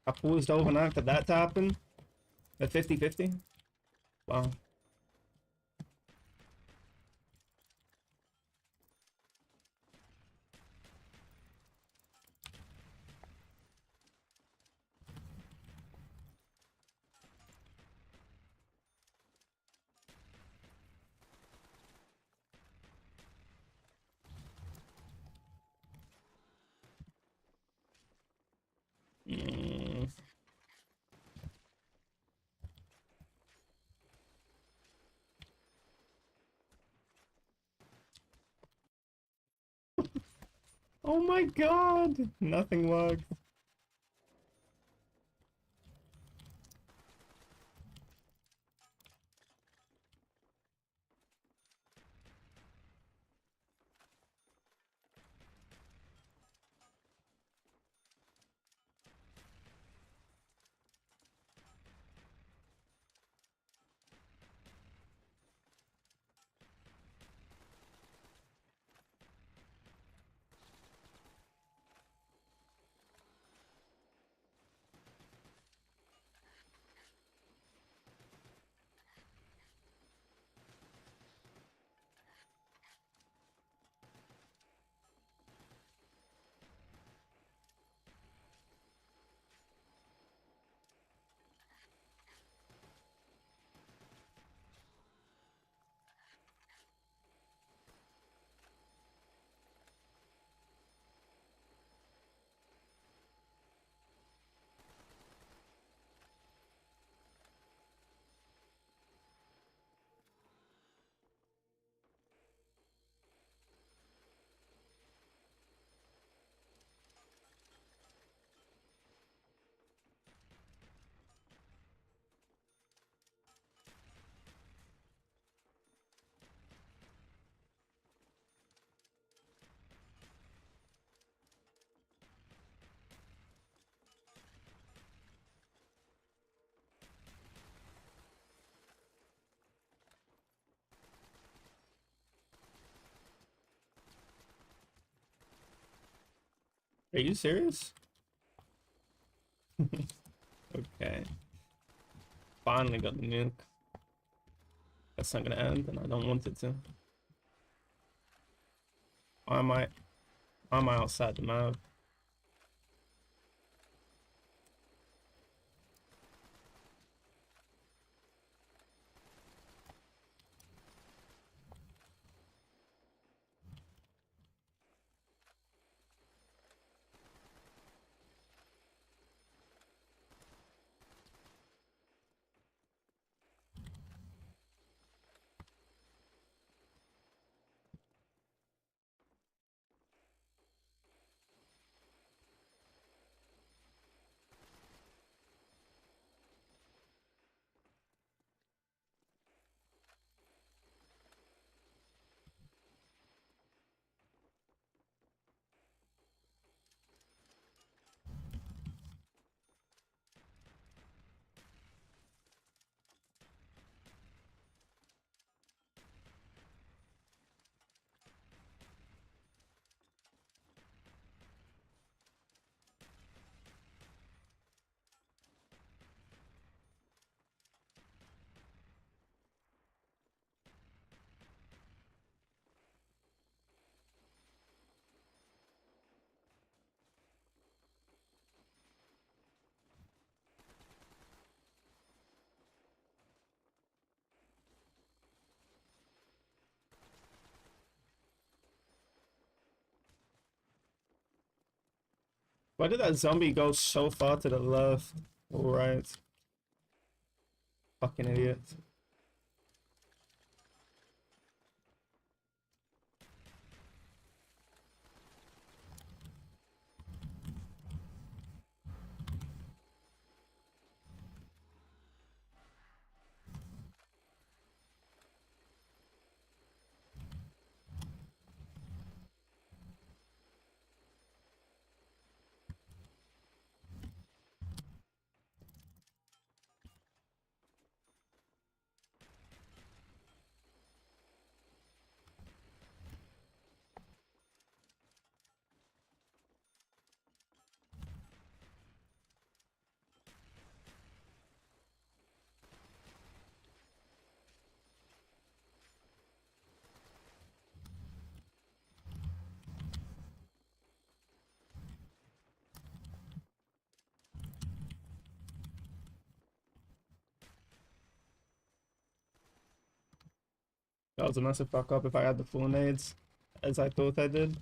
I paused overnight for that to happen. At 50-50? Wow. Mm. Oh my god! Nothing worked. Are you serious? Okay. Finally got the nuke. That's not gonna end, and I don't want it to. I might. I'm outside the map. Why did that zombie go so far to the left? Alright. Fucking idiot. That was a massive fuck up. If I had the full nades, as I thought I did,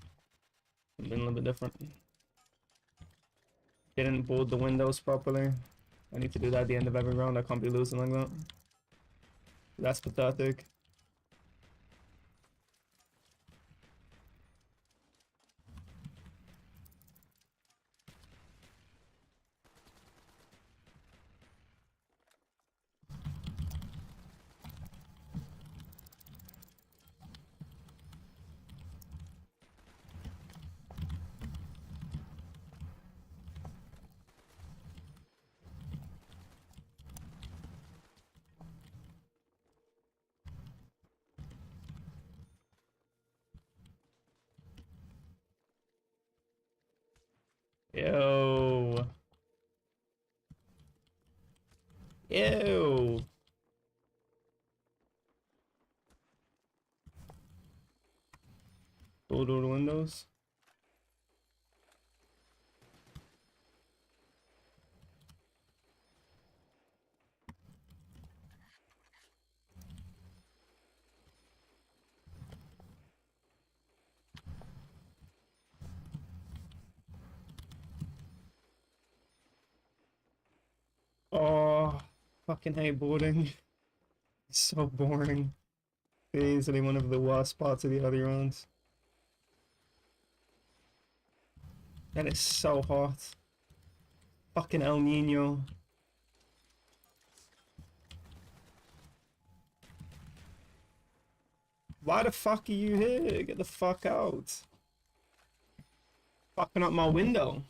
it'd been a little bit different. Didn't board the windows properly. I need to do that at the end of every round. I can't be losing like that. That's pathetic. Yo. Ew. Full door windows. Oh, fucking hate boarding. It's so boring. Easily one of the worst parts of the other rounds. That is so hot. Fucking El Nino. Why the fuck are you here? Get the fuck out. Fucking up my window.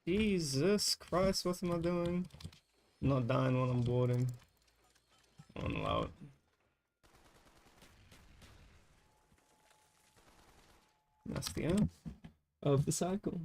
Jesus Christ, what am I doing? I'm not dying when I'm boarding. I'm allowed. That's the end of the cycle.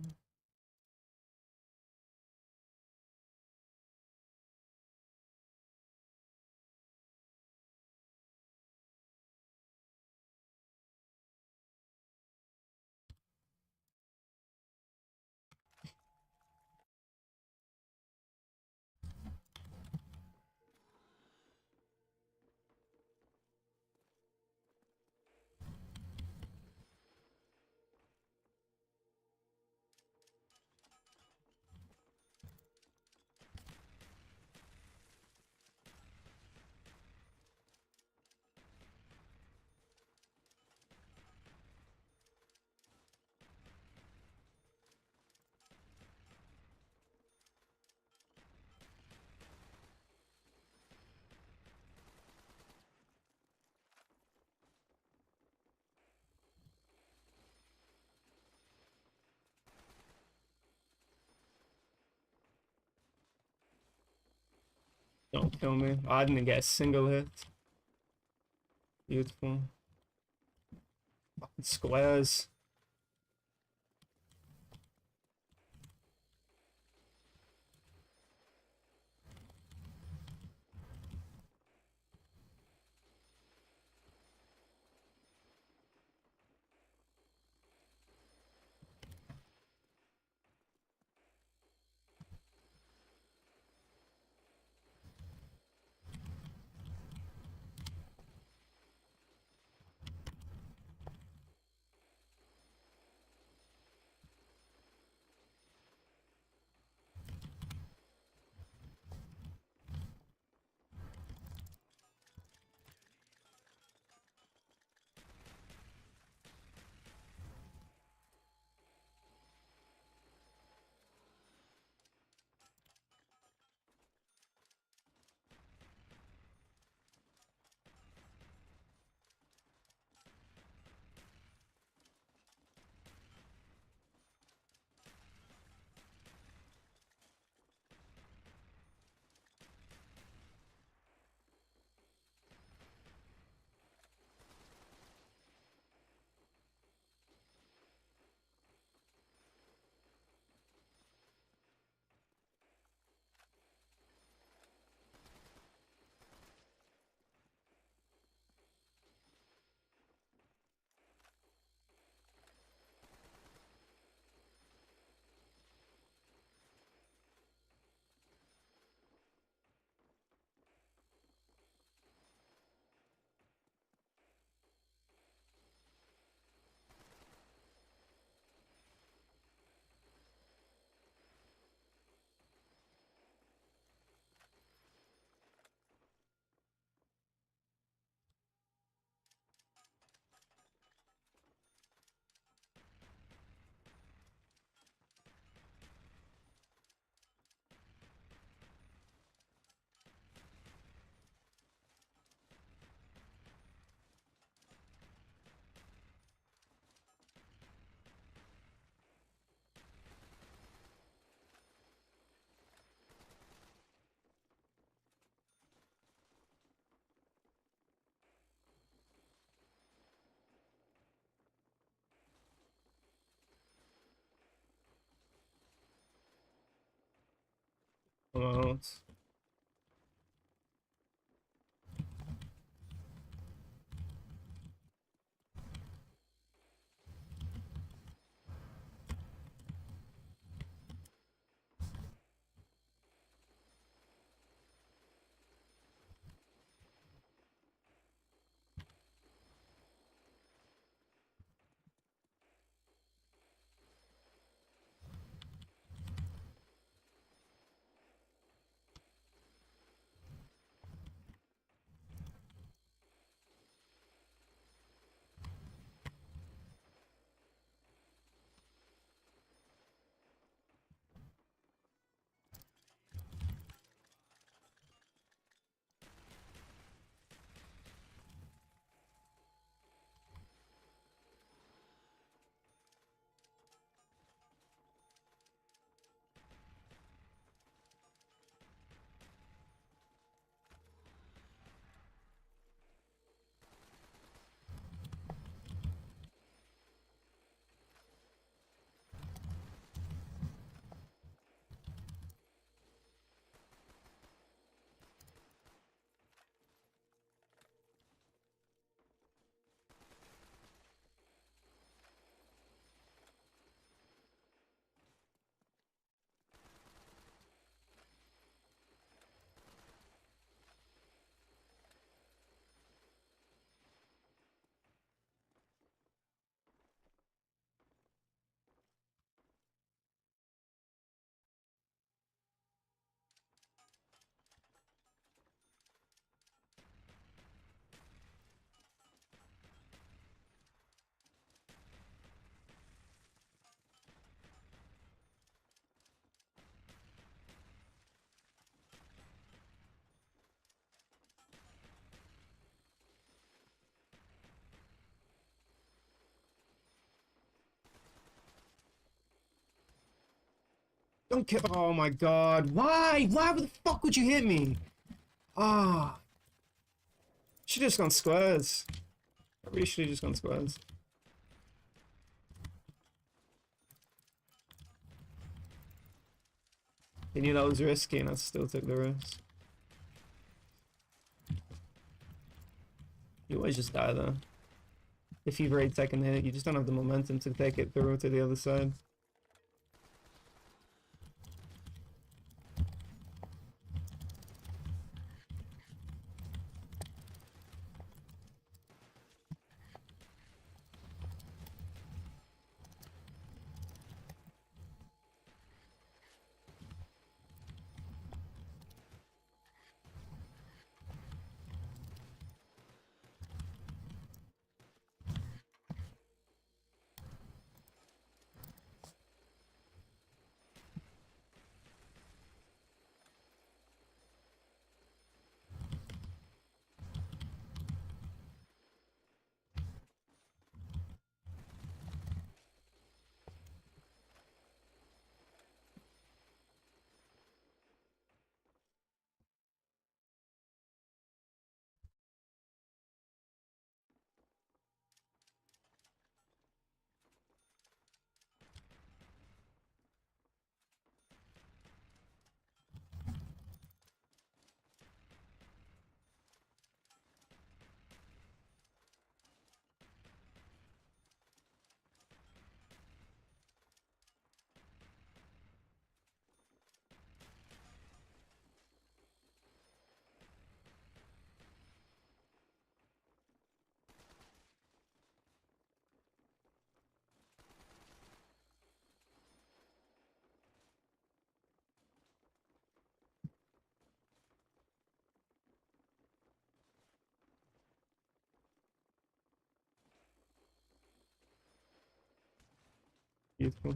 Don't kill me. I didn't get a single hit. Beautiful. Fucking squares. Come out. Don't kill. Oh my god. Why? Why the fuck would you hit me? Ah. Should've just gone squares. I really should've just gone squares. He knew that was risky and I still took the risk. You always just die though. If you raid second hit, you just don't have the momentum to take it through to the other side. Beautiful.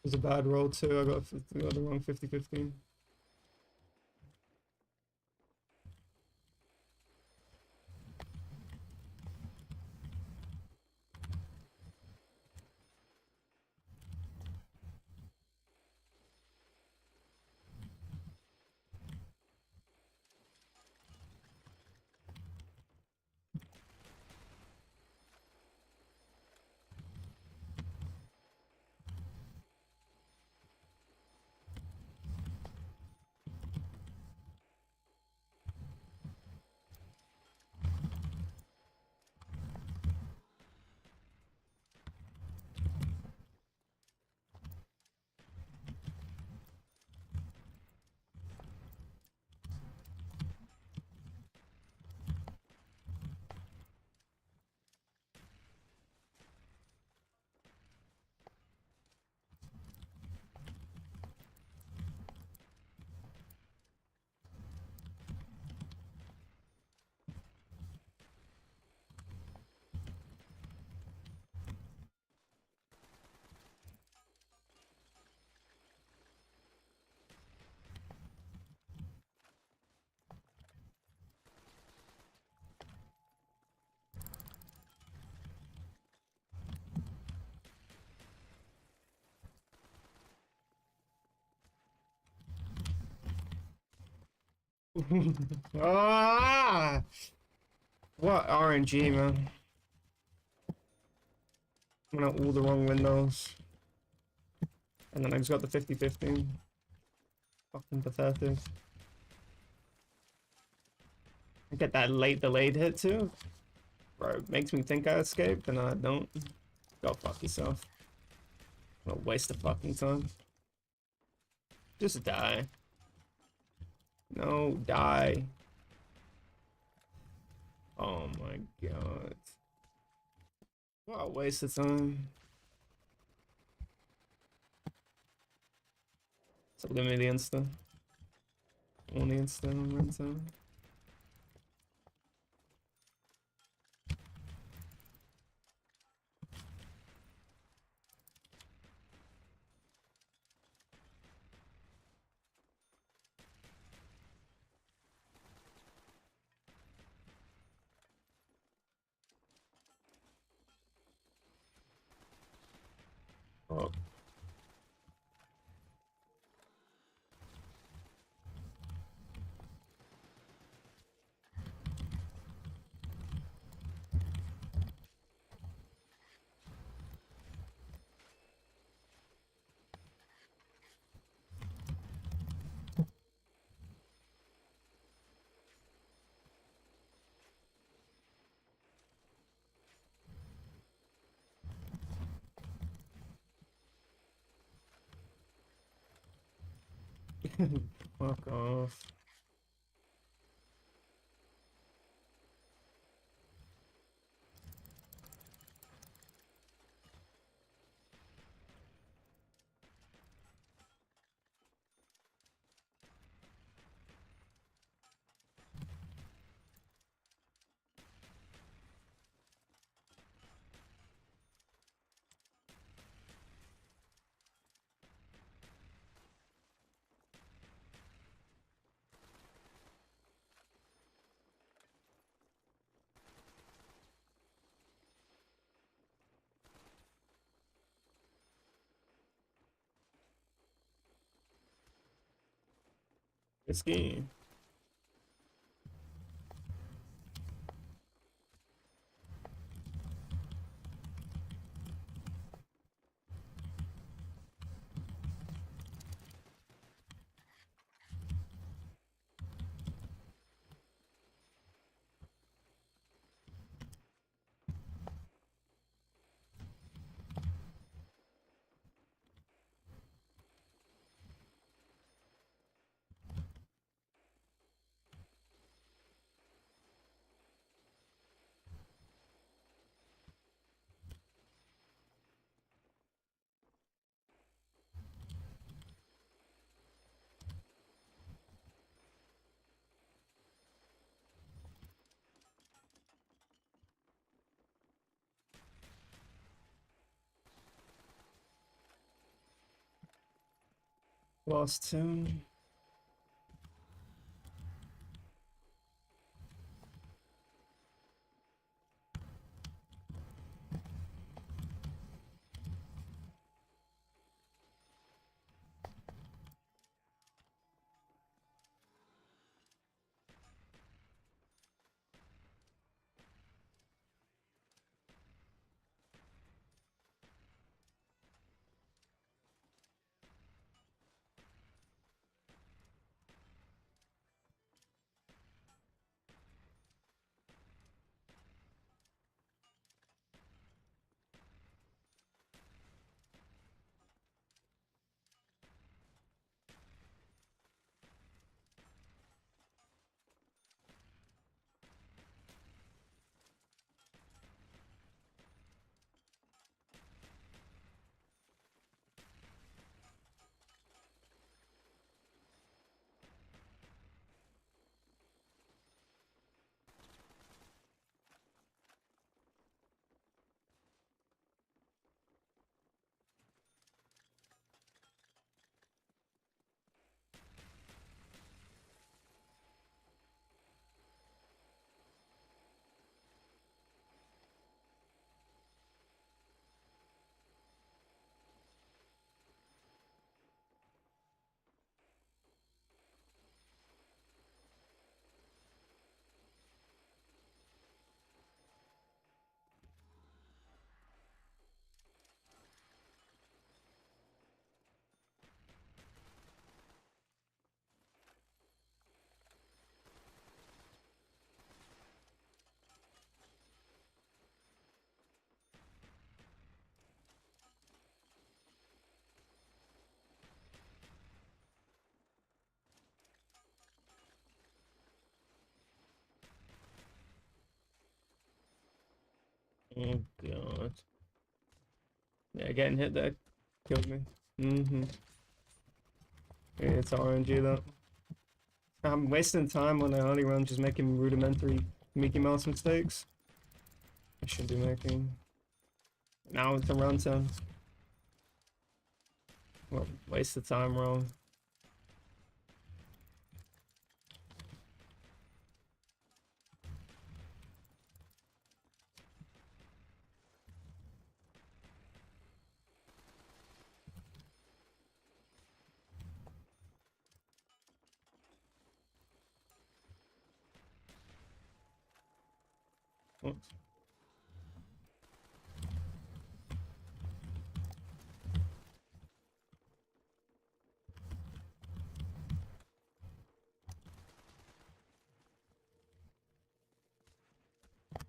It was a bad roll too. I got the wrong 50-15. Ah! What RNG, man? I'm gonna all the wrong windows. And then I just got the 50-50. Fucking pathetic. I get that late delayed hit too. Bro, it makes me think I escaped and I don't. Go fuck yourself. What a waste of fucking time. Just die. No, die. Oh my god. What a waste of time. So give me the insta. On the insta, on the insta. Oh. Fuck off. This game. Lost two. Oh god. Yeah, getting hit there killed me. Mm-hmm. Yeah, it's RNG though. I'm wasting time on the early run just making rudimentary Mickey Mouse mistakes. I should be making. Now it's around 10. Well, waste of time wrong. Oops.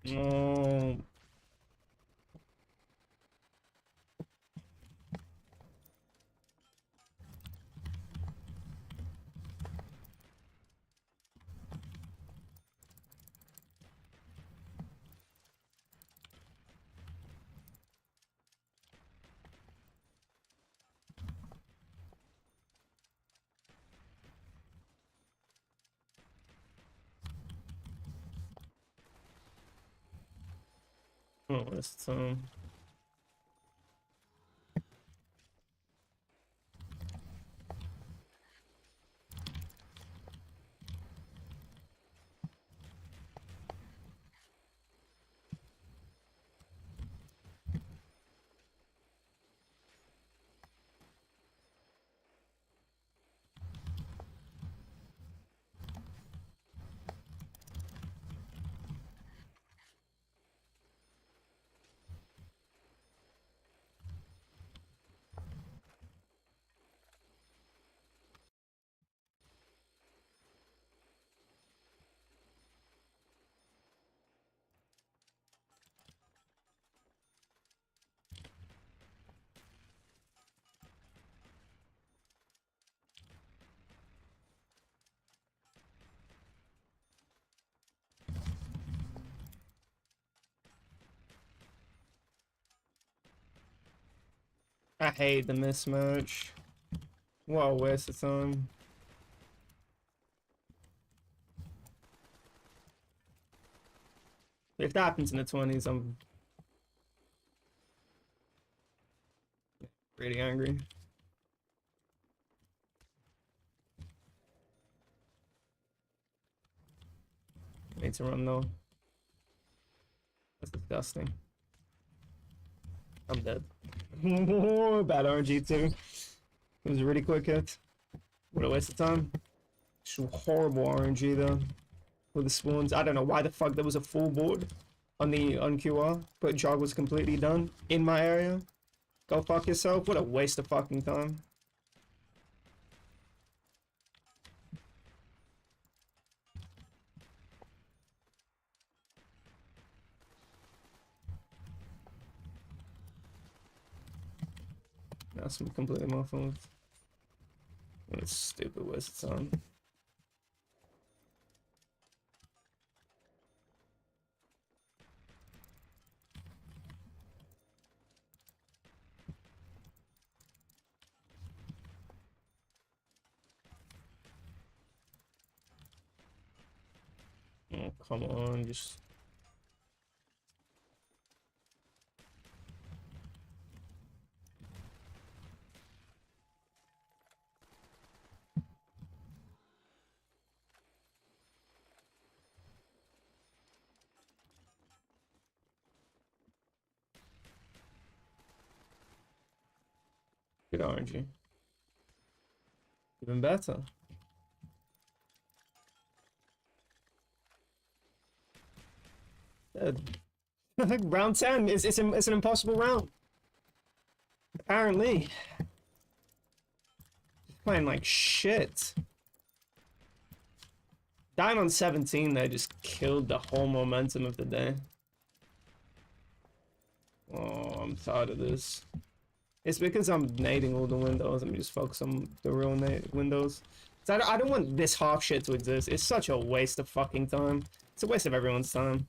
No. Oh, this time. I hate the mismatch. What a waste of time. If that happens in the 20s, I'm pretty angry. I need to run though. That's disgusting. I'm dead. Bad RNG too. It was a really quick hit. What a waste of time. Just horrible RNG though. With the spawns. I don't know why the fuck there was a full board on the QR, but jog was completely done in my area. Go fuck yourself. What a waste of fucking time. That's completely my fault. What a stupid waste of time. Oh, come on, just... Good RNG. Even better. Dead. Round 10. It's an impossible round. Apparently. Playing like shit. Dying on 17, they just killed the whole momentum of the day. Oh, I'm tired of this. It's because I'm nading all the windows. Let me just focus on the real windows. So I don't want this half shit to exist. It's such a waste of fucking time. It's a waste of everyone's time.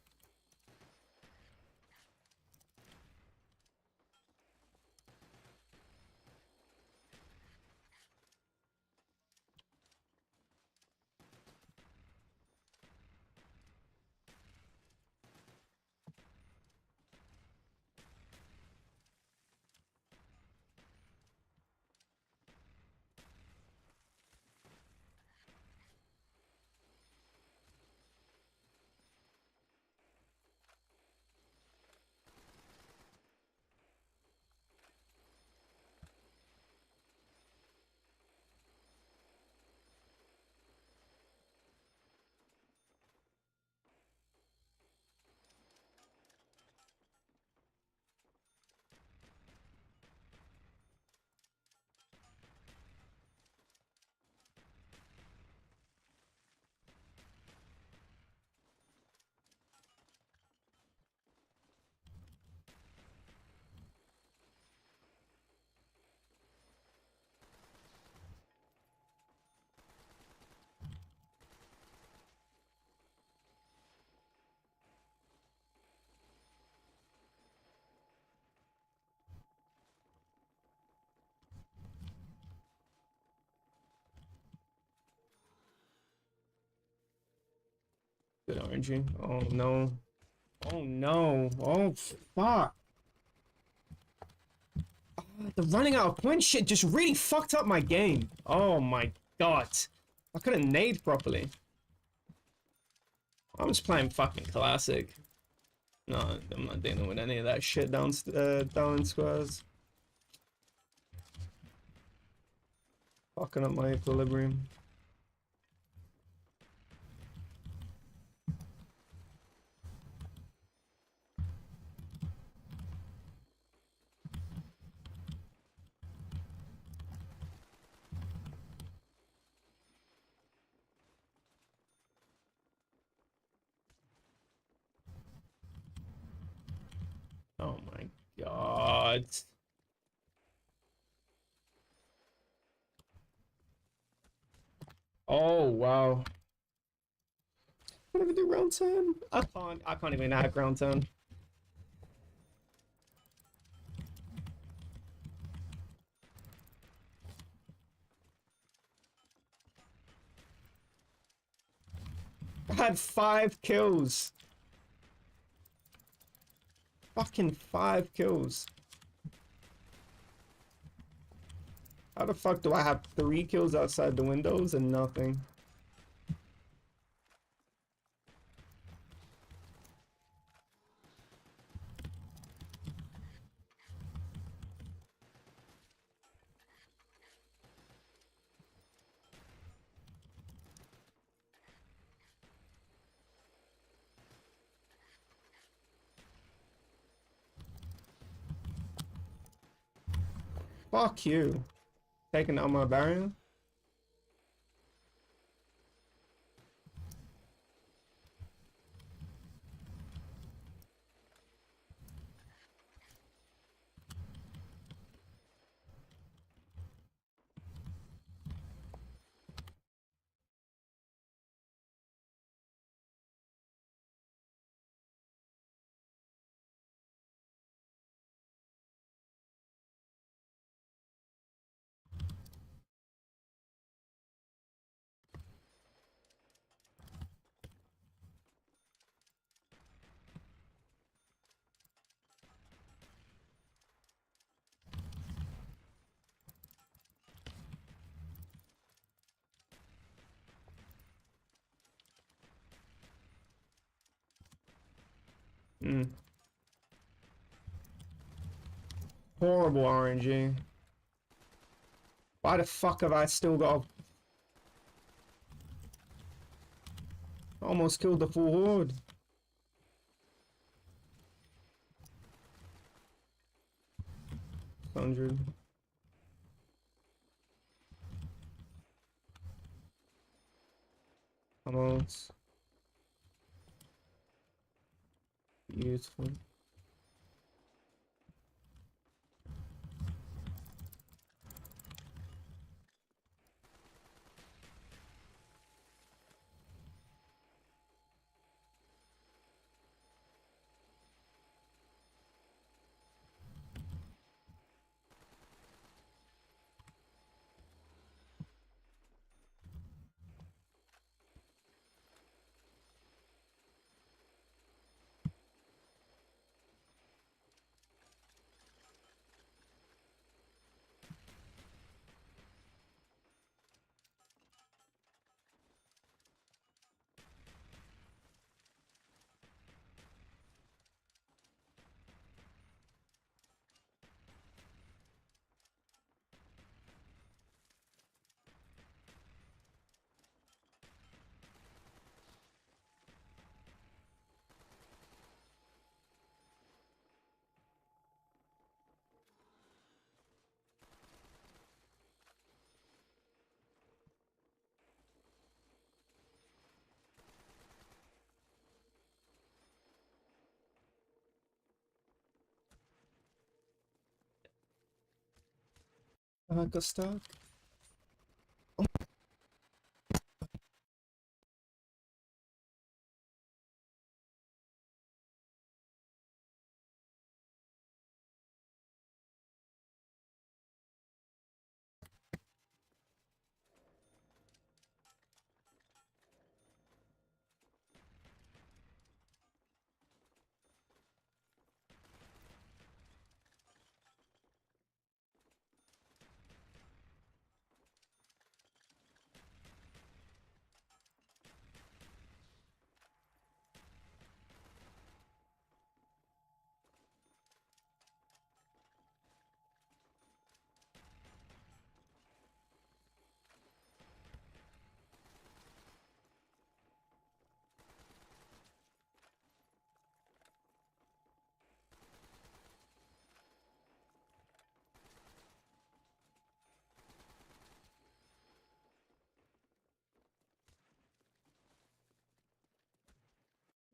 Good RNG. Oh no. Oh no. Oh fuck. The running out of points shit just really fucked up my game. Oh my god. I couldn't nade properly. I'm just playing fucking classic. No, I'm not dealing with any of that shit down squares. Fucking up my equilibrium. Oh my god. Oh wow. What do we do round 10? I can't even hack round 10. I had 5 kills. Fucking 5 kills. How the fuck do I have 3 kills outside the windows and nothing? Fuck you. Taking out my barrier. Mm. Horrible RNG. Why the fuck have I still got... Almost killed the full horde. Hundred. Almost. Beautiful. I got stuck.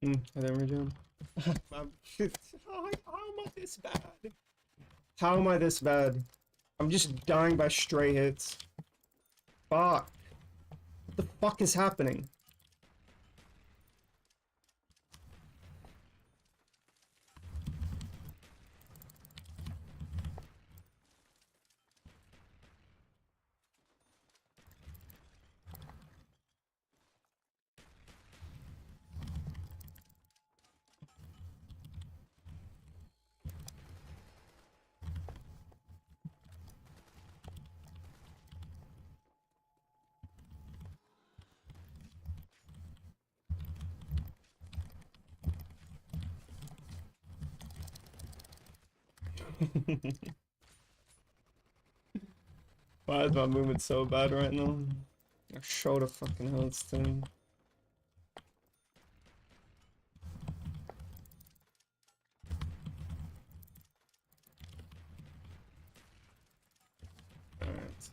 I didn't regen. How am I this bad? How am I this bad? I'm just dying by stray hits. Fuck. What the fuck is happening? Why is my movement so bad right now? My shoulder fucking hurts too. Alright.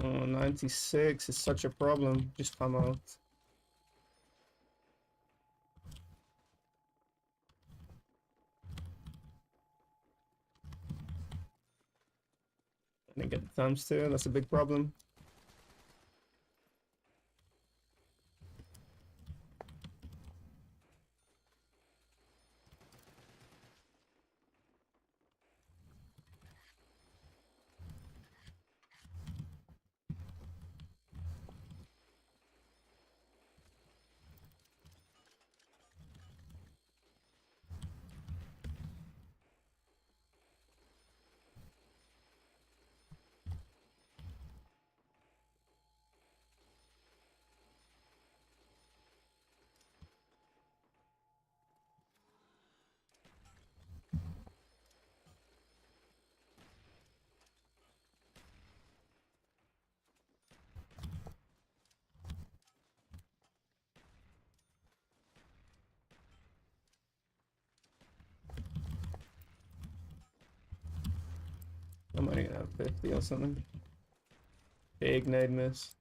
Oh, 96 is such a problem. Just come out. I didn't get the times two. That's a big problem. I might even have 50 or something. Big nade miss.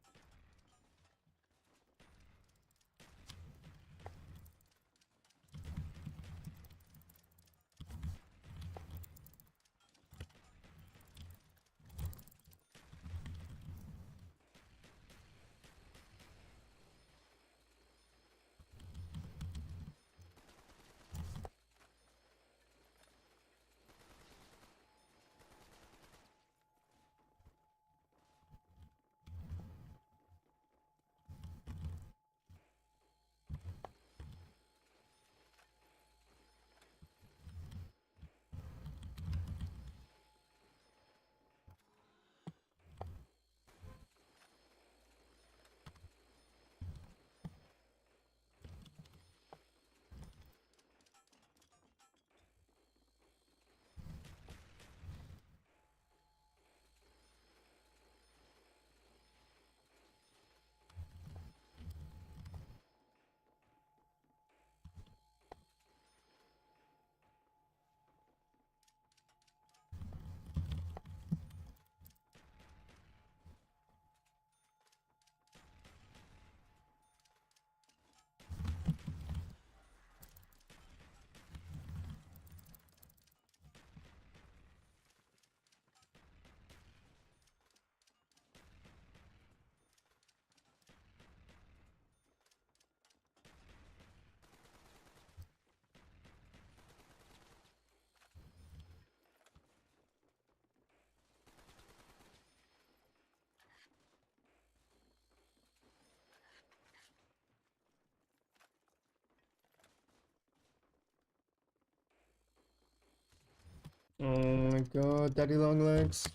Oh my god, daddy long legs.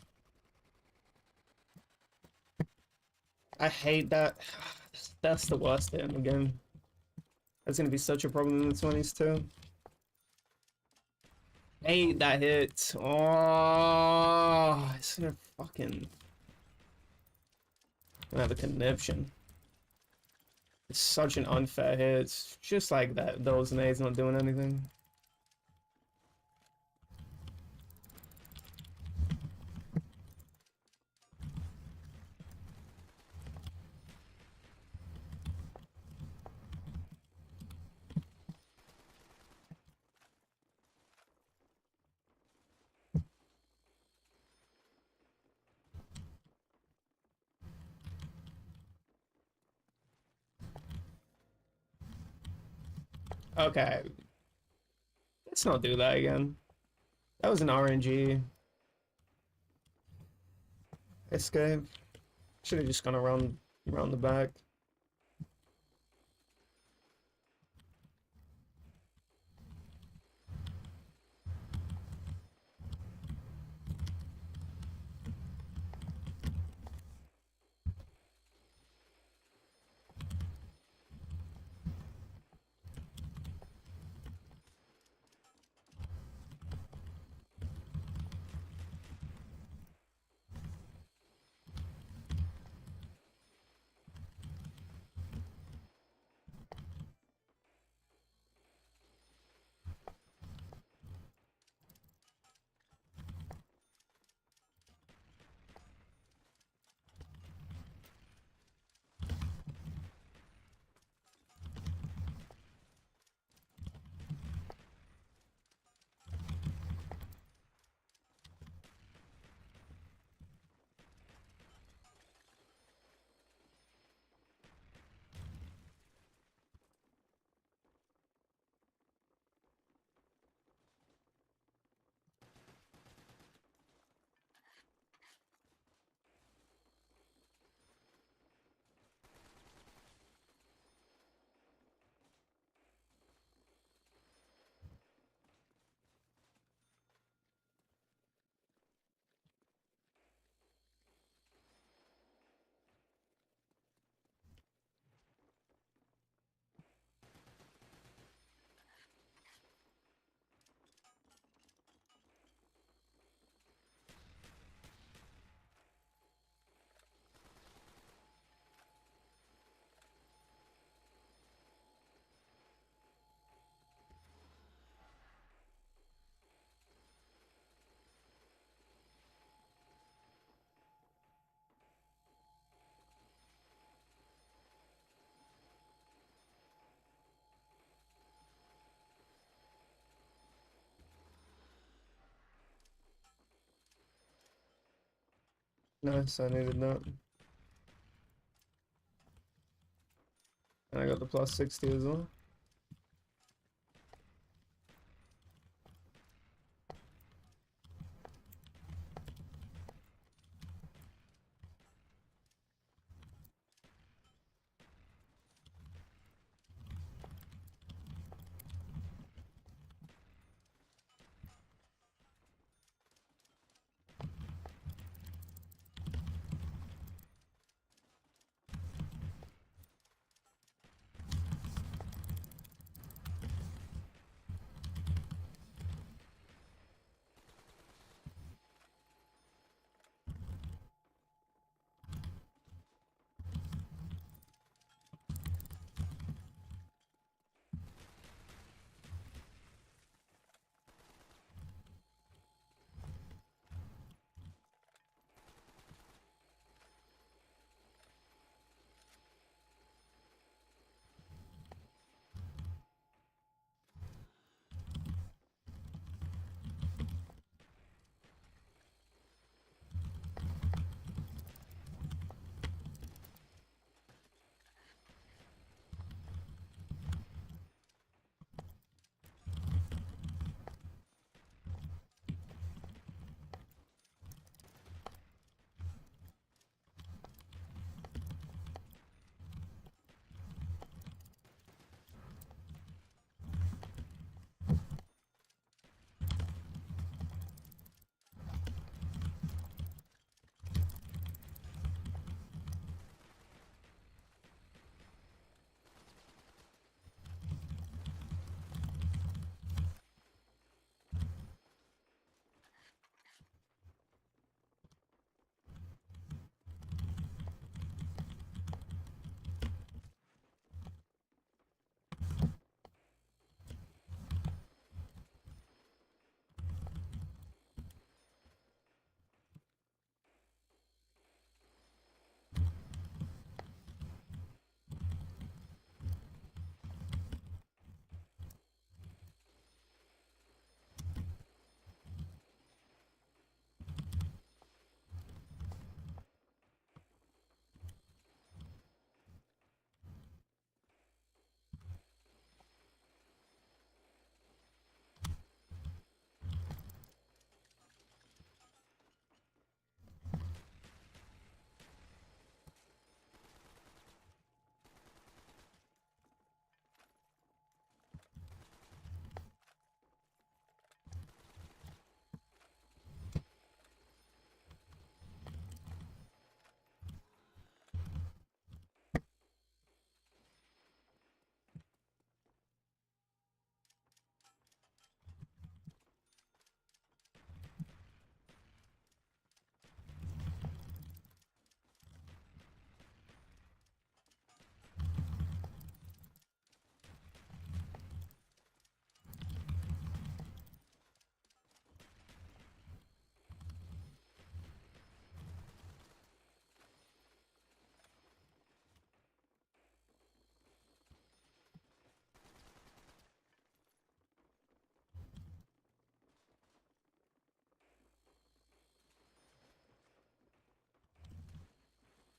I hate that. That's the worst hit in the game. That's gonna be such a problem in the 20s too. Hate that hit. Oh, it's gonna fucking. I have a conniption. It's such an unfair hit. It's just like that. Those nades not doing anything. Okay. Let's not do that again. That was an RNG escape. Should have just gone around the back. Nice, I needed that. And I got the plus 60 as well.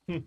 Hmm.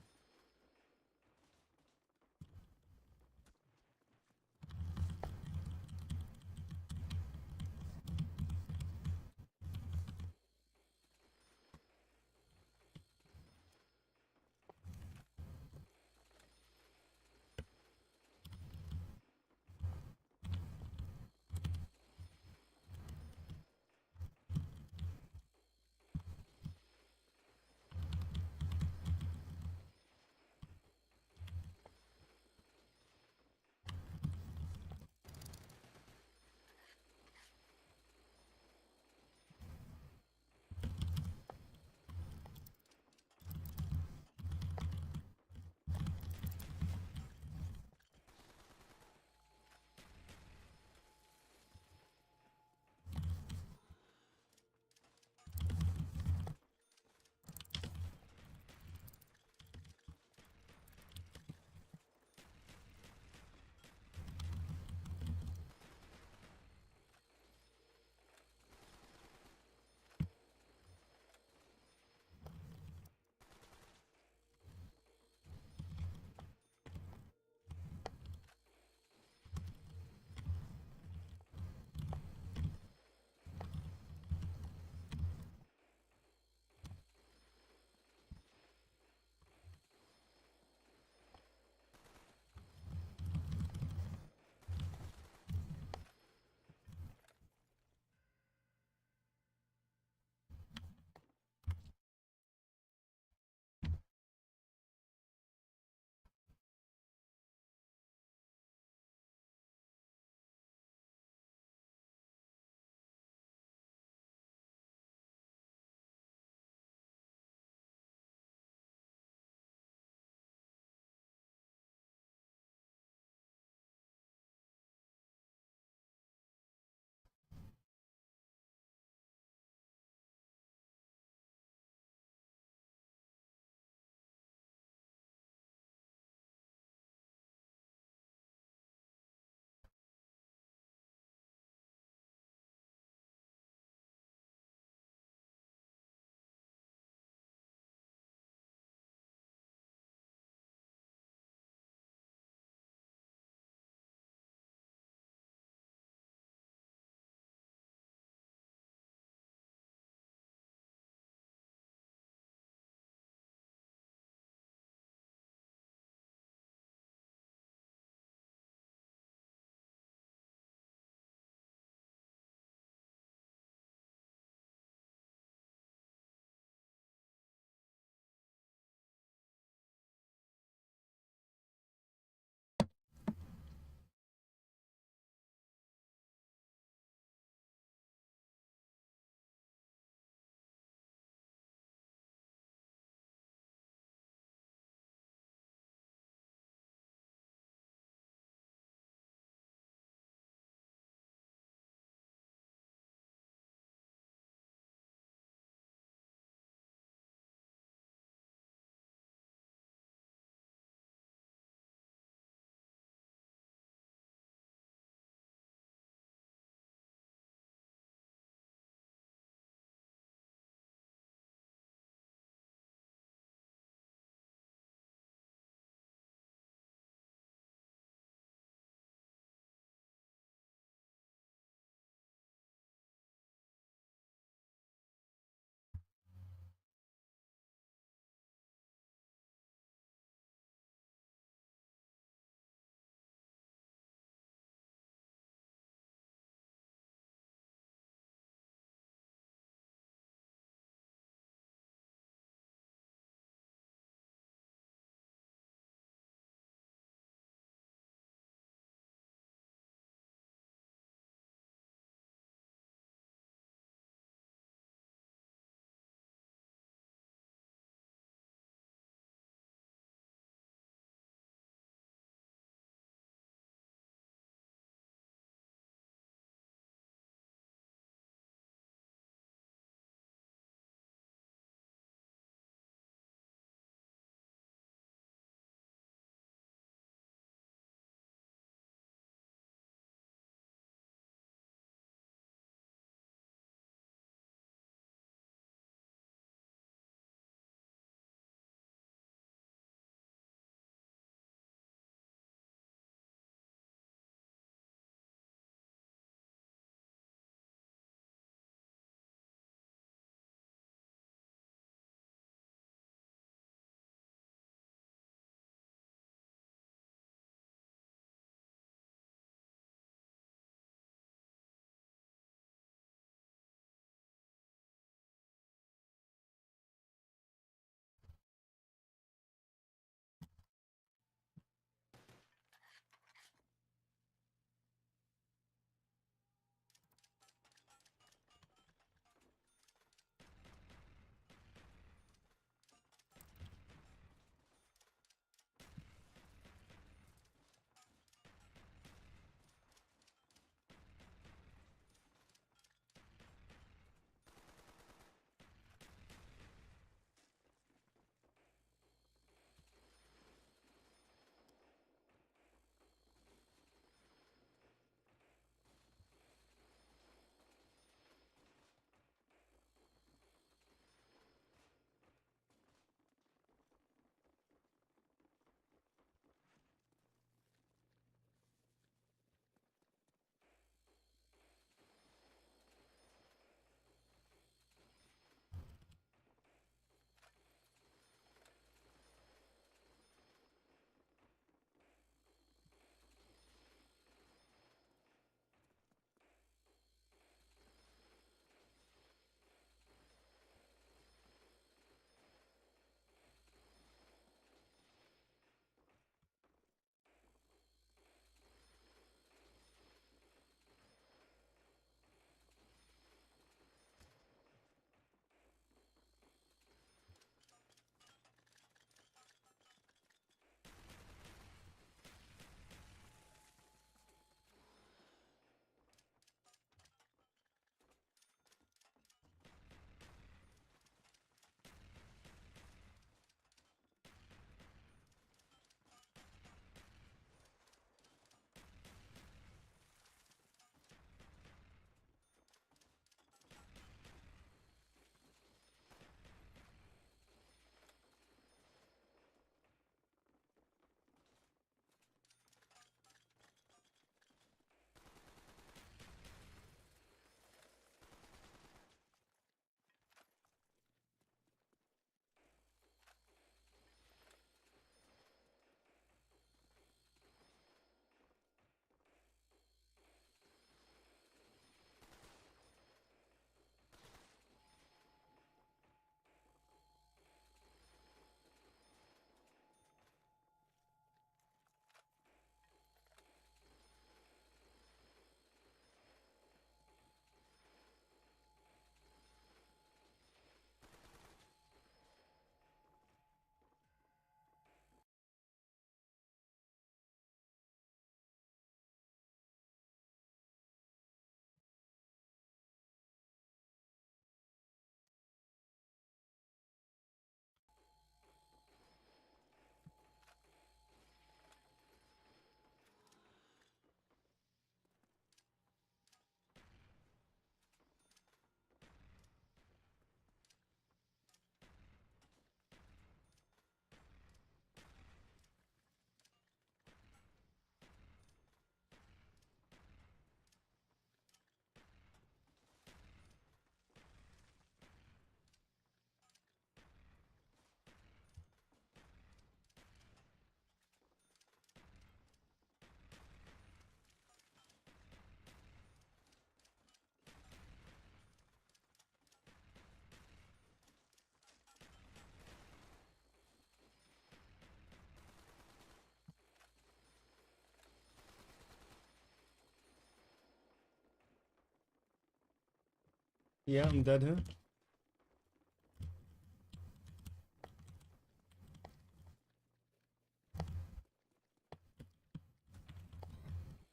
Yeah, I'm dead here.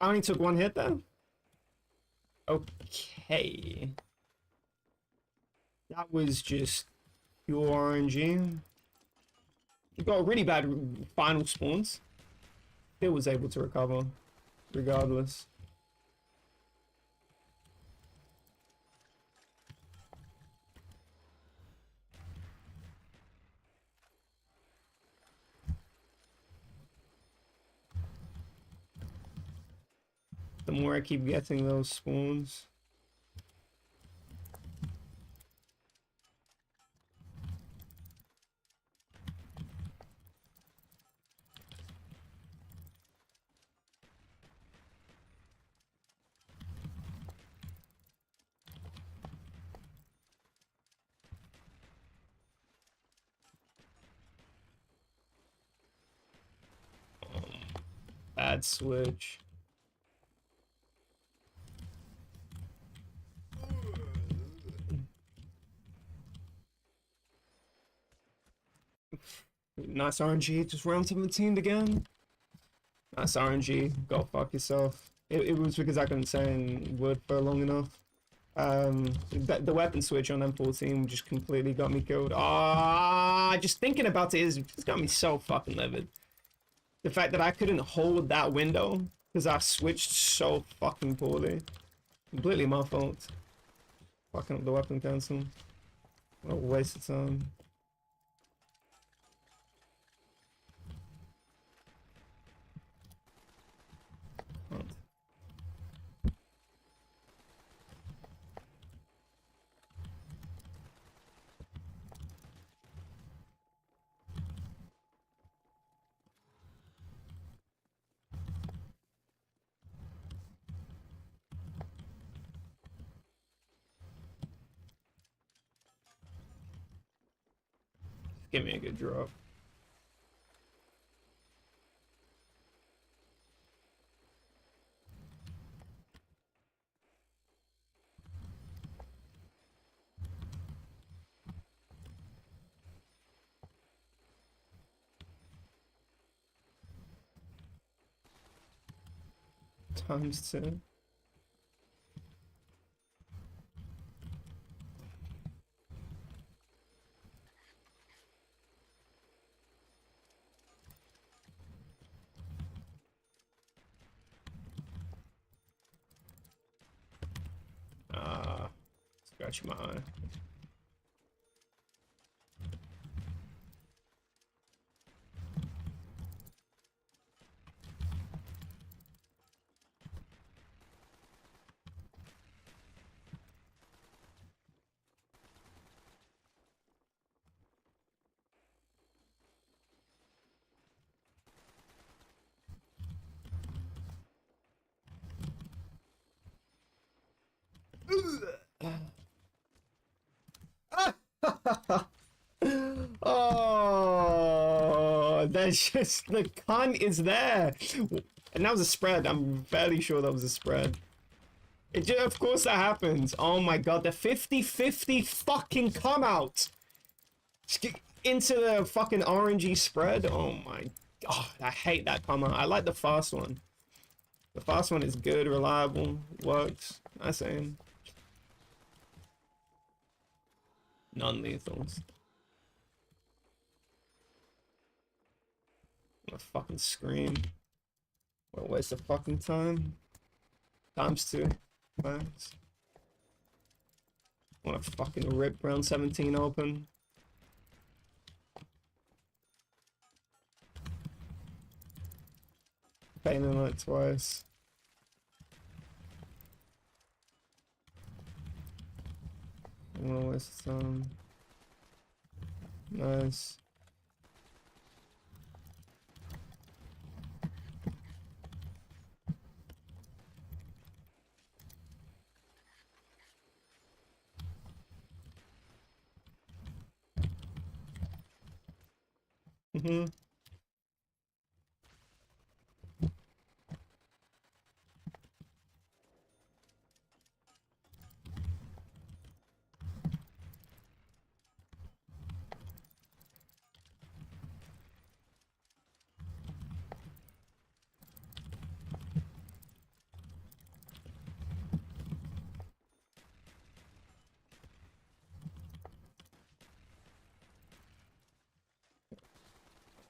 I only took one hit though. Okay. That was just pure RNG. You got really bad final spawns. Still was able to recover, regardless. The more I keep getting those spawns. Bad switch. Nice RNG, just round 17 again. Nice RNG, go fuck yourself. It was because I couldn't stay in wood for long enough. The weapon switch on M14 just completely got me killed. Ah, just thinking about it is just got me so fucking livid. The fact that I couldn't hold that window because I switched so fucking poorly. Completely my fault. Fucking up the weapon cancel. What a waste of time. Give me a good drop. ×2. Scratch my eye. Oh, that's just the cunt is there. And that was a spread. I'm fairly sure that was a spread. Of course that happens. Oh my god, the 50-50 fucking come out into the fucking RNG spread. Oh my god, I hate that come out. I like the fast one. The fast one is good, reliable, works. Nice aim. Non-lethals. I'm gonna fucking scream. What a waste of fucking time. ×2. Thanks. I wanna fucking rip round 17 open. Pain in it twice. I wanna waste time. Nice. Mm-hmm.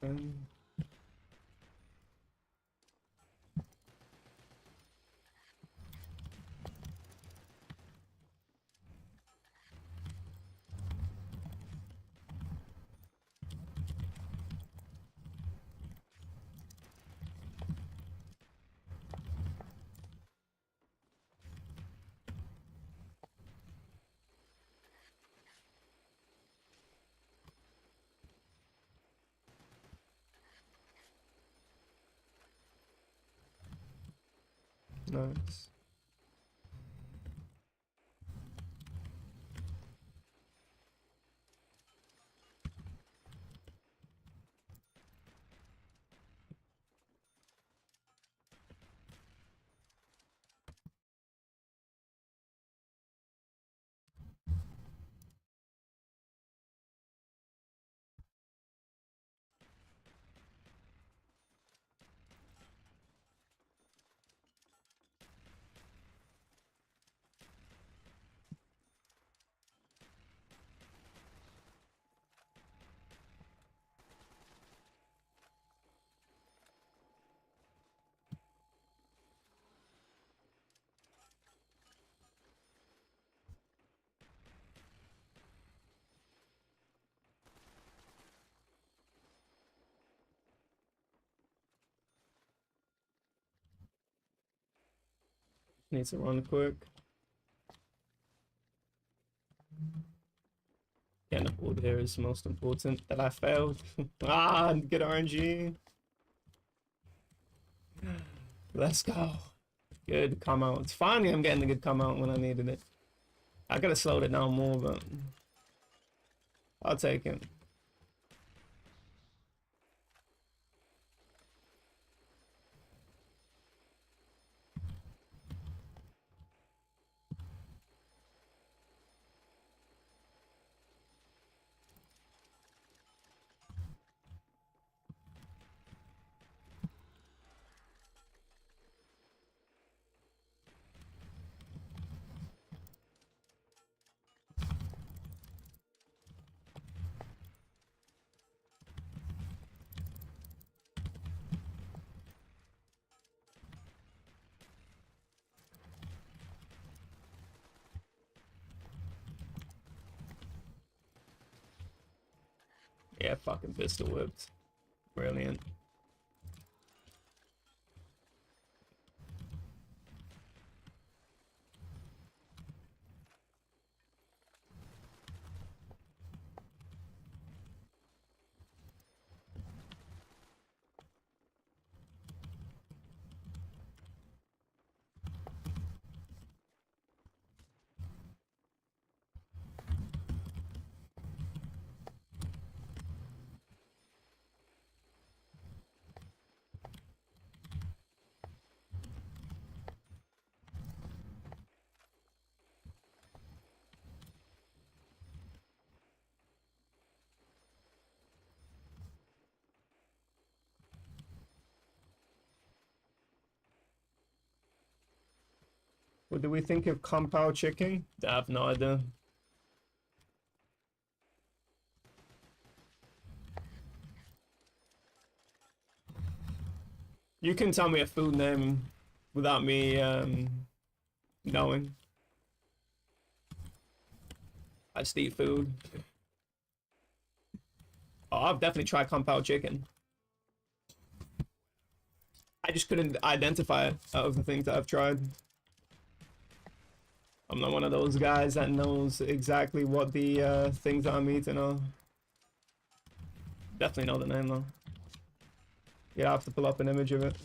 man. Nice. Need to run quick. Getting a board here is most important. That I failed. Ah, good RNG. Let's go. Good come out. It's finally I'm getting a good come out when I needed it. I could have slowed it down more, but I'll take it. Yeah, fucking pistol whipped. Brilliant. What do we think of compound chicken? I have no idea. You can tell me a food name without me knowing. I just eat food. Oh, I've definitely tried compound chicken. I just couldn't identify it out of the things that I've tried. I'm not one of those guys that knows exactly what the things that I'm eating are. Definitely know the name though. Yeah, I have to pull up an image of it.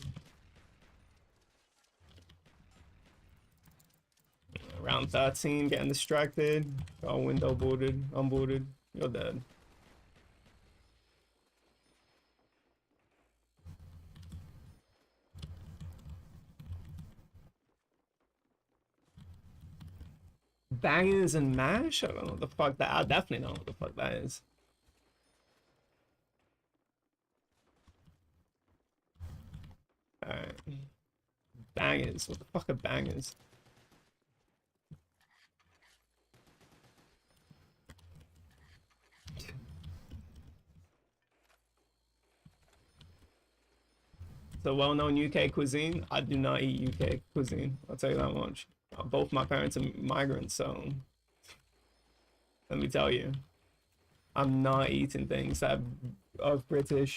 Round 13, getting distracted. Oh, window boarded, unboarded. You're dead. Bangers and mash? I don't know what the fuck that. I definitely know what the fuck that is. Alright. Bangers. What the fuck are bangers? It's a well-known UK cuisine. I do not eat UK cuisine. I'll tell you that much. Both my parents are migrants, so let me tell you, I'm not eating things that of British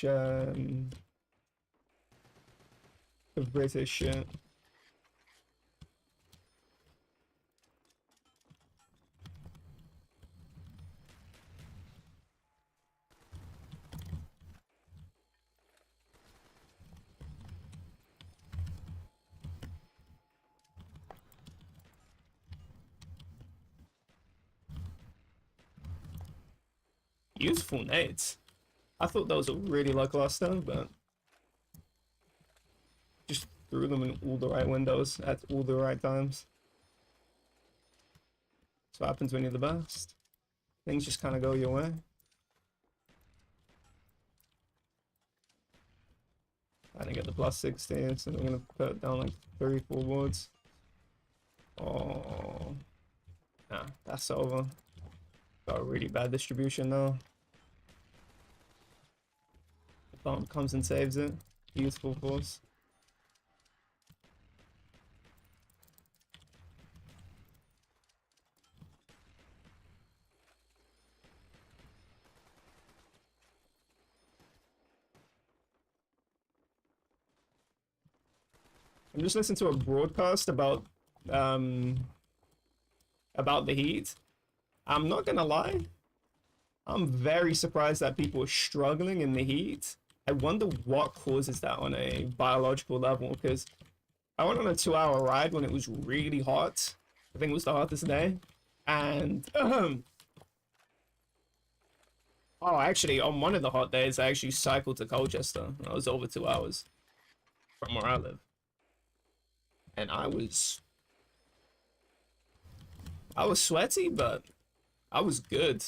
shit. Useful nades. I thought those were really lackluster, but just threw them in all the right windows at all the right times. That's what happens when you're the best. Things just kind of go your way. I didn't get the plus 16, so I'm gonna put down like 3-4 wards. Oh, nah, that's over. Got a really bad distribution now. The bomb comes and saves it. Useful force. I'm just listening to a broadcast about the heat. I'm not gonna lie, I'm very surprised that people are struggling in the heat. I wonder what causes that on a biological level, because I went on a 2-hour ride when it was really hot. I think it was the hottest day. And oh, actually, on one of the hot days, I actually cycled to Colchester. I was over 2 hours from where I live. And I was sweaty, but I was good.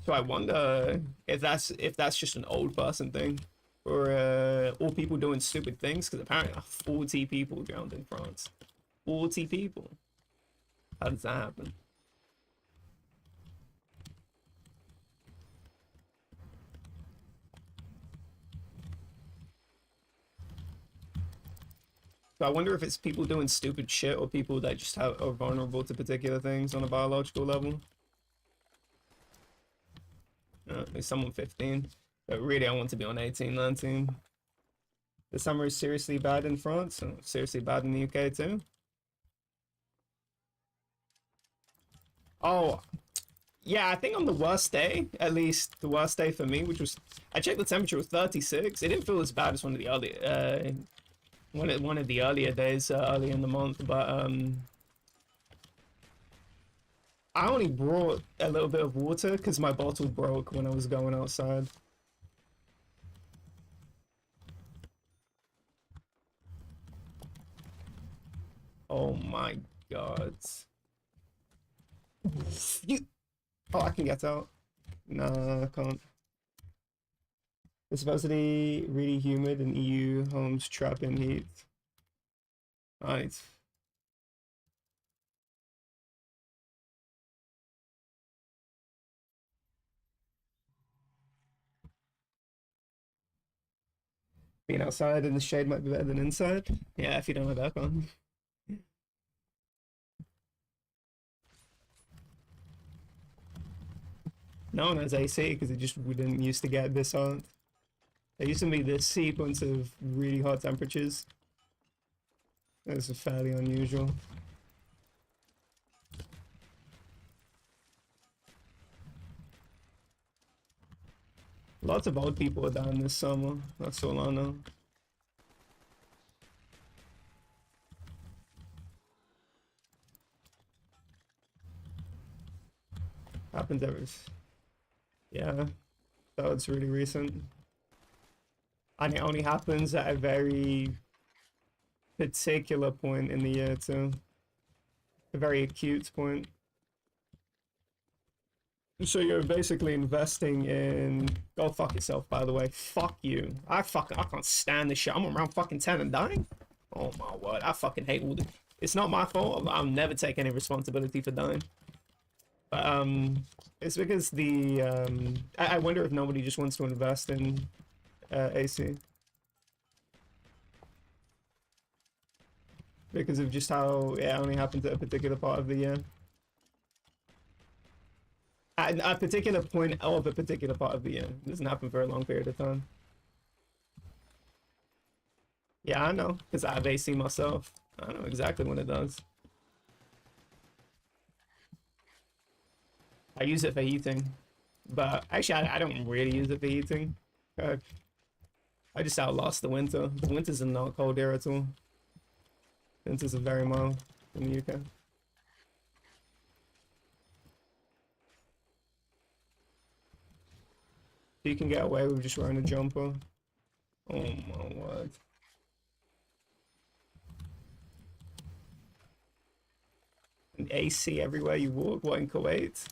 So I wonder if that's just an old person thing, or all people doing stupid things. Because apparently 40 people drowned in France. 40 people. How does that happen? So I wonder if it's people doing stupid shit or people that just are vulnerable to particular things on a biological level. There's someone 15. But really, I want to be on 18, 19. The summer is seriously bad in France, and seriously bad in the UK too. Oh, yeah, I think on the worst day, at least the worst day for me, which was, I checked the temperature was 36. It didn't feel as bad as one of the other, one of the earlier days early in the month, but I only brought a little bit of water because my bottle broke when I was going outside. Oh my god. You... Oh, I can get out. No, I can't. It's supposedly really humid and EU homes trap in heat. Right. Being outside in the shade might be better than inside. Yeah, if you don't have aircon. No one has AC because it just we didn't used to get this hot. There used to be this sequence of really hot temperatures. This is fairly unusual. Lots of old people are dying this summer. That's all I know. Happens every... Yeah, so it's really recent. And it only happens at a very particular point in the year too. A very acute point. So you're basically investing in... Go fuck yourself, by the way. Fuck you. I can't stand this shit. I'm around fucking 10 and dying? Oh my word. I fucking hate all this. It's not my fault. I'll never take any responsibility for dying. But, it's because the, I wonder if nobody just wants to invest in AC. Because of just how it only happens at a particular part of the year. At a particular point of a particular part of the year. It doesn't happen for a long period of time. Yeah, I know, because I have AC myself. I know exactly what it does. I use it for heating. But actually, I don't really use it for heating. Uh, I just outlast the winter. The winters are not cold here at all. Winters are very mild in the UK. You can get away with just wearing a jumper. Oh my word. And AC everywhere you walk. What, in Kuwait?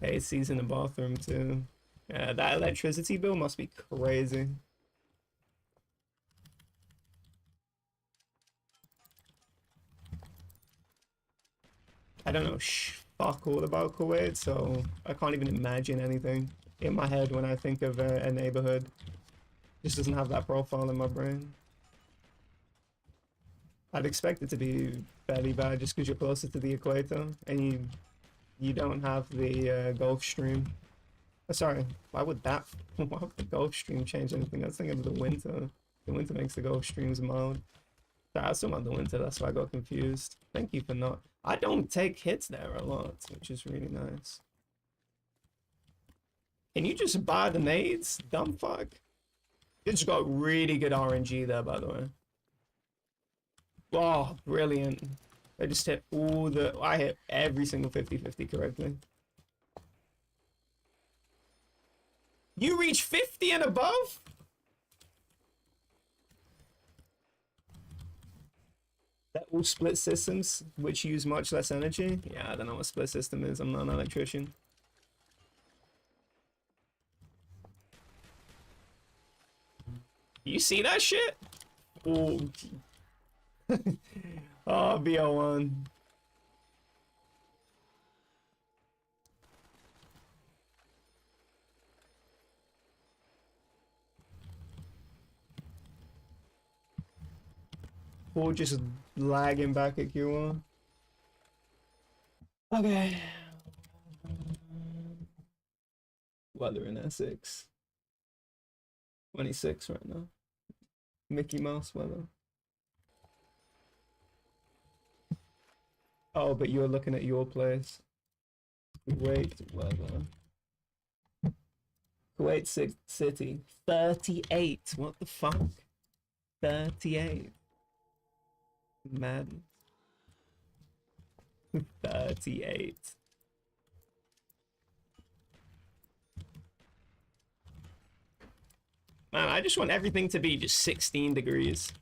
AC's in the bathroom too. Yeah, that electricity bill must be crazy. I don't know fuck all about Kuwait, so I can't even imagine anything in my head when I think of a neighborhood. Just doesn't have that profile in my brain. I'd expect it to be fairly bad just because you're closer to the equator and you don't have the Gulf Stream. Oh, sorry, why would why would the Gulf Stream change anything? I was thinking of the winter. The winter makes the Gulf Streams mild. I was talking about the winter, that's why I got confused. Thank you for not. I don't take hits there a lot, which is really nice. Can you just buy the nades? Dumb fuck. You just got really good RNG there, by the way. Oh, brilliant. I just hit all the... I hit every single 50-50 correctly. You reach 50 and above? They're all split systems, which use much less energy. Yeah, I don't know what split system is. I'm not an electrician. You see that shit? Oh, oh, BO1. Or just lagging back at Q1. Okay. Weather in Essex. 26 right now. Mickey Mouse weather. Oh, but you're looking at your place. Kuwait weather. Kuwait City. 38. What the fuck? 38. Man. 38. Man, I just want everything to be just 16 degrees.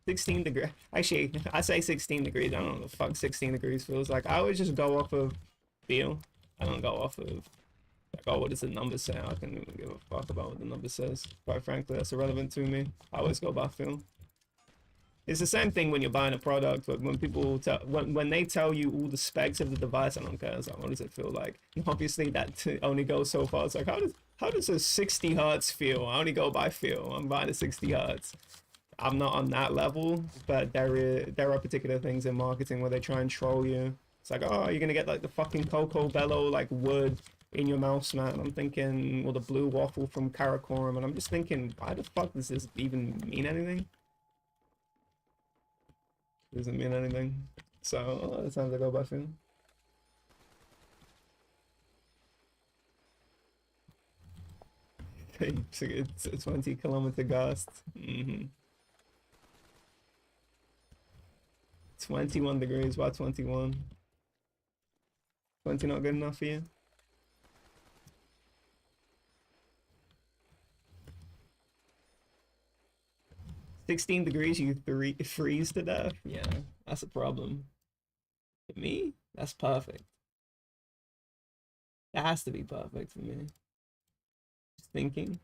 16 degrees. Actually, I say 16 degrees. I don't know what the fuck 16 degrees feels like. I always just go off of feel. I don't go off of, like, oh, what does the number say? I can't even give a fuck about what the number says. Quite frankly, that's irrelevant to me. I always go by feel. It's the same thing when you're buying a product. Like when people tell, when they tell you all the specs of the device, I don't care. It's like, what does it feel like? And obviously, that only goes so far. It's like, how does a 60 hertz feel? I only go by feel. I'm buying a 60 hertz. I'm not on that level, but there are particular things in marketing where they try and troll you. It's like, oh, you're gonna get like the fucking Cocoa Bello like wood in your mouse mat. And I'm thinking, well, the blue waffle from Karakoram, and I'm just thinking, why the fuck does this even mean anything? Doesn't mean anything. So a lot of times I go by feel. It's a 20-kilometer gust. 21 degrees. Why 21? 20 not good enough for you? "16 degrees, you freeze to death." Yeah, that's a problem. For me, that's perfect. That has to be perfect for me. Just thinking.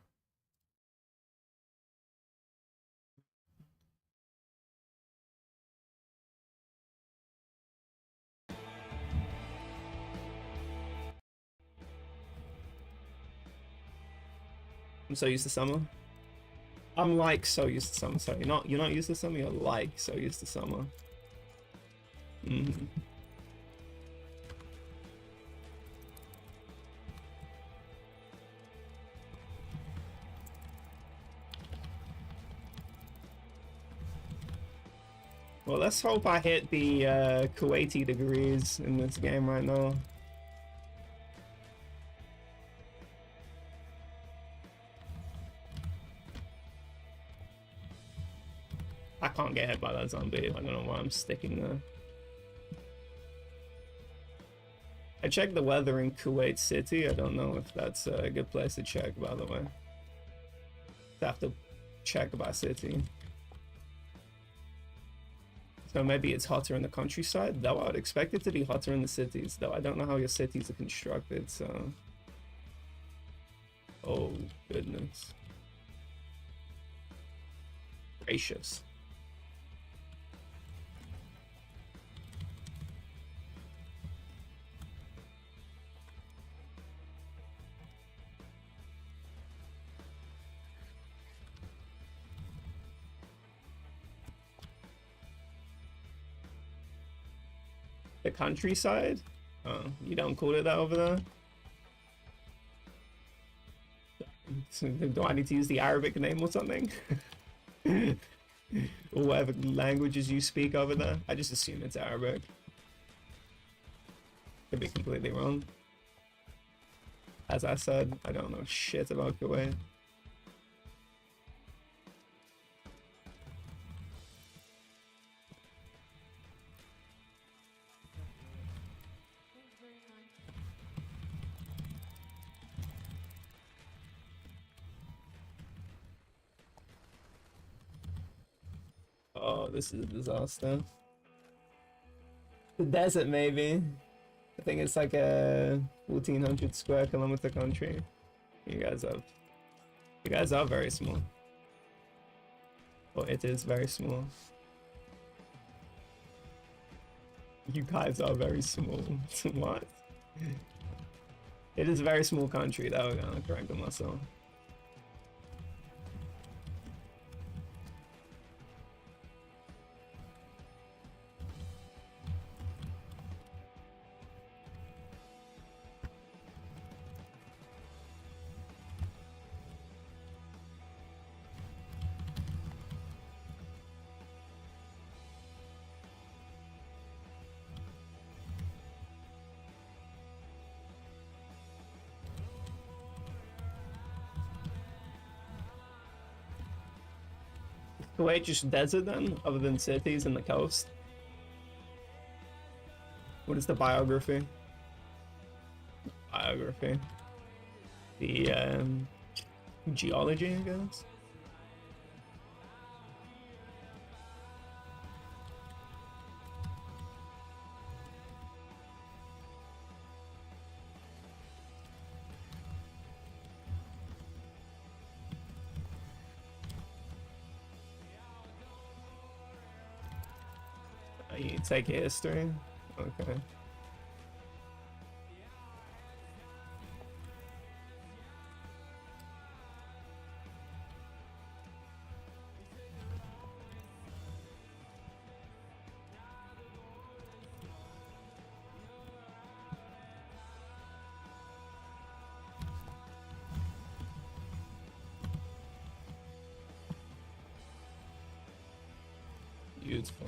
I'm so used to summer. I'm like so used to summer. Sorry, you're not used to summer. You're like so used to summer. Mm-hmm. Well, let's hope I hit the Kuwaiti degrees in this game right now. I can't get hit by that zombie. I don't know why I'm sticking there. I checked the weather in Kuwait City. I don't know if that's a good place to check, by the way. I have to check by city. So maybe it's hotter in the countryside, though I would expect it to be hotter in the cities, though I don't know how your cities are constructed, so... Oh, goodness. Gracious. The countryside? Oh, you don't call it that over there? So, do I need to use the Arabic name or something? Or whatever languages you speak over there? I just assume it's Arabic. Could be completely wrong. As I said, I don't know shit about Kuwait. Oh, this is a disaster. The desert, maybe. I think it's like a 1,400 square kilometer country. You guys are very small. Or it is very small. You guys are very small. What? It is a very small country, that I'm gonna correct myself. Kuwait just desert then, other than cities and the coast? What is the biography? Biography. The geology, I guess? You take history? Okay. Beautiful.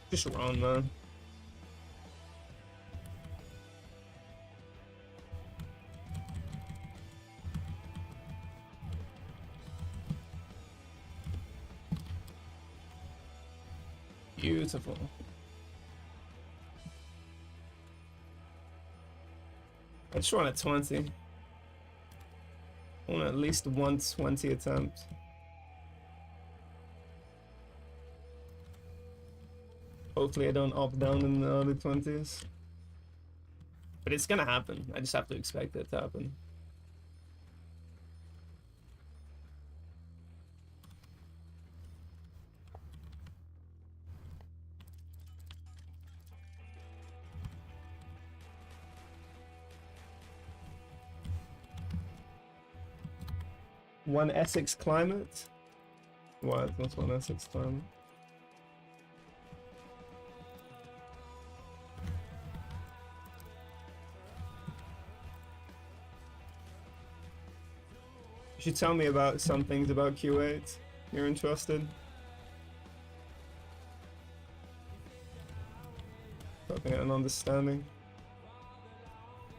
Just wrong, man. Beautiful. I just want a 20. I want at least 120 attempt. Hopefully I don't opt down in the early 20s. But it's gonna happen. I just have to expect it to happen. One Essex climate? What? What's one Essex climate? You should tell me about some things about Q8. You're interested? Hoping an understanding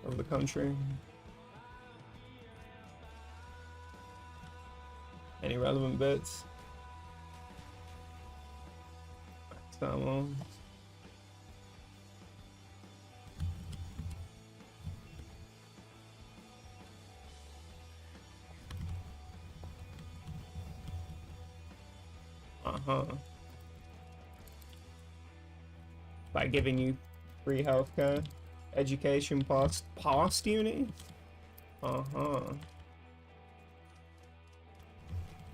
of the country. Any relevant bits? That one. By giving you free healthcare, education past uni.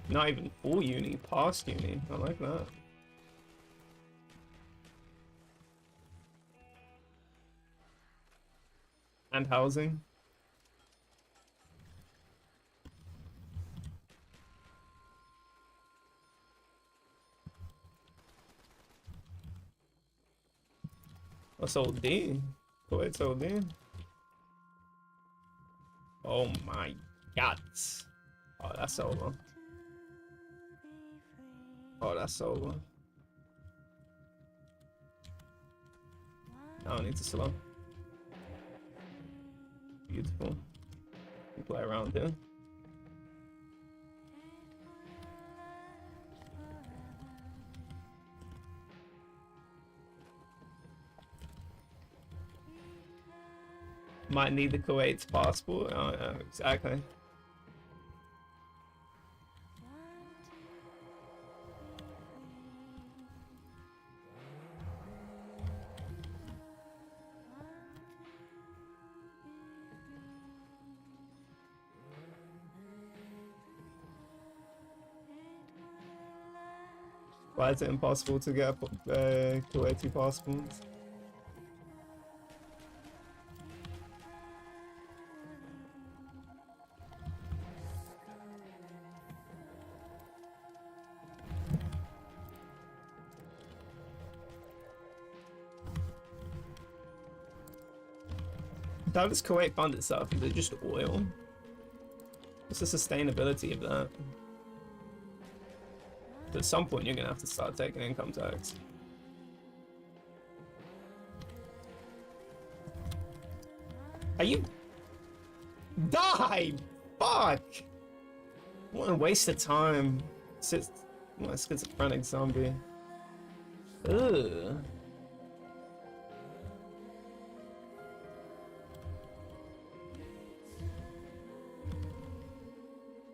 Not even full uni, past uni. I like that. And housing. What's OD? What's OD? Oh my god. Oh, that's over. Oh, that's over. I don't need to slow. Beautiful. You play around here. Might need the Kuwait's passport. Oh, yeah, exactly. Why is it impossible to get a Kuwaiti passport? How does Kuwait fund itself? Is it just oil? What's the sustainability of that? At some point, you're gonna have to start taking income tax. Are you? Die! Fuck! What a waste of time. What a schizophrenic zombie. Ugh.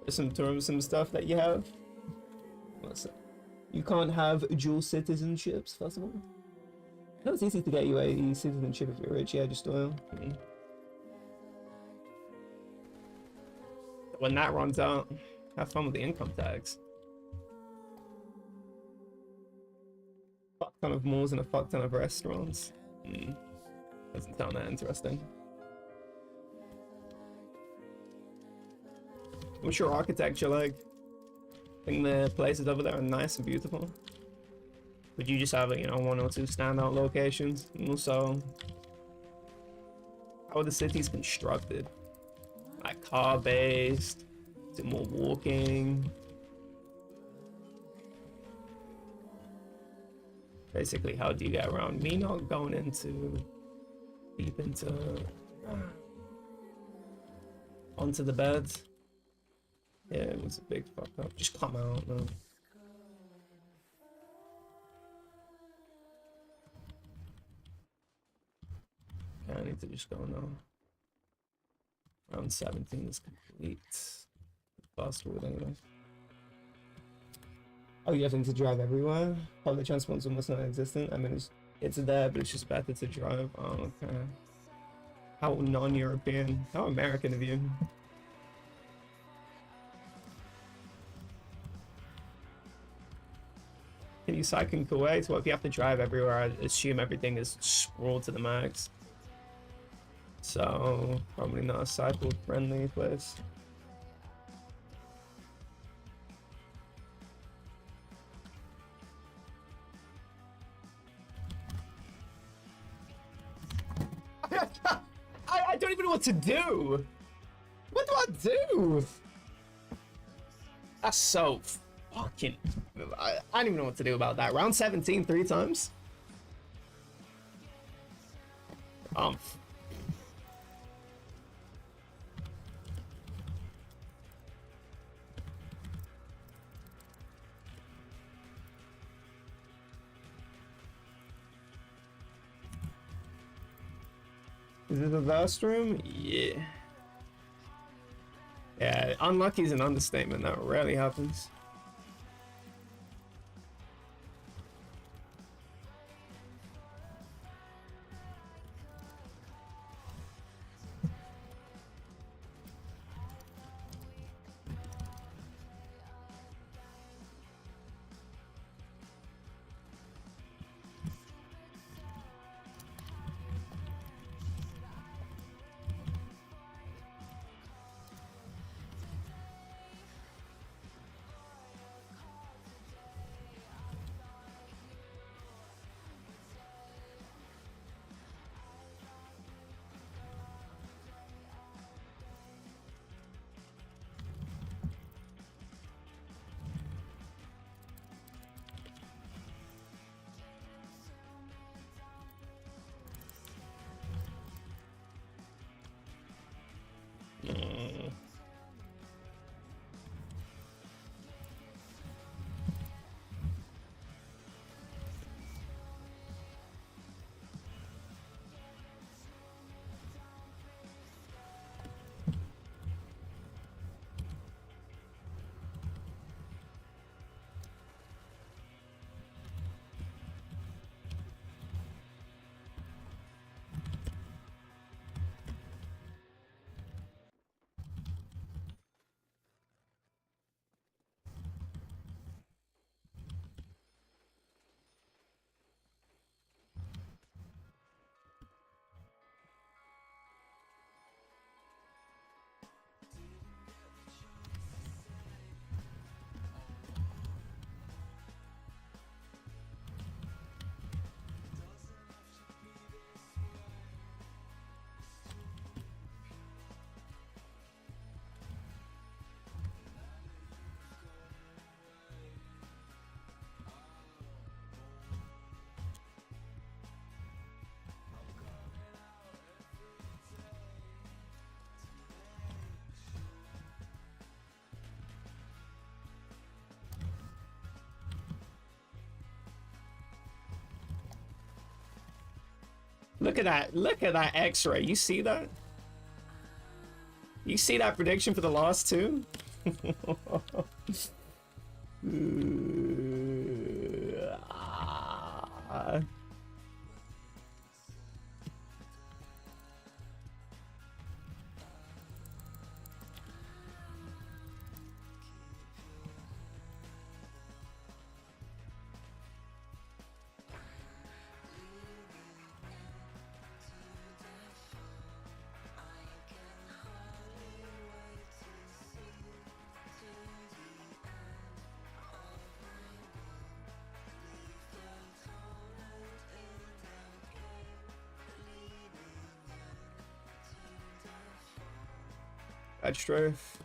There's some tourism stuff that you have. What's that? You can't have dual citizenships, first of all. No, it's easy to get UAE citizenship if you're rich, yeah, just oil. When that runs out, have fun with the income tax. Fuck ton of malls and a fuck ton of restaurants. Doesn't sound that interesting. What's your architecture like? I think the places over there are nice and beautiful. Would you just have, you know, one or two standout locations? And also, how are the cities constructed? Like car-based? Is it more walking? Basically, how do you get around? Me not going deep into onto the bed. Yeah, it was a big fuck up. Just come out, man. I need to just go now. Round 17 is complete. Fast forward anyway. Oh, you having to drive everywhere? Public transport's almost non-existent. I mean, it's there, but it's just better to drive. Oh, okay. How non-European, how American of you. Can you cycle in Kuwait? Well, if you have to drive everywhere, I assume everything is sprawled to the max. So, probably not a cycle-friendly place. I don't even know what to do. What do I do? That's so fucking... I don't even know what to do about that. Round 17 3 times? Is it the last room? Yeah. Yeah, unlucky is an understatement. That rarely happens. Look at that. Look at that X-ray. You see that? You see that prediction for the last two? Bad strafe.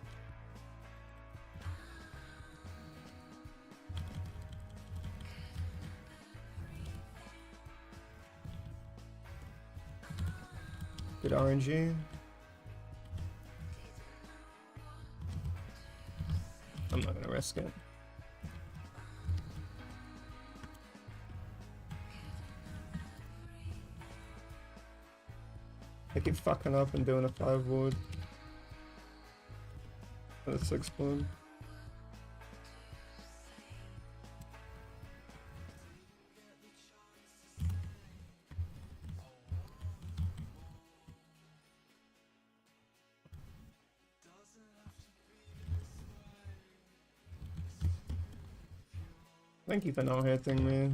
Good RNG. I'm not gonna risk it. I keep fucking up and doing a 5 ward. That's 6 spawn. Thank you for not hitting me.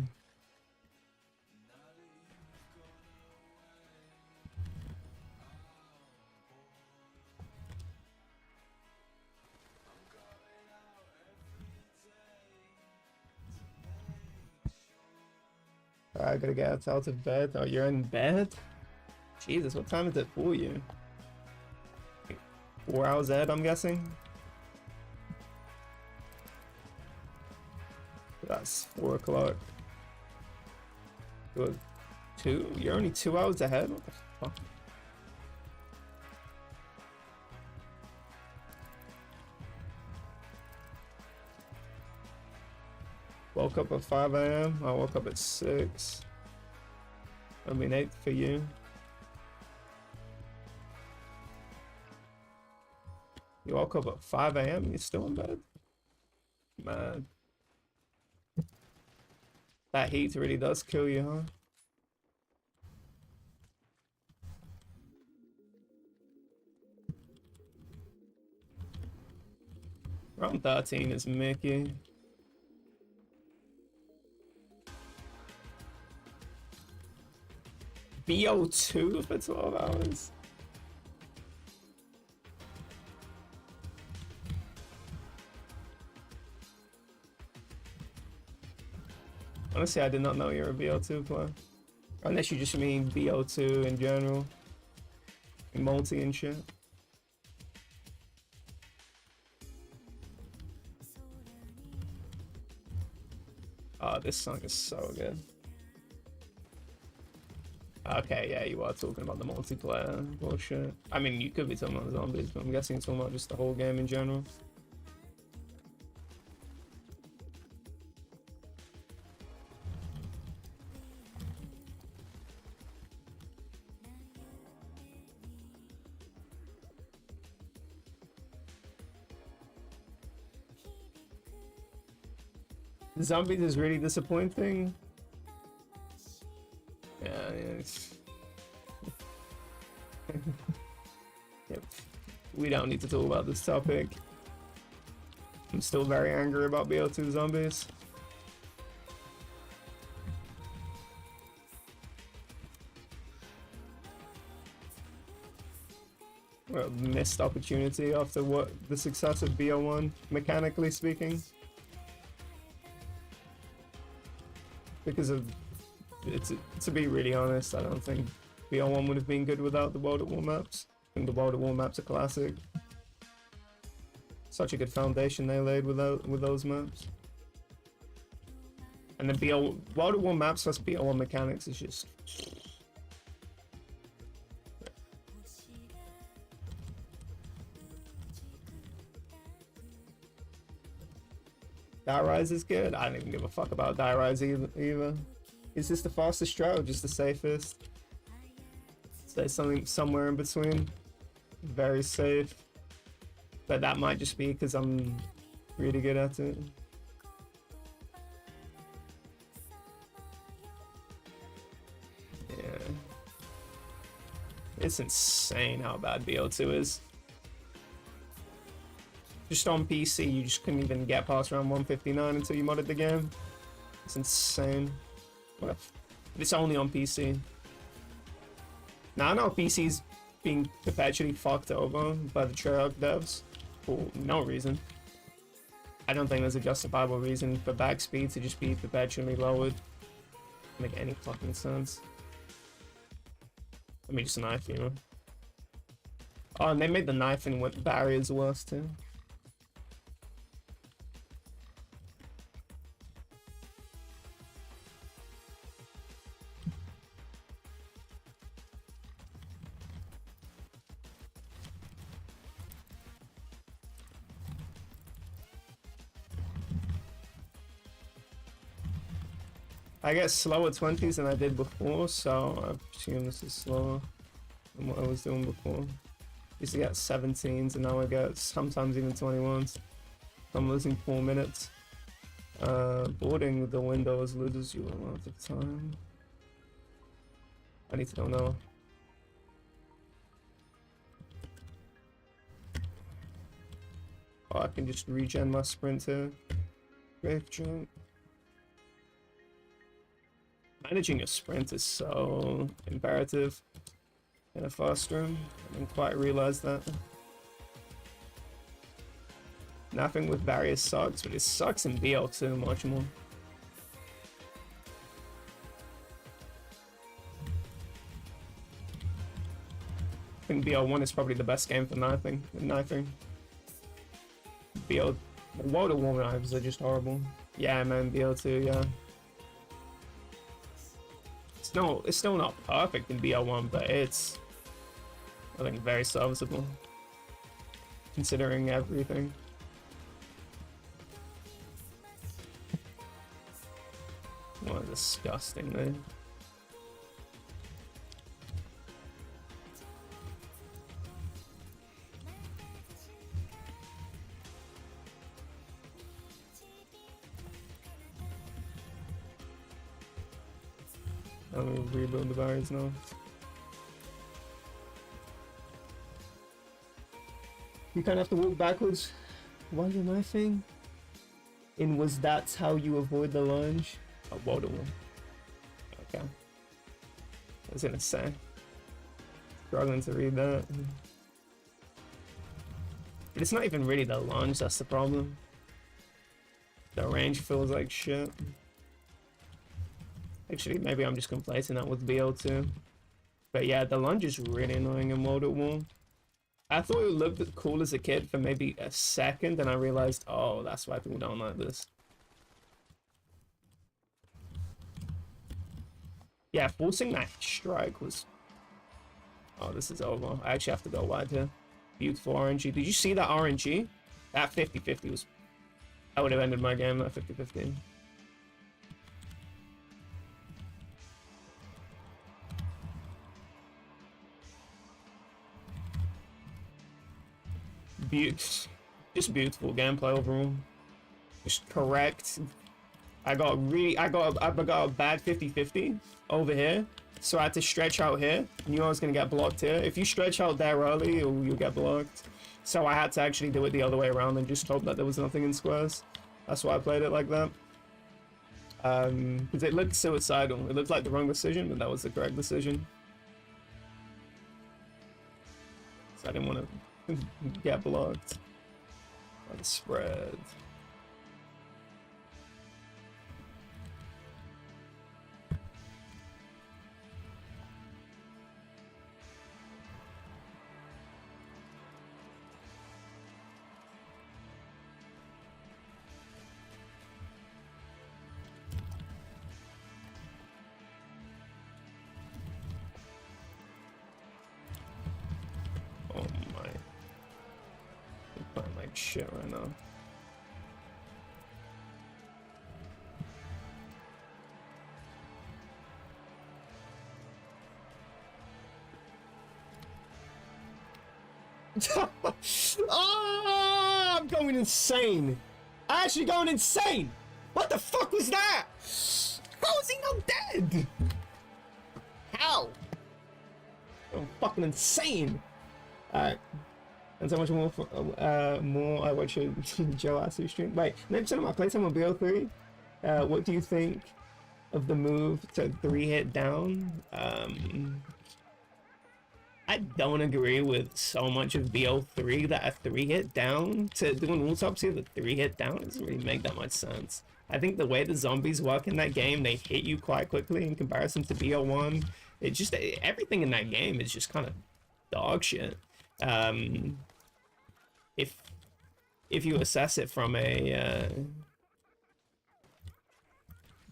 I gotta get out of bed. Oh, you're in bed? Jesus, what time is it for you? 4 hours ahead, I'm guessing? That's 4 o'clock. Good. 2? You're only 2 hours ahead? What the fuck? Woke up at 5 AM. I woke up at 6. I mean 8 for you. You woke up at 5 AM? You're still in bed? Man. That heat really does kill you, huh? Round 13 is Mickey. BO2 for 12 hours? Honestly, I did not know you were a BO2 player. Unless you just mean BO2 in general. Multi and shit. Oh, this song is so good. Okay, yeah, you are talking about the multiplayer bullshit. I mean, you could be talking about zombies, but I'm guessing you're talking about just the whole game in general. Zombies is really disappointing. Yeah, it's... Yep. We don't need to talk about this topic. I'm still very angry about BO2 zombies. What a missed opportunity after what the success of BO1, mechanically speaking. Because of, to be really honest, I don't think BO1 would have been good without the World at War maps. I think the World at War maps are classic. Such a good foundation they laid with those maps. And the World at War maps plus BO1 mechanics is just... Die Rise is good. I don't even give a fuck about Die Rise either. Is this the fastest strat or just the safest? Say something somewhere in between. Very safe. But that might just be because I'm really good at it. Yeah. It's insane how bad BO2 is. Just on PC, you just couldn't even get past round 159 until you modded the game. It's insane. What if it's only on PC? Now I know PC's being perpetually fucked over by the Treyarch devs for no reason. I don't think there's a justifiable reason for back speed to just be perpetually lowered. Doesn't make any fucking sense. Let me just knife you. Oh, and they made the knifing with barriers worse too. I get slower 20s than I did before, so I assume this is slower than what I was doing before. Used to get 17s, and now I get sometimes even 21s. I'm losing 4 minutes. Boarding the windows loses you a lot of time. I need to go now. Oh, I can just regen my sprint here. Brave jump. Managing a sprint is so imperative in a fast run. I didn't quite realize that. Nothing with barriers sucks, but it sucks in BL2 much more. I think BL1 is probably the best game for knifing. BL, World of War knives are just horrible. Yeah, man, BL2, yeah. It's still not perfect in BL1, but it's, I think, very serviceable considering everything. What a disgusting thing. I'm gonna rebuild the barriers now. You kind of have to walk backwards while you're knifing. And was that how you avoid the lunge? Oh, World of War. Okay. I was gonna say. Struggling to read that. But it's not even really the lunge, that's the problem. The range feels like shit. Actually, maybe I'm just complacent that with BL2. But yeah, the lunge is really annoying in World at War. I thought it looked cool as a kid for maybe a second, and I realized, oh, that's why people don't like this. Yeah, forcing that strike was... Oh, this is over. I actually have to go wide here. Beautiful RNG. Did you see that RNG? That 50-50 was... I would have ended my game, that 50-50. Just beautiful gameplay overall. Just correct. I got a bad 50-50 over here, so I had to stretch out here. Knew I was gonna get blocked here. If you stretch out there early, you'll get blocked. So I had to actually do it the other way around and just hope that there was nothing in squares. That's why I played it like that. Because it looked suicidal. It looked like the wrong decision, but that was the correct decision. So I didn't want to get blocked by the spread. Shit right now. Oh, I'm going insane. I'm actually going insane. What the fuck was that? How is he not dead? How? I'm fucking insane. Alright. And so much more I watch your Joe Asu stream. Wait, next time I play some on BO3, what do you think of the move to 3-hit down? I don't agree with so much of BO3 that a 3-hit down to doing autopsy, the 3-hit down doesn't really make that much sense. I think the way the zombies work in that game, they hit you quite quickly in comparison to BO1. It just, everything in that game is just kind of dog shit. If you assess it from a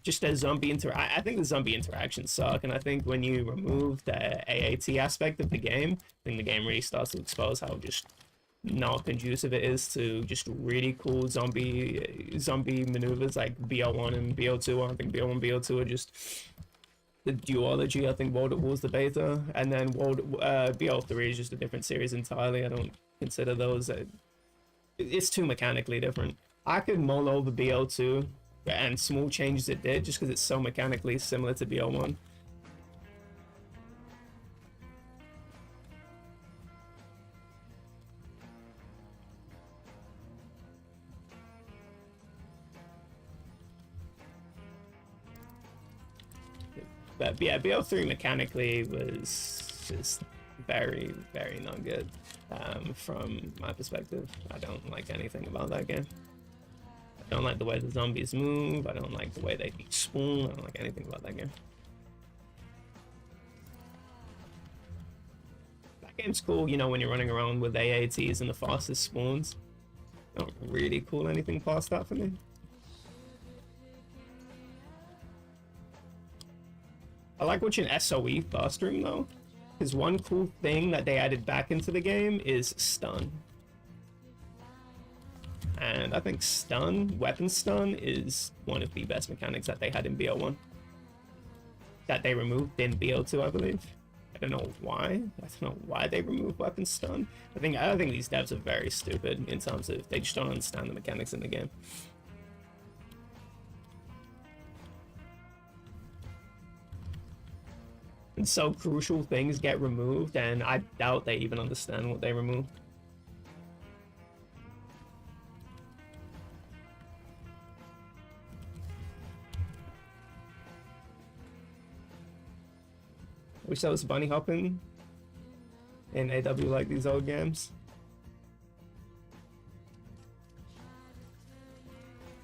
just a zombie I think the zombie interactions suck, and I think when you remove the AAT aspect of the game, I think the game really starts to expose how just not conducive it is to just really cool zombie maneuvers like BL1 and BL2. I think BL1 and BL2 are just the duology. I think World at War's the beta, and then BO3 is just a different series entirely. I don't consider those. It's too mechanically different. I could mull over BO2 and small changes it did just because it's so mechanically similar to BO1. But yeah, BO3 mechanically was just very, very not good from my perspective. I don't like anything about that game. I don't like the way the zombies move. I don't like the way they despawn. I don't like anything about that game. That game's cool, you know, when you're running around with AATs and the fastest spawns. Don't really cool anything past that for me. I like watching SOE fast stream though, because one cool thing that they added back into the game is stun. And I think stun, weapon stun, is one of the best mechanics that they had in BO1. That they removed in BO2, I believe. I don't know why. I don't know why they removed weapon stun. I think these devs are very stupid in terms of they just don't understand the mechanics in the game. And so crucial things get removed, and I doubt they even understand what they removed. Wish that was bunny hopping in AW like these old games.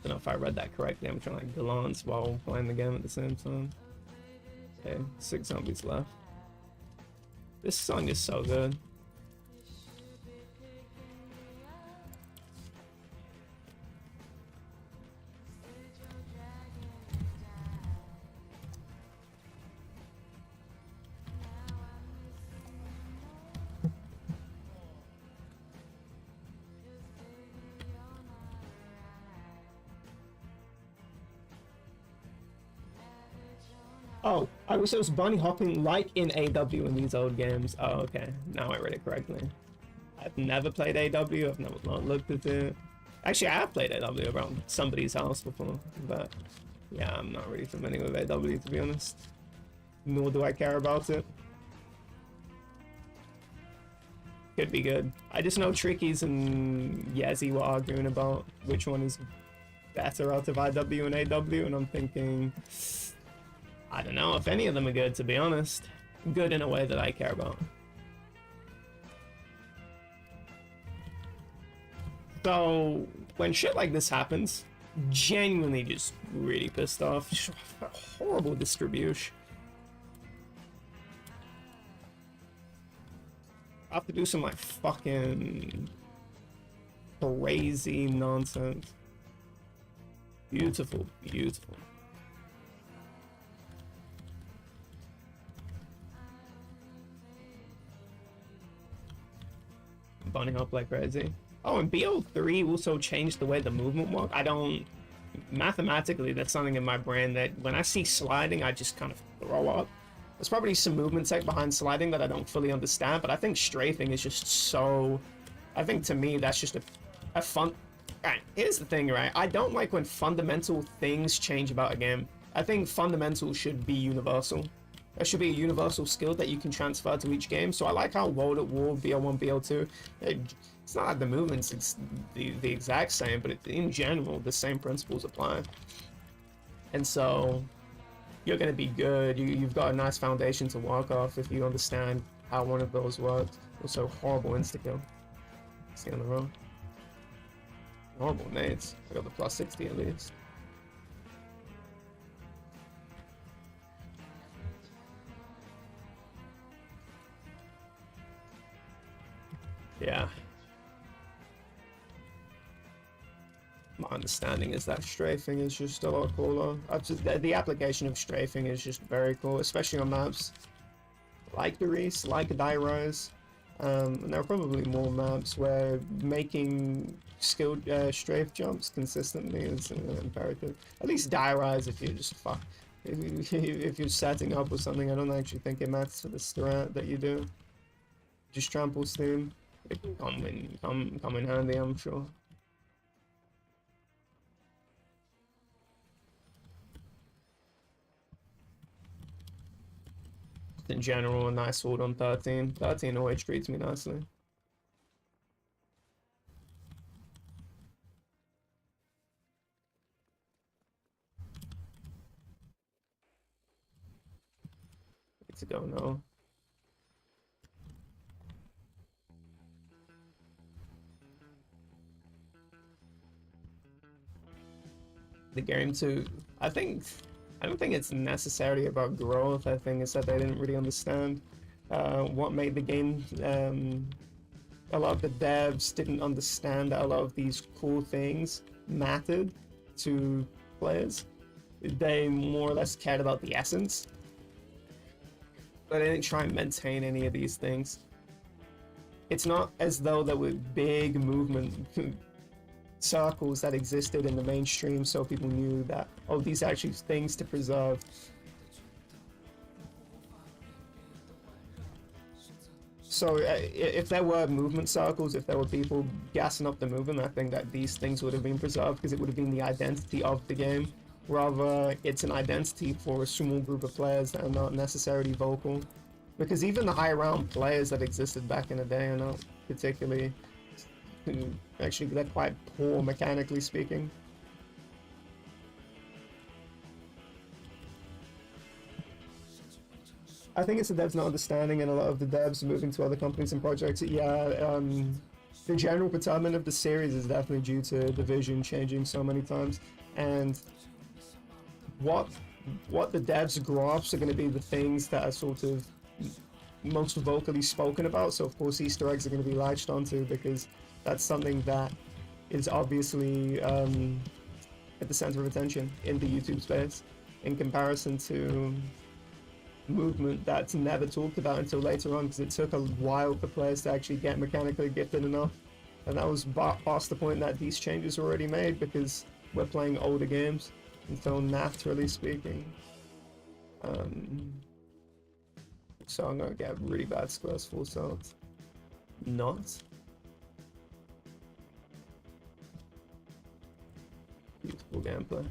I don't know if I read that correctly. I'm trying to glance while playing the game at the same time. Okay, 6 zombies left. This song is so good. Oh, I wish it was bunny hopping like in AW in these old games. Oh, okay. Now I read it correctly. I've never played AW. I've never looked at it. Actually, I have played AW around somebody's house before, but yeah, I'm not really familiar with AW to be honest. Nor do I care about it. Could be good. I just know Trickies and Yazzie were arguing about which one is better out of IW and AW, and I'm thinking, I don't know if any of them are good, to be honest. Good in a way that I care about. So, when shit like this happens, genuinely just really pissed off. Just a horrible distribution. I have to do some like fucking crazy nonsense. Beautiful, beautiful. Bunny hop like crazy. Oh, and BO3 also changed the way the movement worked. I don't... Mathematically, that's something in my brain that when I see sliding, I just kind of throw up. There's probably some movement tech behind sliding that I don't fully understand, but I think strafing is just so... I think to me, that's just a fun... Alright, here's the thing, right? I don't like when fundamental things change about a game. I think fundamentals should be universal. There should be a universal skill that you can transfer to each game. So I like how World at War, BO1, BO2, it's not like the movements, it's the exact same, but in general, the same principles apply. And so you're going to be good. You've got a nice foundation to work off if you understand how one of those works. Also, horrible insta-kill. See on the road. Horrible nades. I got the plus 60 at least. Yeah. My understanding is that strafing is just a lot cooler. The application of strafing is just very cool, especially on maps like the Reese, like Die Rise. And there are probably more maps where making skilled strafe jumps consistently is imperative. At least Die Rise if you're just If you're setting up or something, I don't actually think it matters for the strat that you do. Just trample steam. It can come in handy, I'm sure. In general, a nice sword on 13. 13 always treats me nicely. Need to go now. The game too. I don't think it's necessarily about growth. I think it's that they didn't really understand what made the game. A lot of the devs didn't understand that a lot of these cool things mattered to players. They more or less cared about the essence, but they didn't try and maintain any of these things. It's not as though there were big movement circles that existed in the mainstream, so people knew that, oh, these are actually things to preserve. So if there were movement circles, if there were people gassing up the movement, I think that these things would have been preserved because it would have been the identity of the game. Rather, it's an identity for a small group of players that are not necessarily vocal. Because even the high round players that existed back in the day are not particularly... Actually, they're quite poor mechanically speaking. I think it's the devs not understanding, and a lot of the devs moving to other companies and projects. Yeah, the general perturbation of the series is definitely due to Division changing so many times, and what the devs grasp are going to be the things that are sort of most vocally spoken about. So of course Easter eggs are going to be latched onto because that's something that is obviously at the center of attention in the YouTube space, in comparison to movement that's never talked about until later on, because it took a while for players to actually get mechanically gifted enough, and that was past the point that these changes were already made because we're playing older games, and so naturally speaking, so I'm gonna get really bad squares full salt. Not beautiful gameplay.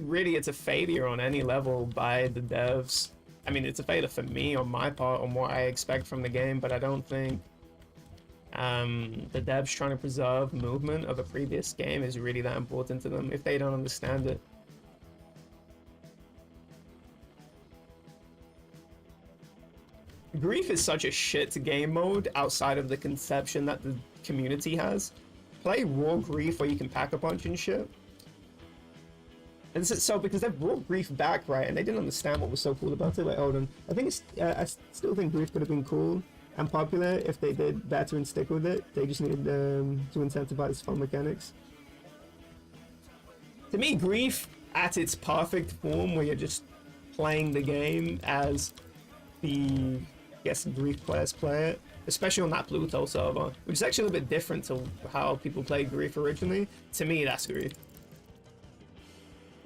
Really, it's a failure on any level by the devs. I mean, it's a failure for me on my part on what I expect from the game, but I don't think the devs trying to preserve movement of a previous game is really that important to them if they don't understand it. Grief is such a shit game mode outside of the conception that the community has. Play raw Grief where you can pack a punch and shit. And so because they've brought Grief back, right, and they didn't understand what was so cool about it. Like, hold on, I think it's I still think Grief could have been cool and popular if they did better and stick with it. They just needed to incentivize fun mechanics. To me, Grief at its perfect form, where you're just playing the game as the Grief players play it, especially on that Pluto server, which is actually a little bit different to how people played Grief originally. To me, that's Grief.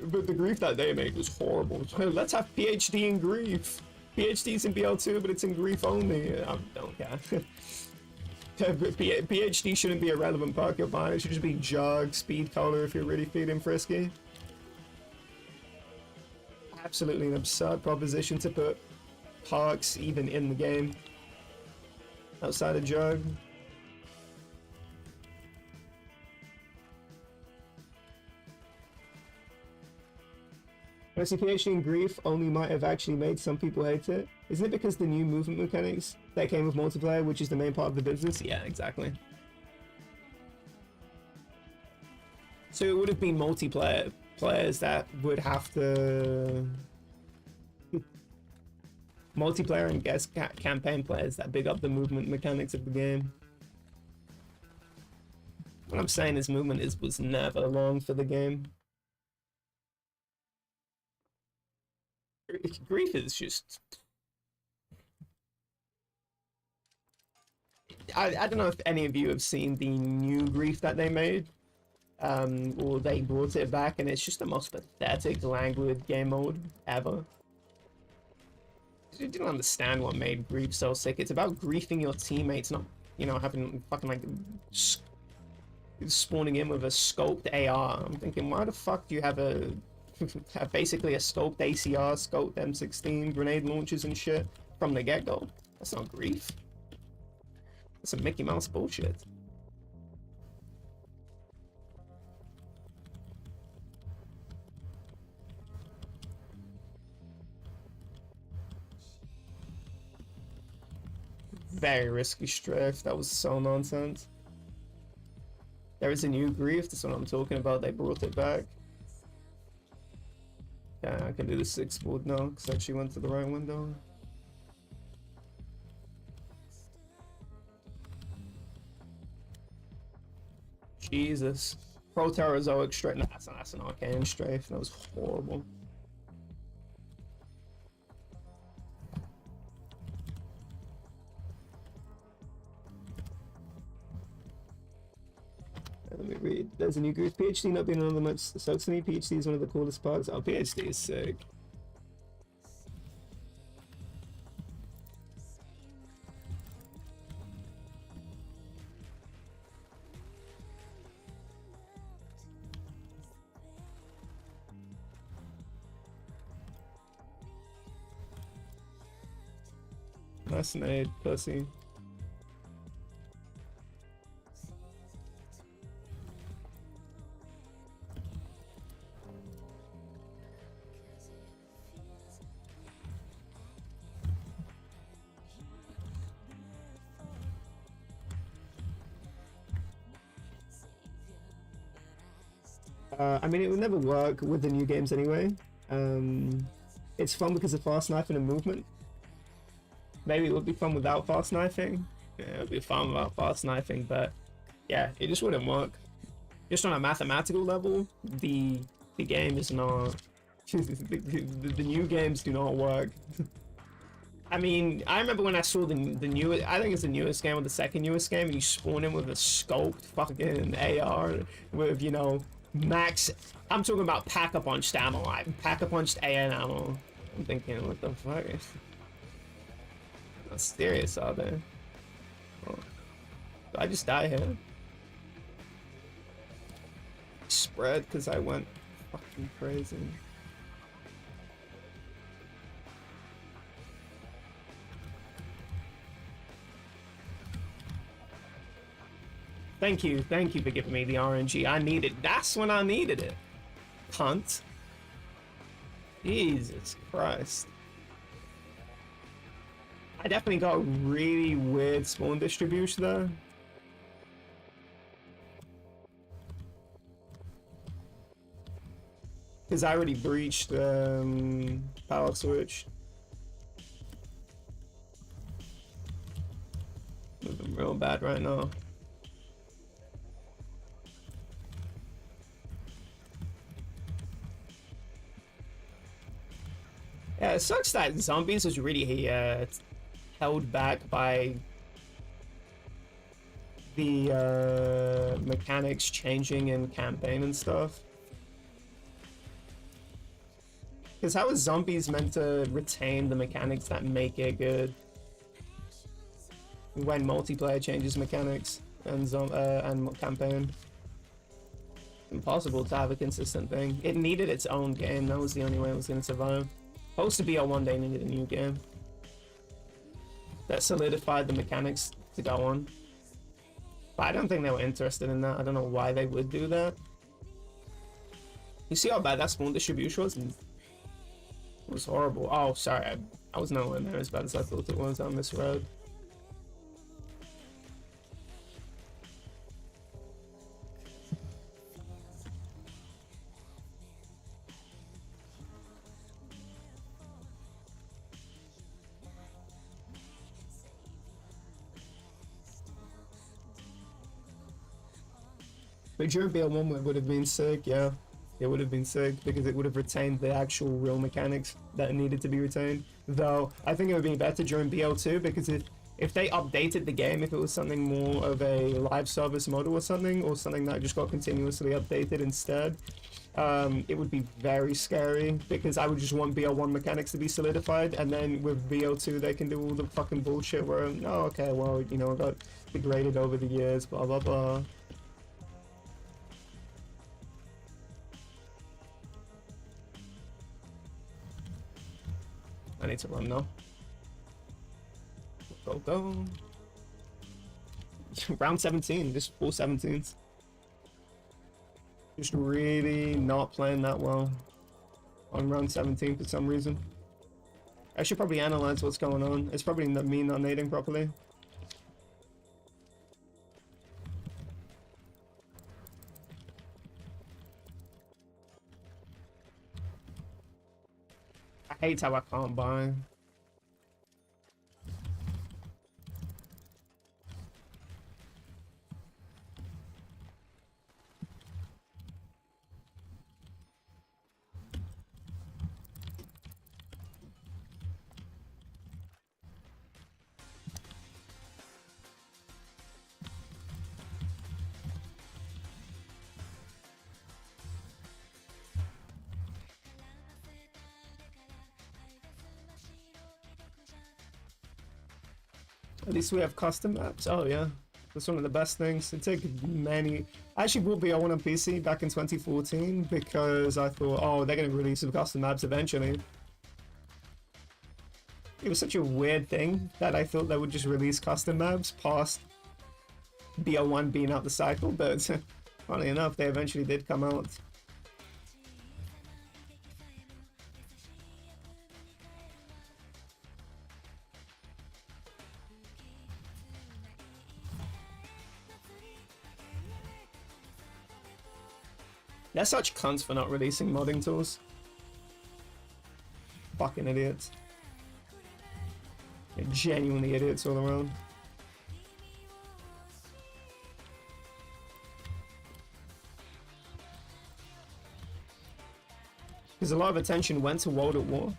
But the Grief that they made was horrible. Let's have PhD in Grief. PhD's in BL2, but it's in Grief only. I don't care. PhD shouldn't be a relevant perk you're buying. It should just be Jug, Speed Color if you're really feeling frisky. Absolutely an absurd proposition to put perks even in the game outside of Jug. Honestly, PhD in Grief only might have actually made some people hate it. Isn't it because the new movement mechanics that came with multiplayer, which is the main part of the business? Yeah, exactly. So it would have been multiplayer players that would have to... multiplayer and guest campaign players that big up the movement mechanics of the game. What I'm saying is movement was never long for the game. Grief is just... I don't know if any of you have seen the new grief that they made. Or they brought it back, and it's just the most pathetic languid game mode ever. I didn't understand what made grief so sick. It's about griefing your teammates, not, you know, having fucking like spawning in with a scoped AR. I'm thinking, why the fuck do you have a have basically a scoped ACR, scoped M16, grenade launchers and shit from the get-go? That's not grief. That's some Mickey Mouse bullshit. Very risky strafe. That was so nonsense. There is a new grief. That's what I'm talking about. They brought it back. Yeah, I can do the 6 board now because I actually went to the right window. Jesus. Proterozoic strafe. Nah, that's an arcane strafe. That was horrible. Let me read. There's a new grief. PhD not being one of the most sucks to me. PhD is one of the coolest parts. Oh, PhD is sick. Nice nade, pussy. I mean, it would never work with the new games anyway. It's fun because of fast knifing and movement. Maybe it would be fun without fast knifing. Yeah, it would be fun without fast knifing, but yeah, it just wouldn't work. Just on a mathematical level, the game is not. the new games do not work. I mean, I remember when I saw the newest, I think it's the newest game or the second newest game, and you spawn in with a scoped fucking AR with, you know, max. I'm talking about pack-a-punched ammo, like pack-a-punched AN ammo. I'm thinking, what the fuck? Not serious out there. Oh. Did I just die here? Spread because I went fucking crazy. Thank you for giving me the RNG. I needed. That's when I needed it. Cunt. Jesus Christ. I definitely got really weird spawn distribution though. Because I already breached power switch. Moving real bad right now. Yeah, it sucks that zombies was really held back by the mechanics changing in campaign and stuff. Because how is zombies meant to retain the mechanics that make it good when multiplayer changes mechanics and campaign? Impossible to have a consistent thing. It needed its own game. That was the only way it was going to survive. Supposed to be a one day needed a new game that solidified the mechanics to go on. But I don't think they were interested in that. I don't know why they would do that. You see how bad that spawn distribution was? It was horrible. Oh, sorry. I was nowhere near as bad as I thought it was on this road. But during BL1 it would have been sick, yeah. It would have been sick because it would have retained the actual real mechanics that needed to be retained. Though I think it would be better during BL2 because If they updated the game, if it was something more of a live service model or something that just got continuously updated instead, it would be very scary because I would just want BO1 mechanics to be solidified, and then with BO2 they can do all the fucking bullshit where, oh, okay, well, you know, I got degraded over the years, blah blah blah. I need to run now. Go, go. Round 17, just full 17s. Just really not playing that well on round 17 for some reason. I should probably analyze what's going on. It's probably me not nading properly. I hate how I can't buy. At least we have custom maps. Oh yeah, that's one of the best things. It took many. I actually bought BO1 on PC back in 2014 because I thought, oh, they're gonna release some custom maps eventually. It was such a weird thing that I thought they would just release custom maps past BO1 being out the cycle, but funny enough, they eventually did come out. They're such cunts for not releasing modding tools. Fucking idiots. They're genuinely idiots all around. Because a lot of attention went to World at War.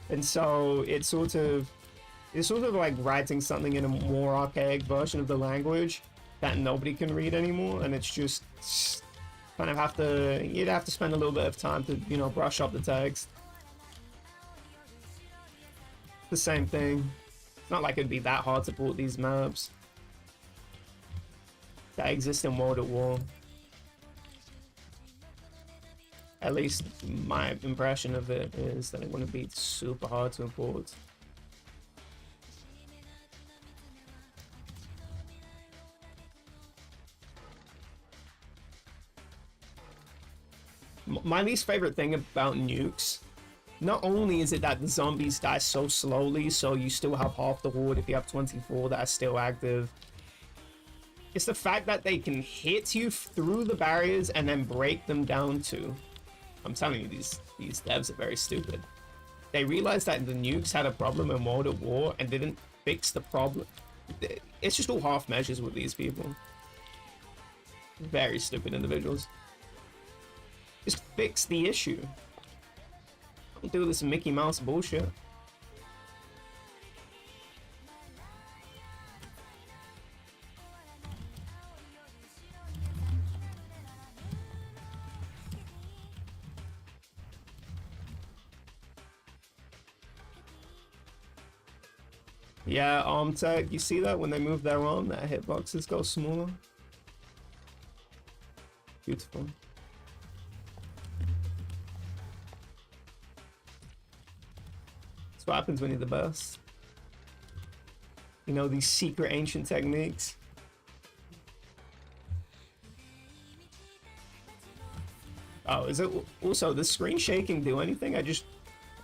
And so it's sort of like writing something in a more archaic version of the language that nobody can read anymore, and it's just kind of you'd have to spend a little bit of time to, you know, brush up the text. The same thing. It's not like it'd be that hard to port these maps that exist in World at War. At least my impression of it is that it wouldn't be super hard to import. My least favorite thing about nukes, not only is it that the zombies die so slowly, so you still have half the horde if you have 24 that are still active, it's the fact that they can hit you through the barriers and then break them down too. I'm telling you, these devs are very stupid. They realized that the nukes had a problem in World at War and didn't fix the problem. It's just all half measures with these people. Very stupid individuals. Just fix the issue. Don't do this Mickey Mouse bullshit. Yeah, arm tech, you see that when they move their arm, that hitboxes go smaller. Beautiful. That's what happens when you're the best. You know, these secret ancient techniques. Oh, is it also, does screen shaking do anything? I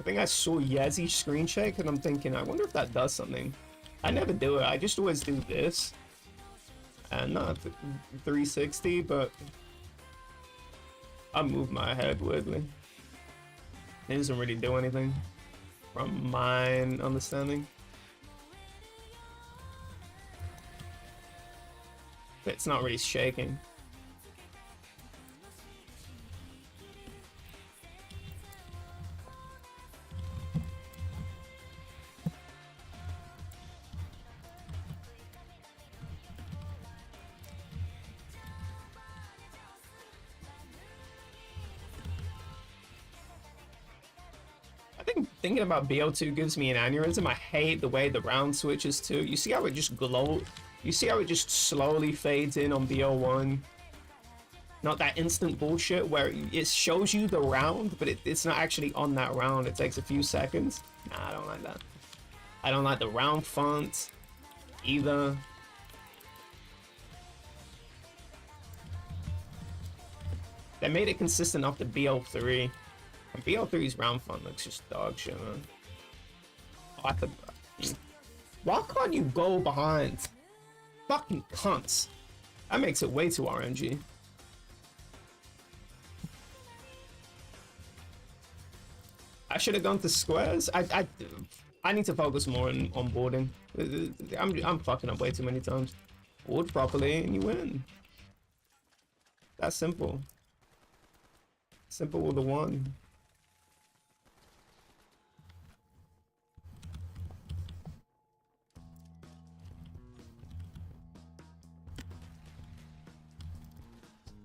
think I saw Yezi screen shake and I'm thinking, I wonder if that does something. I never do it, I just always do this. And not 360, but I move my head weirdly. It doesn't really do anything, from my understanding. It's not really shaking. thinking about BO2 gives me an aneurysm. I hate the way the round switches too. You see how it just glow? You see how it just slowly fades in on BO1? Not that instant bullshit where it shows you the round, but it's not actually on that round. It takes a few seconds. Nah, I don't like that. I don't like the round font either. They made it consistent off the BO3. And BO3's round font looks just dog shit, man. Oh, why can't you go behind? Fucking cunts. That makes it way too RNG. I should have gone to squares. I need to focus more on boarding. I'm fucking up way too many times. Board properly and you win. That's simple. Simple with a one.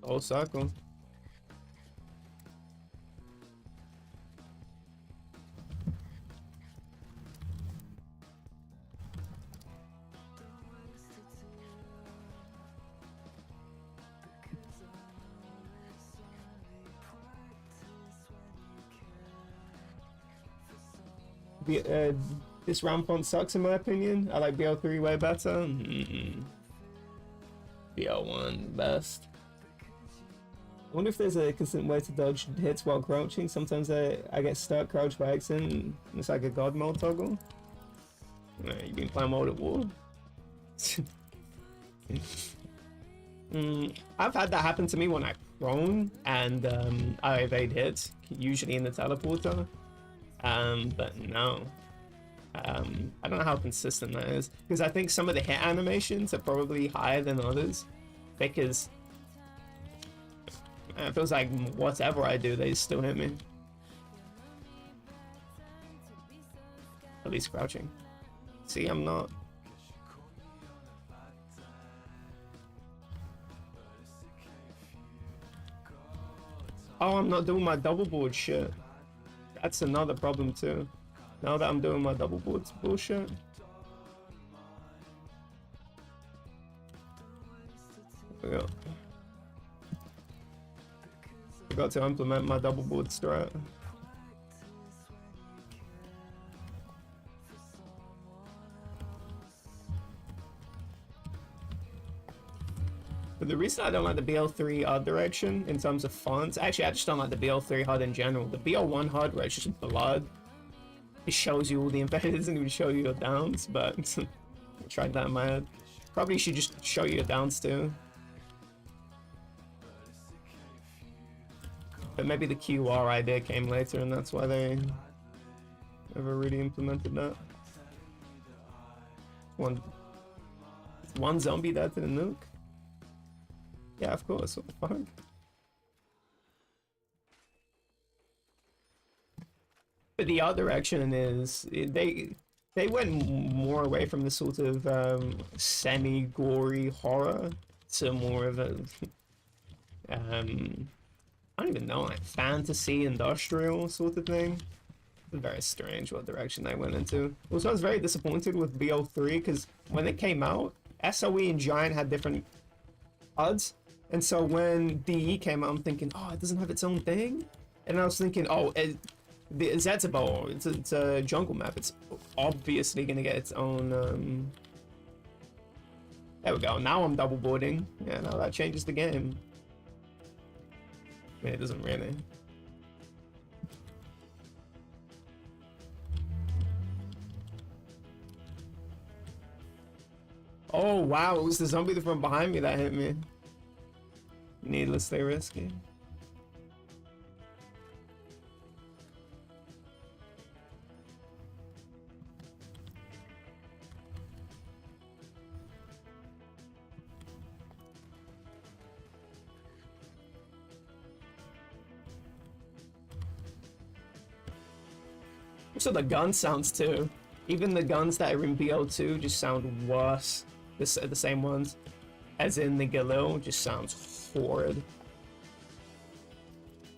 Whole circle. This round font sucks in my opinion. I like BL3 way better. BL1 best. I wonder if there's a consistent way to dodge hits while crouching. Sometimes I get stuck, crouch by accident. It's like a god mode toggle. You've been playing World at War. I've had that happen to me when I prone and I evade hits, usually in the teleporter. But no. I don't know how consistent that is, because I think some of the hit animations are probably higher than others, because it feels like whatever I do, they still hit me. At least crouching. See, I'm not. Oh, I'm not doing my double board shit. That's another problem too. Now that I'm doing my double boards bullshit. There we go. Forgot to implement my double board strat. But the reason I don't like the BL3 HUD direction in terms of fonts, actually I just don't like the BL3 HUD in general. The BL1 HUD where it's just blood, it shows you all the embedded, it doesn't even show you your downs, but I tried that in my head. Probably should just show you your downs too. But maybe the QR idea came later and that's why they never really implemented that. One zombie died to the nuke? Yeah, of course, what the fuck? But the art direction is, they went more away from the sort of semi-gory horror to more of a, I don't even know, like fantasy industrial sort of thing. It's very strange what direction they went into. Also, I was very disappointed with BO3 because when it came out, SOE and Giant had different HUDs. And so when DE came out, I'm thinking, oh, it doesn't have its own thing? And I was thinking, oh, the Zetabo, it's a jungle map. It's obviously going to get its own... There we go. Now I'm double boarding. Yeah, now that changes the game. I mean, it doesn't really. Oh, wow. It was the zombie from behind me that hit me. Needlessly risky. So the gun sounds too. Even the guns that are in BO2 just sound worse. The same ones. As in the Galil just sounds horrid.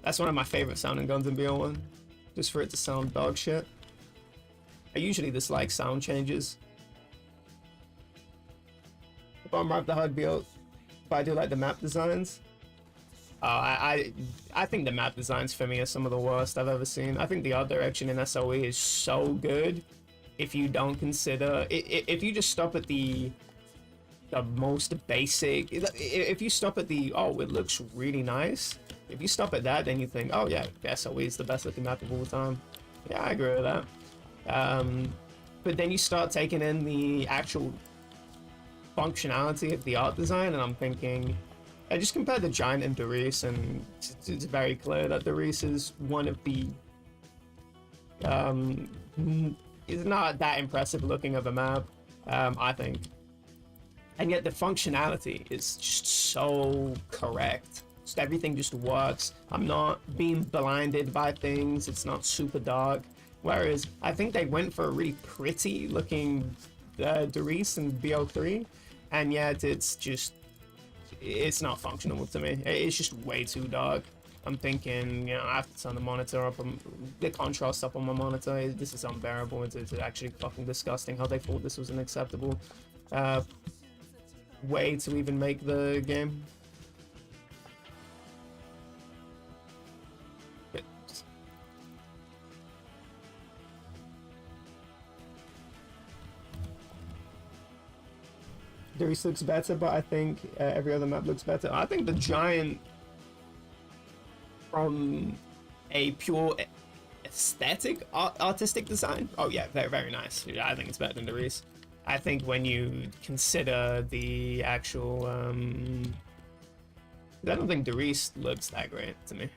That's one of my favorite sounding guns in BO1. Just for it to sound dog shit. I usually dislike sound changes. If I'm right, the hard build, if I do like the map designs, I think the map designs for me are some of the worst I've ever seen. I think the art direction in SOE is so good. If you don't consider, if you just stop at the most basic, if you stop at the, oh, it looks really nice. If you stop at that, then you think, oh yeah, SOE is the best looking map of all time. Yeah, I agree with that. But then you start taking in the actual functionality of the art design, and I'm thinking, I just compared the Giant and Darius, and it's very clear that Darius is one of the it's not that impressive looking of a map, I think, and yet the functionality is just so correct. Just everything just works. I'm not being blinded by things. It's not super dark. Whereas I think they went for a really pretty looking Darius and BO3, and yet it's not functional to me. It's just way too dark. I'm thinking, you know, I have to turn the monitor up, the contrast up on my monitor. This is unbearable. It's actually fucking disgusting how they thought this was an acceptable way to even make the game. Darius looks better, but I think every other map looks better. I think the Giant, from a pure aesthetic, artistic design, oh yeah, very, very nice. I think it's better than Darius. I think when you consider the actual, I don't think Darius looks that great to me.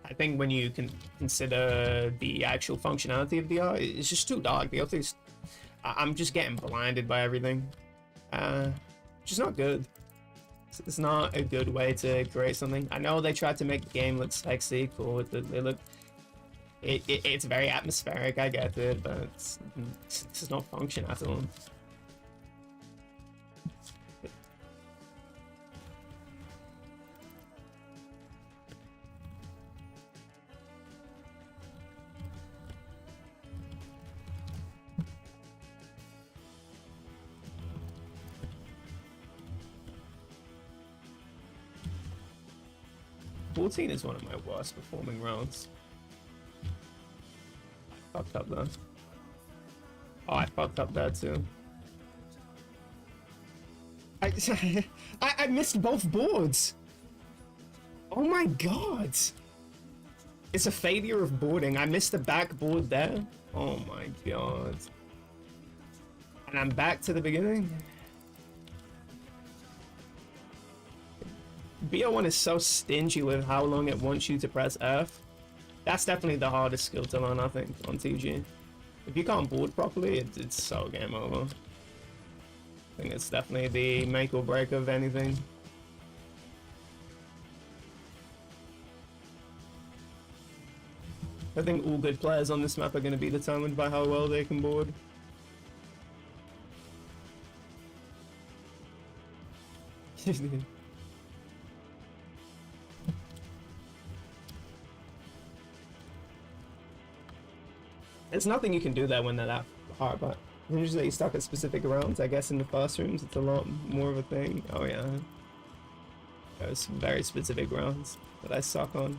I think when you can consider the actual functionality of the art, it's just too dark. The other is, I'm just getting blinded by everything. Which is not good. It's not a good way to create something. I know they tried to make the game look sexy, cool. They look, it's very atmospheric. I get it, but it's just not function at all. 14 is one of my worst performing rounds. I fucked up though. Oh, I fucked up that too. I missed both boards. Oh my god. It's a failure of boarding. I missed the back board there. Oh my god. And I'm back to the beginning. BO1 is so stingy with how long it wants you to press F. That's definitely the hardest skill to learn, I think, on TG. If you can't board properly, it's so game over. I think it's definitely the make or break of anything. I think all good players on this map are going to be determined by how well they can board. There's nothing you can do there when they're that hard, but usually you're stuck at specific rounds. I guess in the first rooms it's a lot more of a thing. Oh yeah. There's very specific rounds that I suck on.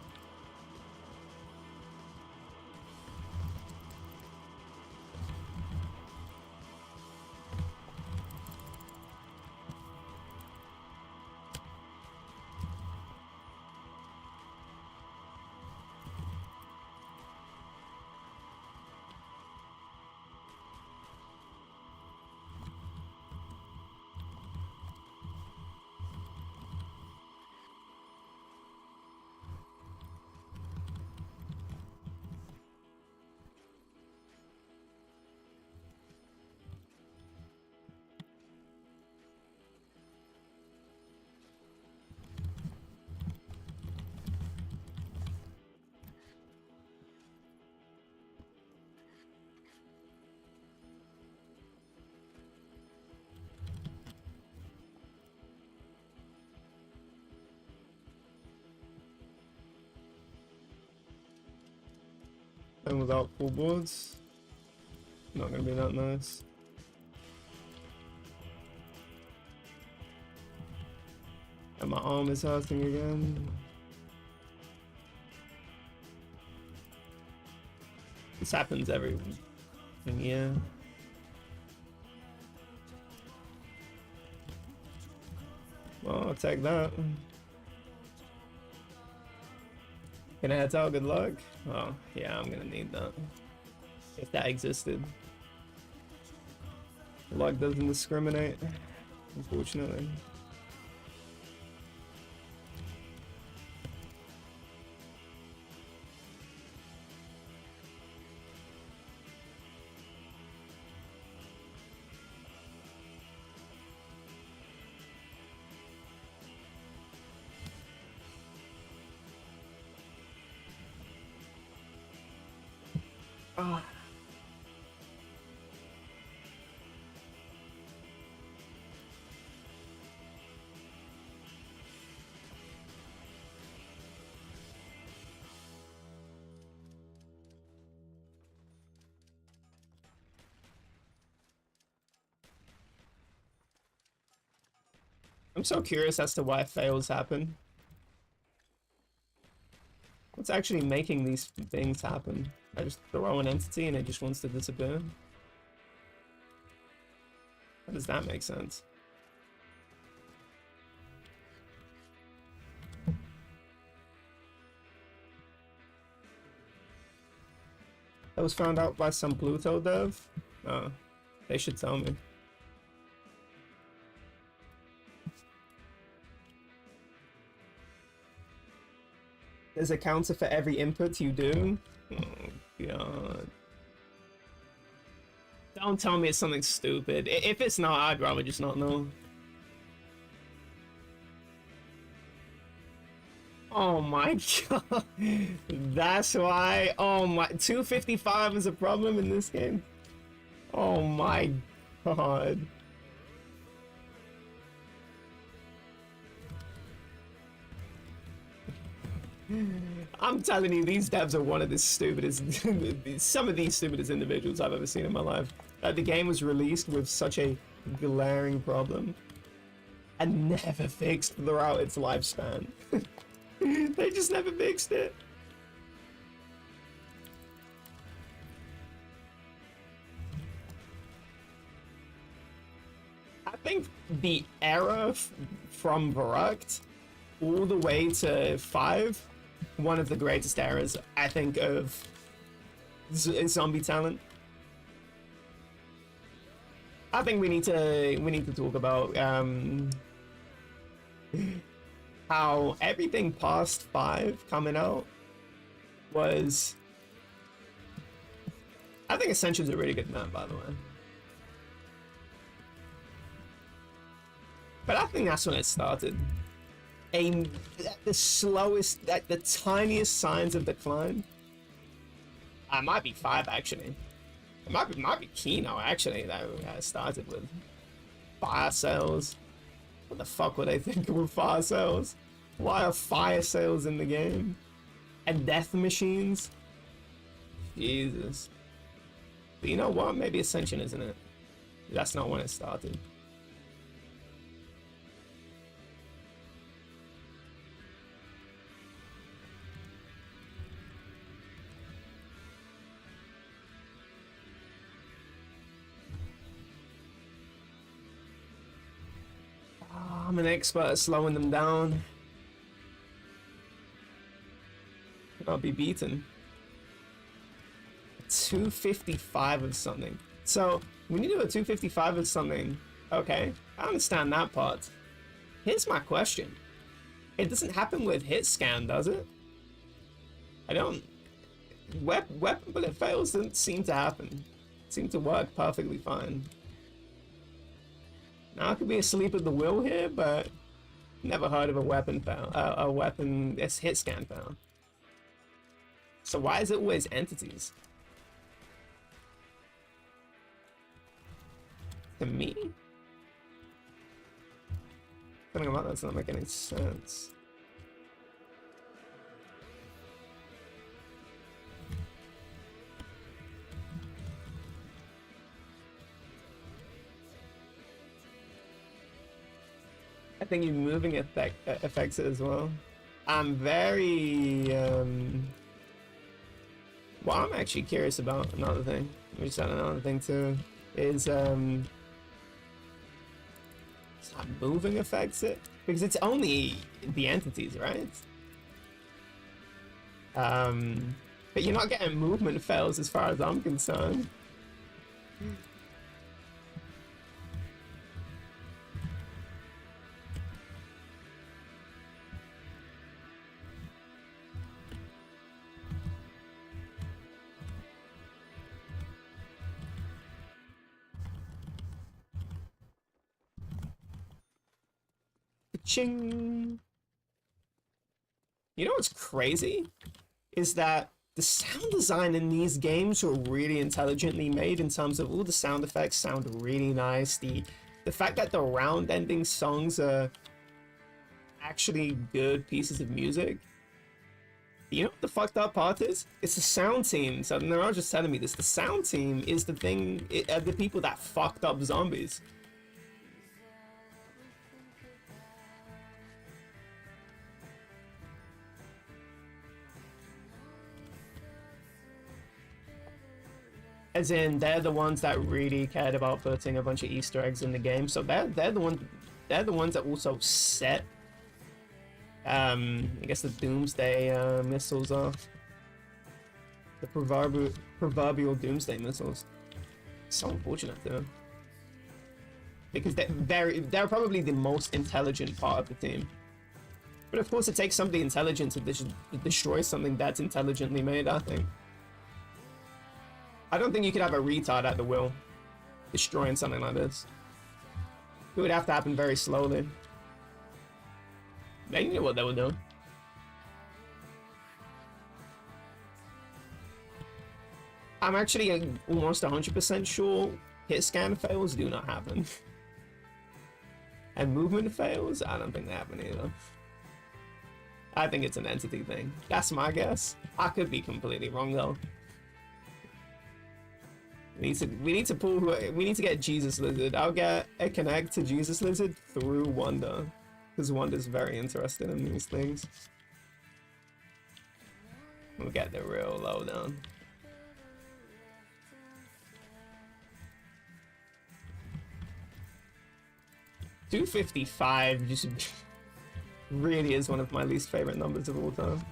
And without full boards. Not gonna be that nice. And my arm is hurting again. This happens every year. Well, I'll take that. Gonna head out, good luck. Oh, yeah, I'm gonna need that. If that existed. Luck doesn't discriminate, unfortunately. Ah. I'm so curious as to why fails happen. What's actually making these things happen? I just throw an entity and it just wants to disappear? How does that make sense? That was found out by some Pluto dev? Oh, they should tell me. There's a counter for every input you do? Oh, God. Don't tell me it's something stupid. If it's not, I'd rather just not know. Oh my god. That's why. Oh my. 255 is a problem in this game. Oh my god. I'm telling you, these devs are one of the stupidest, some of these stupidest individuals I've ever seen in my life. The game was released with such a glaring problem and never fixed throughout its lifespan. They just never fixed it. I think the era from Verruct all the way to 5, one of the greatest eras, I think, of zombie talent. I think we need to talk about how everything past 5 coming out was. I think Ascension's a really good map, by the way. But I think that's when it started. The slowest, the tiniest signs of decline. I might be 5 actually. It might be Kino actually that started with fire sales. What the fuck were they thinking with fire sales? Why are fire sales in the game? And death machines? Jesus. But you know what? Maybe Ascension isn't it? That's not when it started. I'm an expert at slowing them down. I'll be beaten. 255 of something. So when you do a 255 of something, okay, I understand that part. Here's my question. It doesn't happen with hit scan, does it? I don't. Weapon bullet fails doesn't seem to happen. Seem to work perfectly fine. Now I could be asleep at the wheel here, but never heard of a weapon found. A weapon hit scan found. So why is it always entities? To me? Something about that's not making any sense. I think your moving effect affects it as well. I'm very well, I'm actually curious about another thing. We just had another thing too. Is that moving affects it? Because it's only the entities, right? But you're not getting movement fails as far as I'm concerned. Ching. You know what's crazy? Is that the sound design in these games were really intelligently made in terms of all the sound effects sound really nice. The fact that the round ending songs are actually good pieces of music. You know what the fucked up part is? It's the sound team. So they're not just telling me this. The sound team is the thing, the people that fucked up zombies. As in, they're the ones that really cared about putting a bunch of Easter eggs in the game. So they're the ones that also set I guess the Doomsday missiles off. The proverbial Doomsday missiles. So unfortunate though. Because they're probably the most intelligent part of the team. But of course it takes somebody intelligent to destroy something that's intelligently made, I think. I don't think you could have a retard at the will destroying something like this. It would have to happen very slowly. They knew what they were doing. I'm actually almost 100% sure hit scan fails do not happen. And movement fails, I don't think they happen either. I think it's an entity thing. That's my guess. I could be completely wrong though. We need to get Jesus Lizard. I'll get a connect to Jesus Lizard through Wonder. Because Wonder's very interested in these things. We'll get the real lowdown. $255 just really is one of my least favorite numbers of all time.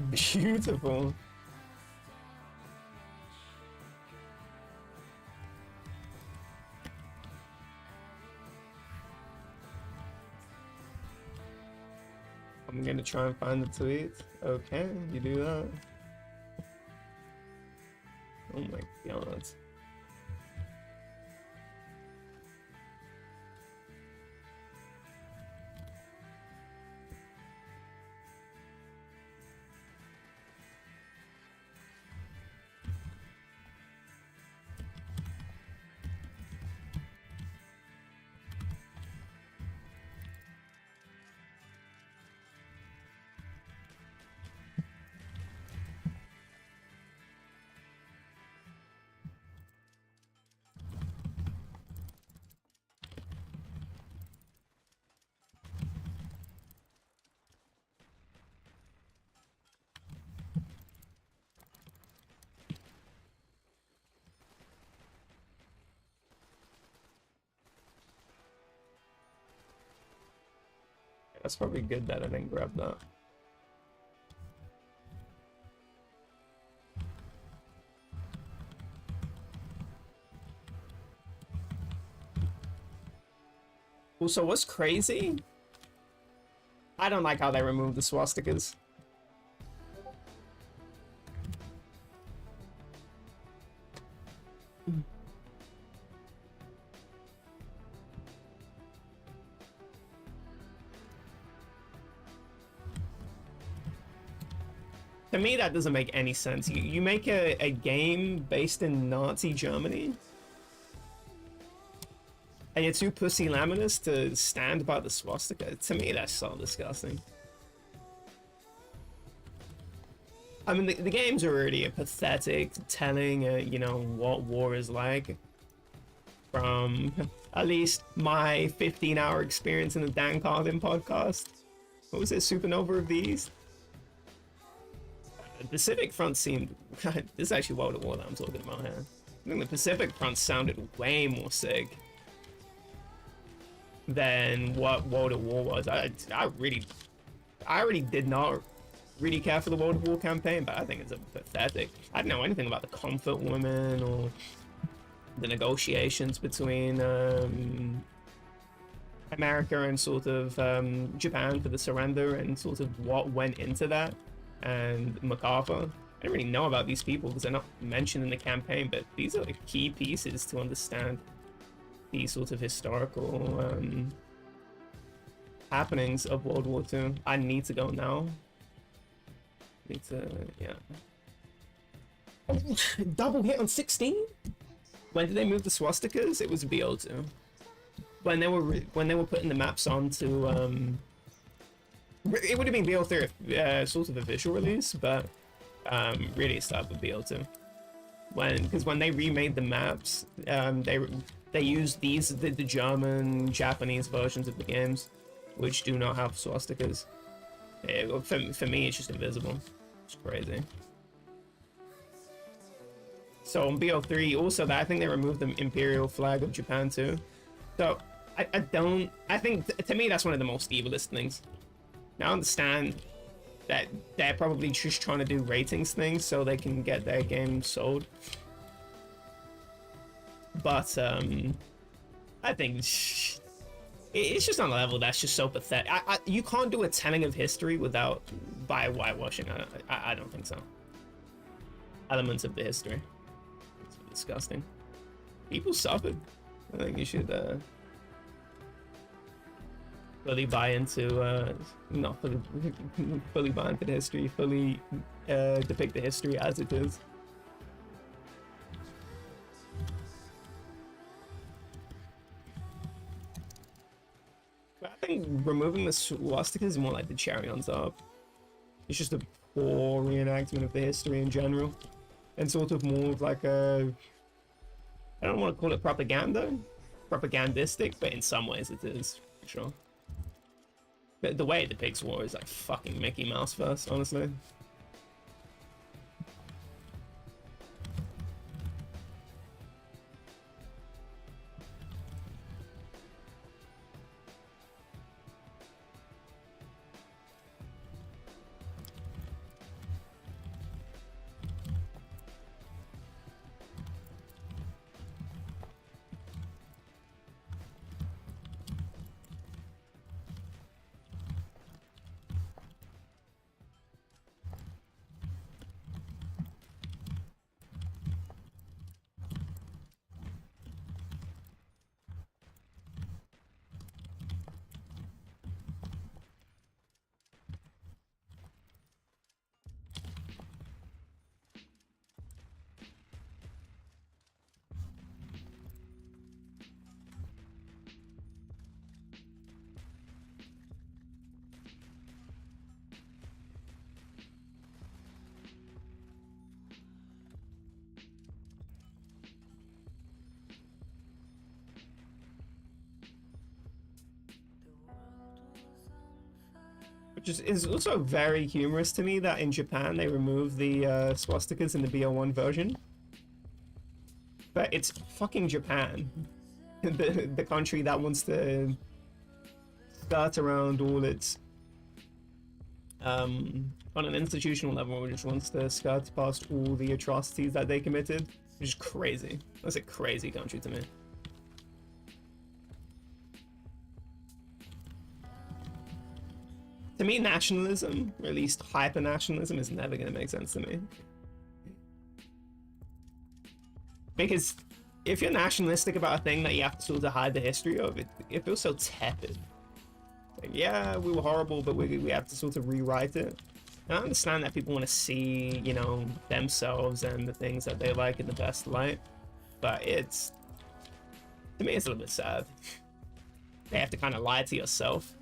Beautiful. I'm gonna try and find the tweet. Okay, you do that. Oh my god. That's probably good that I didn't grab that. Also, what's crazy? I don't like how they removed the swastikas. To me, that doesn't make any sense. You make a game based in Nazi Germany, and you're too pusillanimous to stand by the swastika. To me, that's so disgusting. I mean, the game's already a pathetic telling, you know, what war is like. From at least my 15-hour experience in the Dan Carlin podcast. What was it, Supernova of the East? The Pacific Front seemed... this is actually World at War that I'm talking about here. I think the Pacific Front sounded way more sick than what World at War was. I really did not really care for the World at War campaign, but I think it's a pathetic. I didn't know anything about the Comfort Women or the negotiations between America and sort of Japan for the surrender and sort of what went into that, and MacArthur. I didn't really know about these people because they're not mentioned in the campaign, but these are the key pieces to understand these sort of historical happenings of World War II. I need to go now. Need to, yeah. Oh, double hit on 16? When did they move the swastikas? It was BO2. When they were putting the maps onto it would have been BO3, sort of a visual release, but really it started with BO2. Because when they remade the maps, they used the German, Japanese versions of the games, which do not have swastikas. For me, it's just invisible. It's crazy. So on BO3, also that I think they removed the Imperial flag of Japan too. So I think to me that's one of the most evilest things. Now I understand that they're probably just trying to do ratings things so they can get their game sold. But I think it's just on a level that's just so pathetic. You can't do a telling of history by whitewashing. I don't think so. Elements of the history. It's disgusting. People suffered. I think you should fully buy into not fully buy into the history, fully depict the history as it is. I think removing the swastika is more like the cherry on top. It's just a poor reenactment of the history in general, and sort of more of like a, I don't want to call it propagandistic, but in some ways it is, for sure. But the way it depicts war is like fucking Mickey Mouse verse, honestly. Which is also very humorous to me that in Japan they removed the swastikas in the BO1 version. But it's fucking Japan. the country that wants to skirt around all its on an institutional level, just wants to skirt past all the atrocities that they committed, which is crazy. That's a crazy country to me. To me, nationalism, or at least hyper-nationalism, is never going to make sense to me. Because if you're nationalistic about a thing that you have to sort of hide the history of, it feels so tepid. Like, yeah, we were horrible, but we have to sort of rewrite it. And I understand that people want to see, you know, themselves and the things that they like in the best light, but it's, to me, it's a little bit sad. They have to kind of lie to yourself.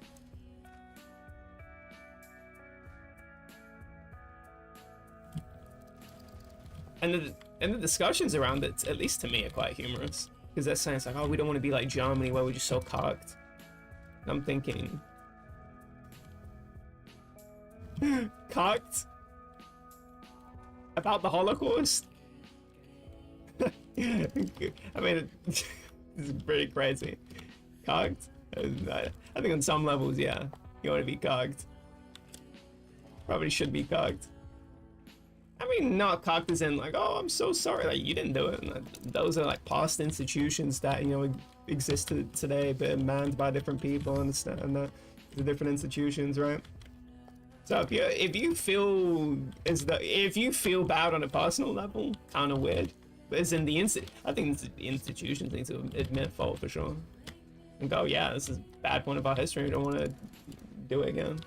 And the discussions around it, at least to me, are quite humorous. Because they're saying it's like, oh, we don't want to be like Germany where we're just so cocked. And I'm thinking... cocked? About the Holocaust? I mean, this is pretty crazy. Cocked? I think on some levels, yeah. You want to be cocked. Probably should be cocked. I mean, not cocked as in like, oh, I'm so sorry, like you didn't do it. And those are like past institutions that, you know, existed today, but manned by different people, understand that the different institutions, right? So if you feel if you feel bad on a personal level, kind of weird. But as in I think the institutions need to admit fault for sure, and go, yeah, this is a bad point of our history. We don't want to do it again.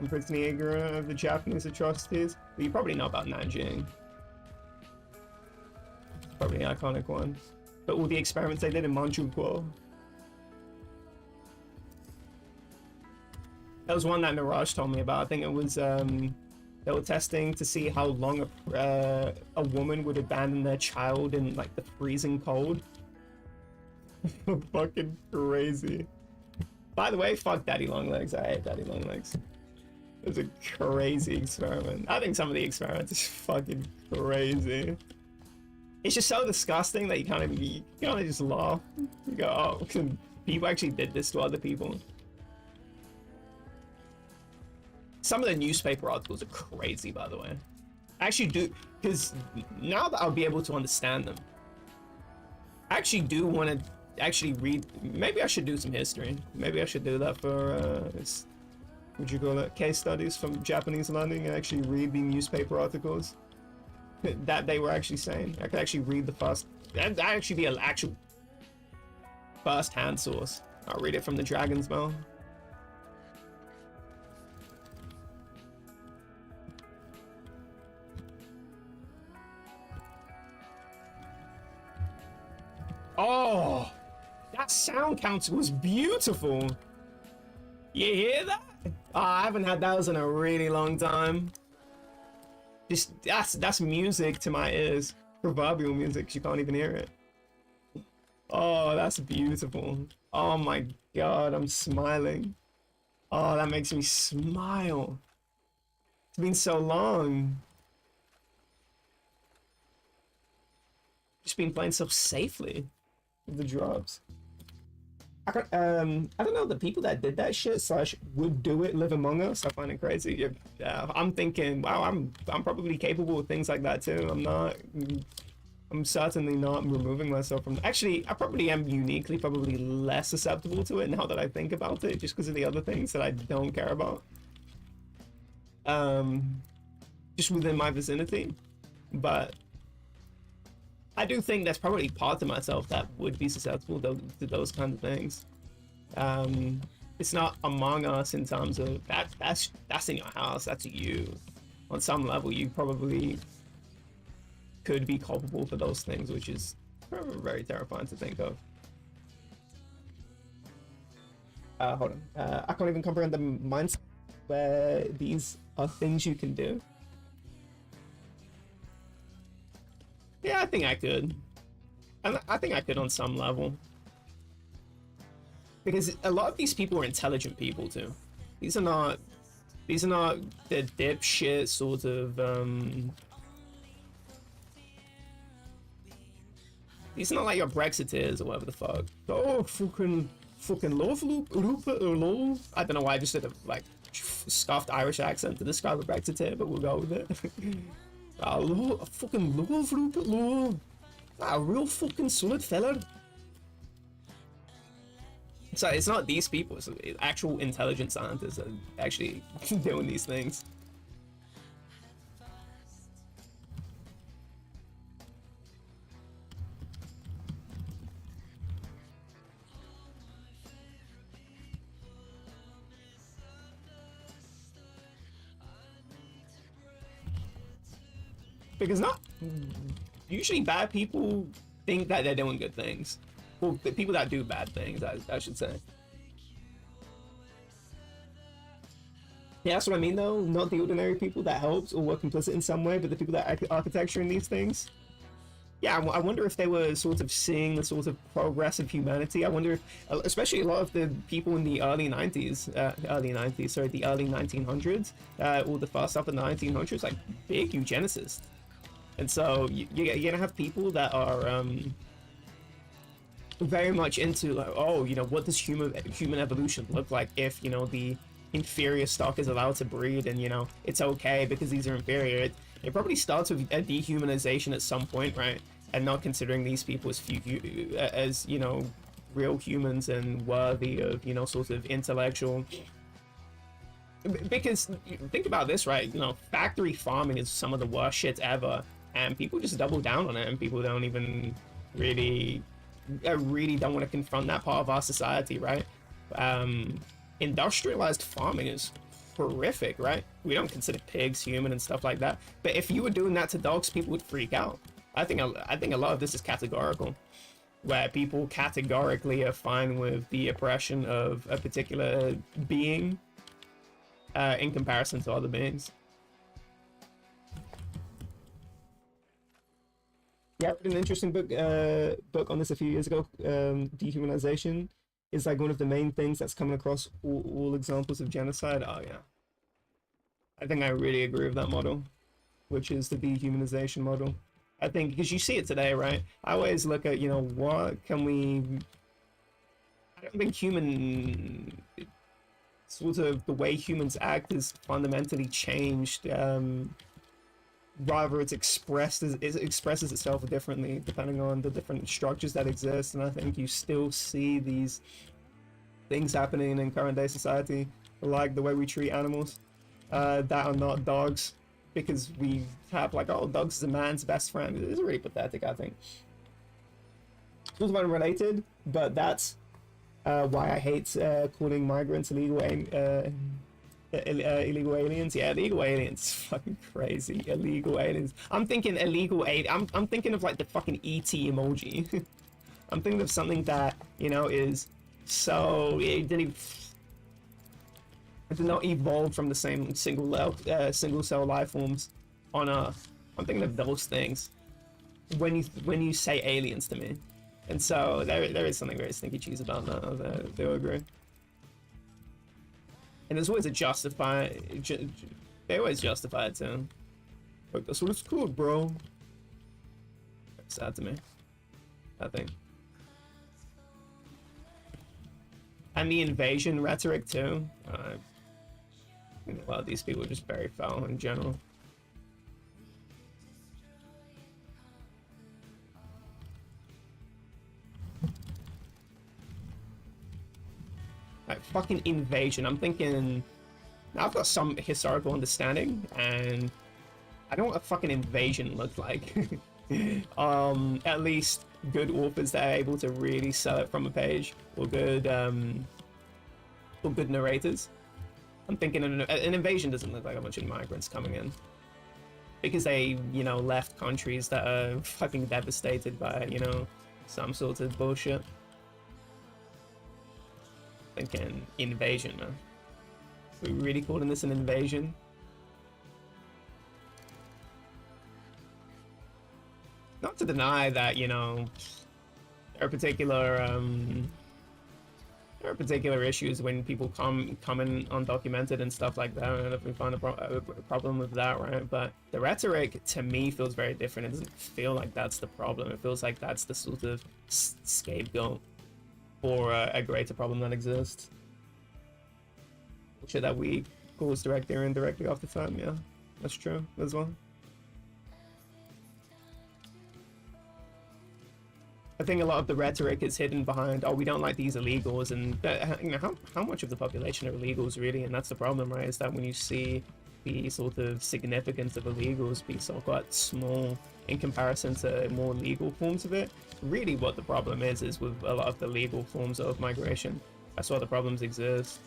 I'm pretty ignorant of the Japanese atrocities, but you probably know about Nanjing. It's probably an iconic one. But all the experiments they did in Manchukuo. That was one that Mirage told me about. I think it was, they were testing to see how long a woman would abandon their child in, like, the freezing cold. Fucking crazy. By the way, fuck Daddy Longlegs. I hate Daddy Longlegs. It was a crazy experiment. I think some of the experiments is fucking crazy. It's just so disgusting that you kind of just laugh. You go, oh, people actually did this to other people. Some of the newspaper articles are crazy, by the way. I actually do, because now that I'll be able to understand them, I actually do want to actually read. Maybe I should do some history. Maybe I should do that for would you call that, case studies from Japanese learning, and actually read the newspaper articles that they were actually saying. I could actually read the first, that'd actually be an actual first-hand source. I'll read it from the Dragon's Bell. Oh, that sound counter was beautiful. You hear that? Oh, I haven't had those in a really long time. Just that's music to my ears. Proverbial music, you can't even hear it. Oh, that's beautiful. Oh my god, I'm smiling. Oh, that makes me smile. It's been so long. Just been playing so safely with the drops. I don't know, the people that did that shit / would do it live among us. I find it crazy. I'm thinking, wow, I'm probably capable of things like that too. I'm certainly not removing myself from. Actually, I probably am uniquely probably less susceptible to it now that I think about it, just because of the other things that I don't care about. Just within my vicinity, but I do think there's probably parts of myself that would be susceptible to those kinds of things. It's not among us in terms of that's in your house, that's you. On some level, you probably could be culpable for those things, which is very terrifying to think of. Hold on. I can't even comprehend the mindset where these are things you can do. Yeah, I think I could. I think I could on some level. Because a lot of these people are intelligent people too. These are not these are not the dipshit sort of these are not like your Brexiteers or whatever the fuck. Oh, fucking love Rupert or lol. I don't know why I just did a like scuffed Irish accent to describe a Brexiteer, but we'll go with it. I fucking love Rupert lol. A real fucking solid fella. So it's not these people, it's actual intelligent scientists that are actually doing these things. Because not usually bad people think that they're doing good things. Well, the people that do bad things, I should say. Yeah, that's what I mean though. Not the ordinary people that helps or were complicit in some way, but the people that architecture in these things. Yeah, I wonder if they were sort of seeing the sort of progress of humanity. I wonder, especially a lot of the people in the early 90s, the early 1900s, or the first half of the 1900s, like big eugenicists. And so you're gonna have people that are very much into like, oh, you know, what does human evolution look like if, you know, the inferior stock is allowed to breed, and, you know, it's okay because these are inferior. It probably starts with a dehumanization at some point, right? And not considering these people as you know, real humans and worthy of, you know, sort of intellectual. Because think about this, right? You know, factory farming is some of the worst shit ever, and people just double down on it, and people don't even really don't want to confront that part of our society, right? Industrialized farming is horrific, right? We don't consider pigs human and stuff like that. But if you were doing that to dogs, people would freak out. I think a lot of this is categorical, where people categorically are fine with the oppression of a particular being in comparison to other beings. Yeah, I read an interesting book on this a few years ago. Dehumanization is like one of the main things that's coming across all examples of genocide. Oh yeah, I think I really agree with that model, which is the dehumanization model. I think because you see it today, right? I always look at, you know, what can we. I don't think human sort of the way humans act is fundamentally changed. Rather, it expresses itself differently depending on the different structures that exist, and I think you still see these things happening in current day society, like the way we treat animals that are not dogs, because we have like, oh, dogs is a man's best friend. It's really pathetic, I think. It's also unrelated, but that's why I hate calling migrants illegal aliens. Yeah, illegal aliens. Fucking crazy. Illegal aliens. I'm thinking illegal I'm thinking of like the fucking ET emoji. I'm thinking of something that, you know, is so it did not evolve from the same single cell life forms on Earth. I'm thinking of those things when you say aliens to me, and so there is something very stinky cheese about that. I do agree. And there's always a justify. They always justify it too. Like, that's what it's called, bro. It's sad to me, I think. And the invasion rhetoric too. I think a lot of these people are just very foul in general. Like, fucking invasion. I'm thinking. Now I've got some historical understanding, and I know what a fucking invasion looked like. At least good authors that are able to really sell it from a page, or good narrators. I'm thinking an invasion doesn't look like a bunch of migrants coming in, because they, you know, left countries that are fucking devastated by, you know, some sort of bullshit. Thinking invasion, man. Are we really calling this an invasion? Not to deny that, you know, there are particular there are particular issues when people come in undocumented and stuff like that. I don't know if we find a problem with that, right? But the rhetoric to me feels very different. It doesn't feel like that's the problem. It feels like that's the sort of scapegoat for a greater problem that exists. Shit that we cause directly or indirectly off the time. Yeah, that's true as well. I think a lot of the rhetoric is hidden behind, oh, we don't like these illegals, and you know, how much of the population are illegals really? And that's the problem, right? Is that when you see the sort of significance of illegals be so quite small in comparison to more legal forms of it, really what the problem is with a lot of the legal forms of migration. That's why the problems exist.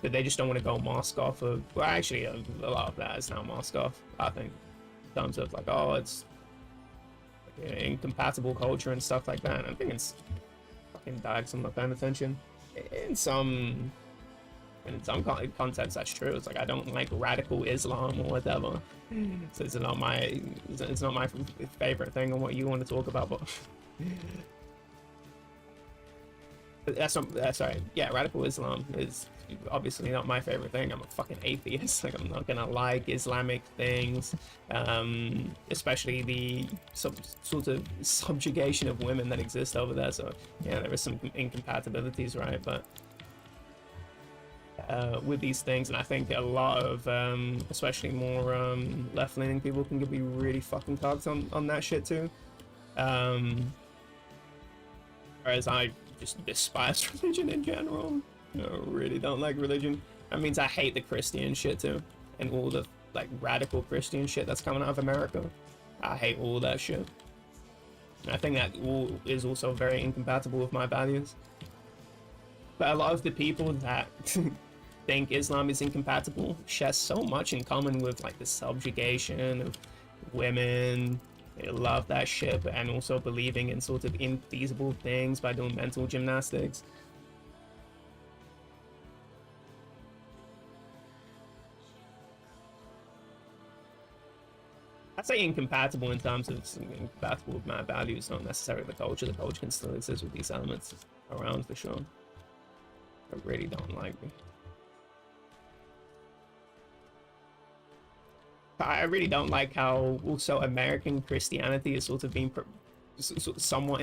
But they just don't want to go mask off of, well, actually, a lot of that is now mask off, I think, in terms of like, oh, it's incompatible culture and stuff like that. And I think it's fucking dags. I'm not paying attention. In some contexts, that's true. It's like I don't like radical Islam or whatever. So it's not my favorite thing on what you want to talk about, but that's right. Yeah, radical Islam is obviously not my favorite thing. I'm a fucking atheist. Like, I'm not gonna like Islamic things, especially the sort of subjugation of women that exist over there. So yeah, there are some incompatibilities, right? But with these things, and I think a lot of especially more left-leaning people can be really fucking cocked on that shit too. Whereas I just despise religion in general. I really don't like religion. That means I hate the Christian shit too, and all the like radical Christian shit that's coming out of America. I hate all that shit. And I think that all is also very incompatible with my values. But a lot of the people that think Islam is incompatible share so much in common with like the subjugation of women. They love that shit, and also believing in sort of infeasible things by doing mental gymnastics. I'd say incompatible in terms of incompatible with my values, not necessarily the culture. The culture can still exist with these elements around for sure. I really don't like them. I really don't like how also American Christianity is sort of being somewhat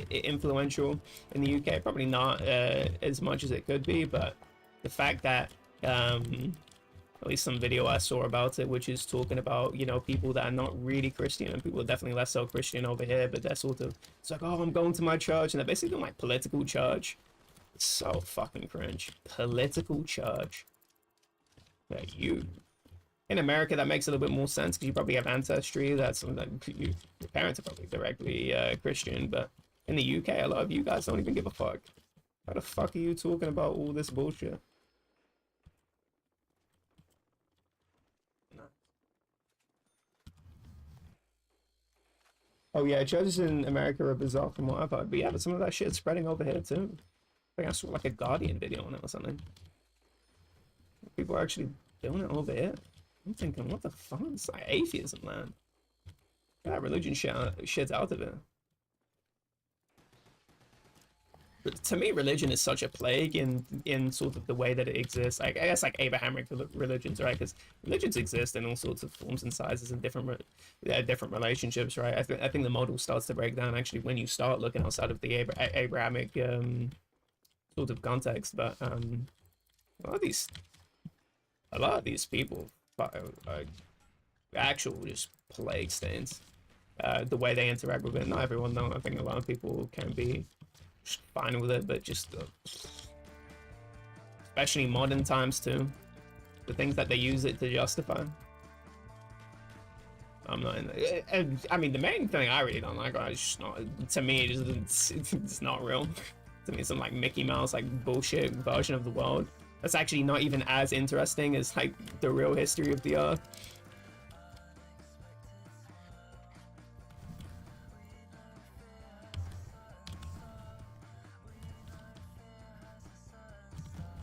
influential in the UK. Probably not as much as it could be, but the fact that at least some video I saw about it, which is talking about, you know, people that are not really Christian, and people are definitely less so Christian over here, but they're sort of, it's like, oh, I'm going to my church, and they're basically doing like political church. It's so fucking cringe. Political church. Yeah, you. In America, that makes a little bit more sense because you probably have ancestry. That's something that your parents are probably directly Christian. But in the UK, a lot of you guys don't even give a fuck. How the fuck are you talking about all this bullshit? No. Oh yeah, churches in America are bizarre from what I've heard. But yeah, but some of that shit's spreading over here too. I think I saw like a Guardian video on it or something. People are actually doing it over here. I'm thinking, what the fuck? It's like atheism, man. That religion shit's out of it. But to me, religion is such a plague in sort of the way that it exists. Like, I guess like Abrahamic religions, right? Because religions exist in all sorts of forms and sizes and different relationships, right? I think the model starts to break down actually when you start looking outside of the Abrahamic sort of context. But a lot of these people are actual just plague stains. The way they interact with it, not everyone though. I think a lot of people can be just fine with it, but just especially modern times too, the things that they use it to justify. I'm not in the, I mean, the main thing I really don't like, it's just not, to me, it's not real. To me, it's some like Mickey Mouse like bullshit version of the world that's actually not even as interesting as like the real history of the earth.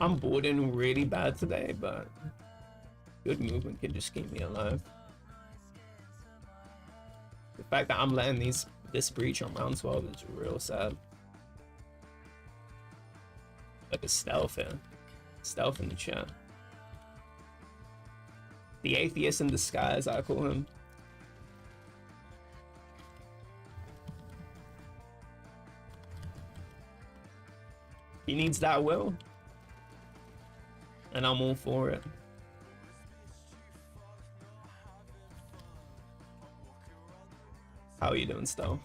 I'm bored and really bad today, but good movement can just keep me alive. The fact that I'm letting this breach on round 12 is real sad. Like a stealth here. Stealth in the chat. The atheist in disguise, I call him. He needs that will. And I'm all for it. How are you doing, Stealth?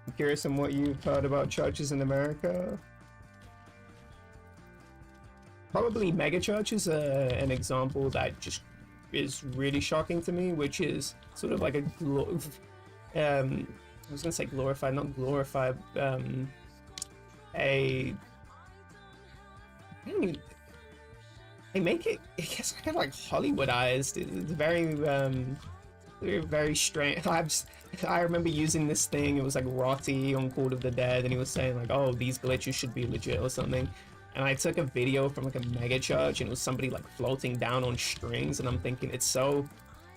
I'm curious on what you've heard about churches in America. Probably mega churches are an example that just is really shocking to me, which is sort of like a I was gonna say glorified, not glorified, I don't mean, they make it, I guess, kind of like Hollywoodized. It's very strange. I remember using this thing, it was like Rotty on Call of the Dead, and he was saying like, oh, these glitches should be legit or something. And I took a video from like a mega church, and it was somebody like floating down on strings, and I'm thinking it's so,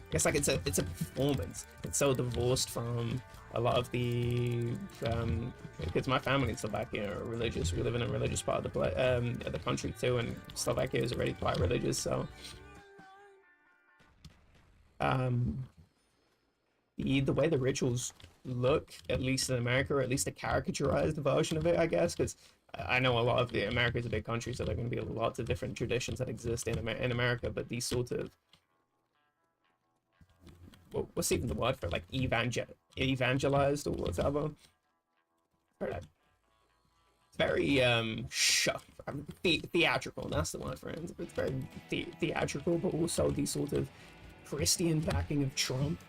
I guess like it's a performance. It's so divorced from a lot of the because my family in Slovakia are religious. We live in a religious part of the country too, and Slovakia is already quite religious. So the way the rituals look, at least in America, or at least a caricaturized version of it, I guess, because I know a lot of America is a big country, so there are going to be lots of different traditions that exist in America, but these sort of, what's even the word for it? Like evangelized or whatever. It's very theatrical. That's the word for it. It's very theatrical, but also the sort of Christian backing of Trump.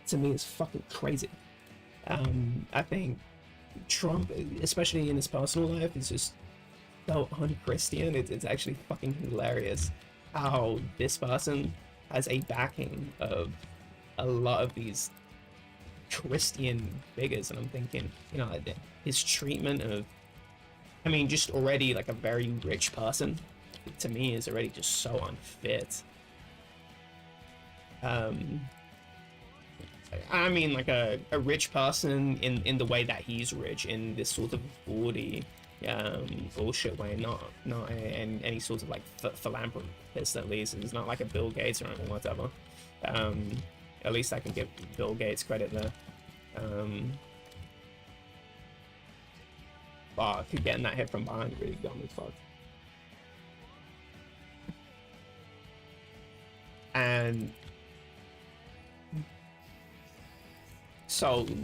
To me, is fucking crazy. I think Trump, especially in his personal life, is just so un-Christian. It's actually fucking hilarious how this person has a backing of a lot of these Christian figures, and I'm thinking, you know, his treatment of, I mean, just already like a very rich person, to me, is already just so unfit. I mean, like a rich person in the way that he's rich, in this sort of bawdy bullshit way, not any sort of like philanthropist. At least it's not like a Bill Gates or whatever. At least I can give Bill Gates credit there. Fuck, getting that hit from behind really got me fucked. And so to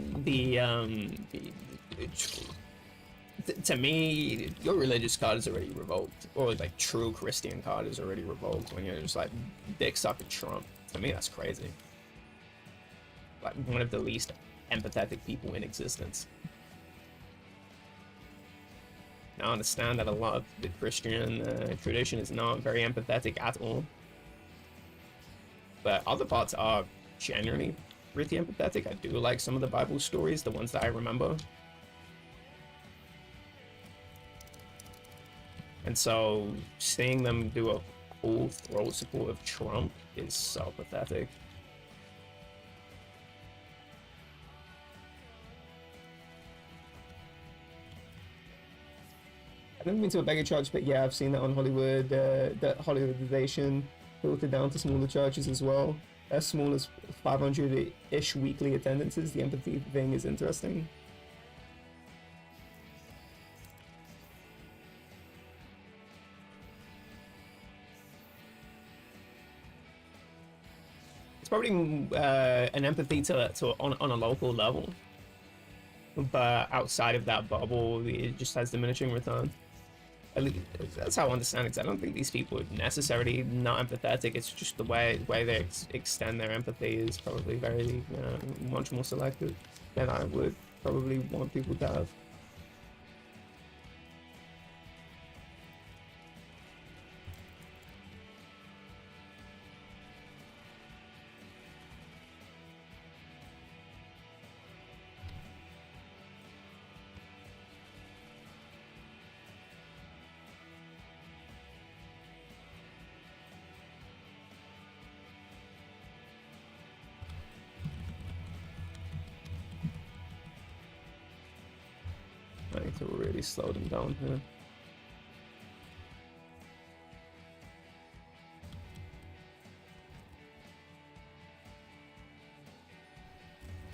me, your religious card is already revoked, or like true Christian card is already revoked when you're just like dick sucking Trump. To me, that's crazy. Like one of the least empathetic people in existence. Now, I understand that a lot of the Christian tradition is not very empathetic at all, but other parts are genuinely pretty empathetic. I do like some of the Bible stories, the ones that I remember. And so seeing them do a full throat support of Trump is so pathetic. I haven't been to a mega church, but yeah, I've seen that on Hollywood, that Hollywoodization filtered down to smaller churches as well. As small as 500-ish weekly attendances. The empathy thing is interesting. It's probably an empathy on a local level, but outside of that bubble, it just has diminishing return. At least that's how I understand it. I don't think these people are necessarily not empathetic. It's just the way they extend their empathy is probably very much more selective than I would probably want people to have. Need to really slow them down here.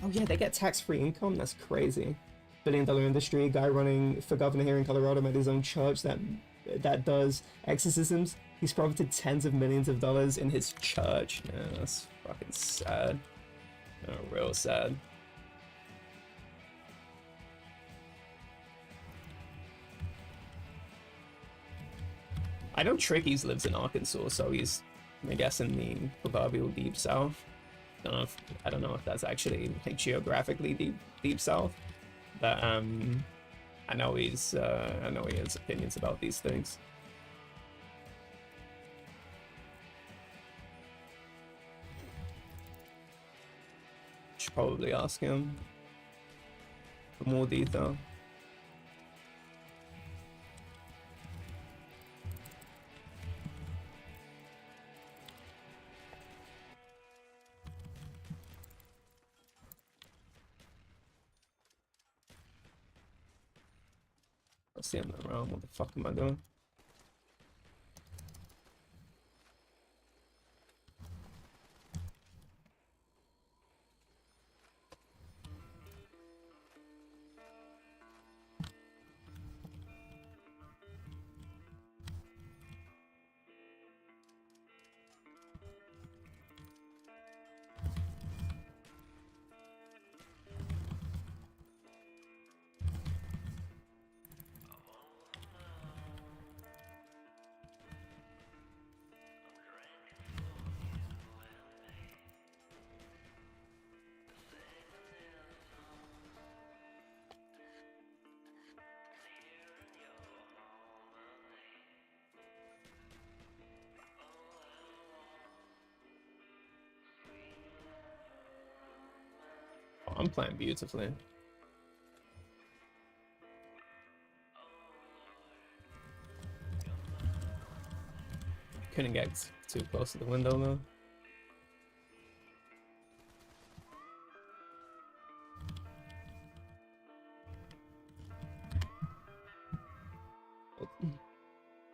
Oh yeah, they get tax-free income? That's crazy. Billion-dollar industry, guy running for governor here in Colorado made his own church that does exorcisms. He's profited tens of millions of dollars in his church. Yeah, that's fucking sad. Real sad. I know Tricky's lives in Arkansas, so he's, I guess, in the proverbial deep south. I don't know if that's actually like geographically deep south, but I know he has opinions about these things. Should probably ask him for more detail. I'll see him around. What the fuck am I doing? I'm playing beautifully. Couldn't get too close to the window though.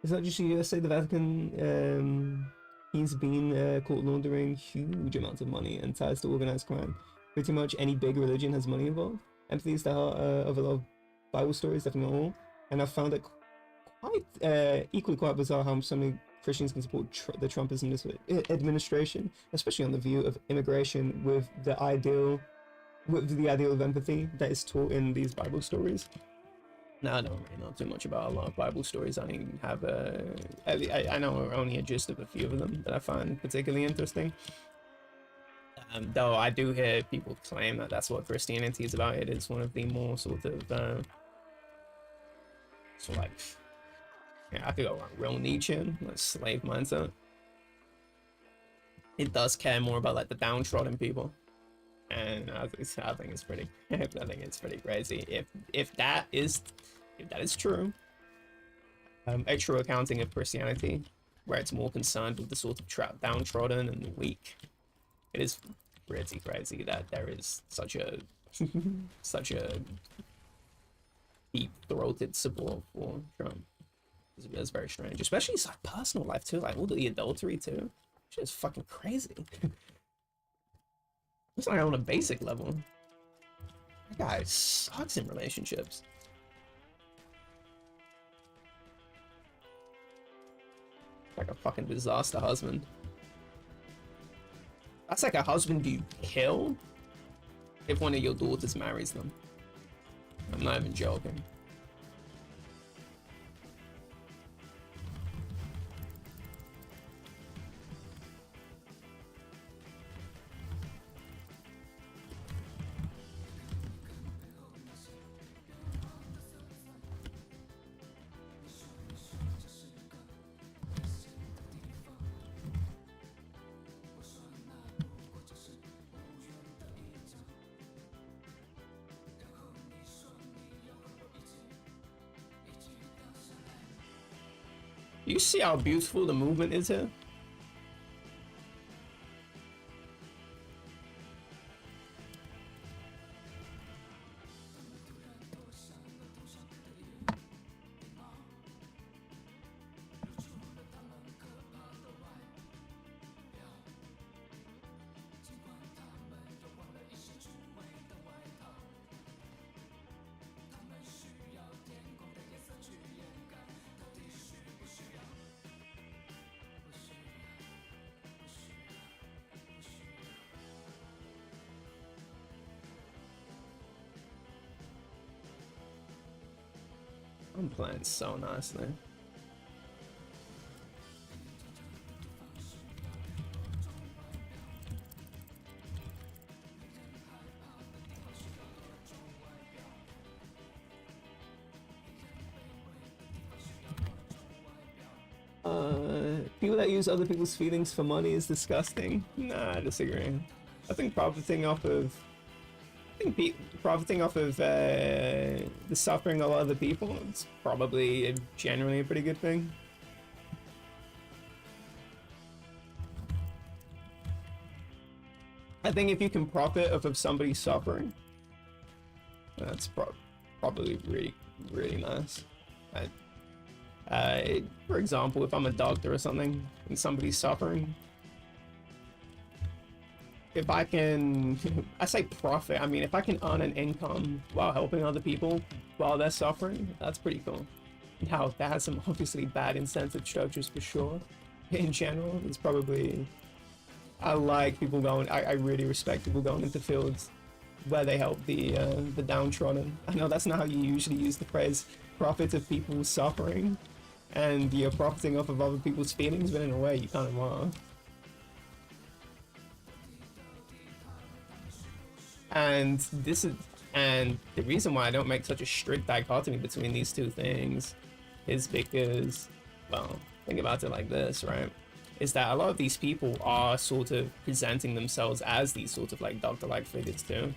It's not just the USA, the Vatican. He's been caught laundering huge amounts of money and ties to organized crime. Pretty much any big religion has money involved. Empathy is the heart of a lot of Bible stories, definitely not all. And I've found it quite equally quite bizarre how so many Christians can support the Trump administration, especially on the view of immigration with the ideal of empathy that is taught in these Bible stories. Now, I don't really know too much about a lot of Bible stories. I only have I know only a gist of a few of them that I find particularly interesting. Though I do hear people claim that that's what Christianity is about. It is one of the more sort of like, yeah, I could go real Nietzsche, like slave mindset. It does care more about like the downtrodden people, and I think it's pretty. I think it's pretty crazy if that is true. A true accounting of Christianity, where it's more concerned with the sort of downtrodden and the weak. It is pretty crazy that there is such a deep-throated support for Trump. It's very strange, especially his like personal life too, like all the adultery too. It's just fucking crazy. It's like on a basic level. That guy sucks in relationships. Like a fucking disaster husband. That's like a husband you kill if one of your daughters marries them. I'm not even joking. You see how beautiful the movement is here? I'm playing so nicely. People that use other people's feelings for money is disgusting. Nah, I disagree. I think profiting off of the suffering of other people is probably generally a pretty good thing. I think if you can profit off of somebody's suffering, that's probably really nice. For example, if I'm a doctor or something and somebody's suffering, if I can, I say profit, I mean, if I can earn an income while helping other people while they're suffering, that's pretty cool. Now, that has some obviously bad incentive structures for sure. In general, it's probably, I like people going, I really respect people going into fields where they help the downtrodden. I know that's not how you usually use the phrase profit of people suffering, and you're profiting off of other people's feelings, but in a way you kind of are. And the reason why I don't make such a strict dichotomy between these two things is because, well, think about it like this, right? Is that a lot of these people are sort of presenting themselves as these sort of like doctor-like figures too.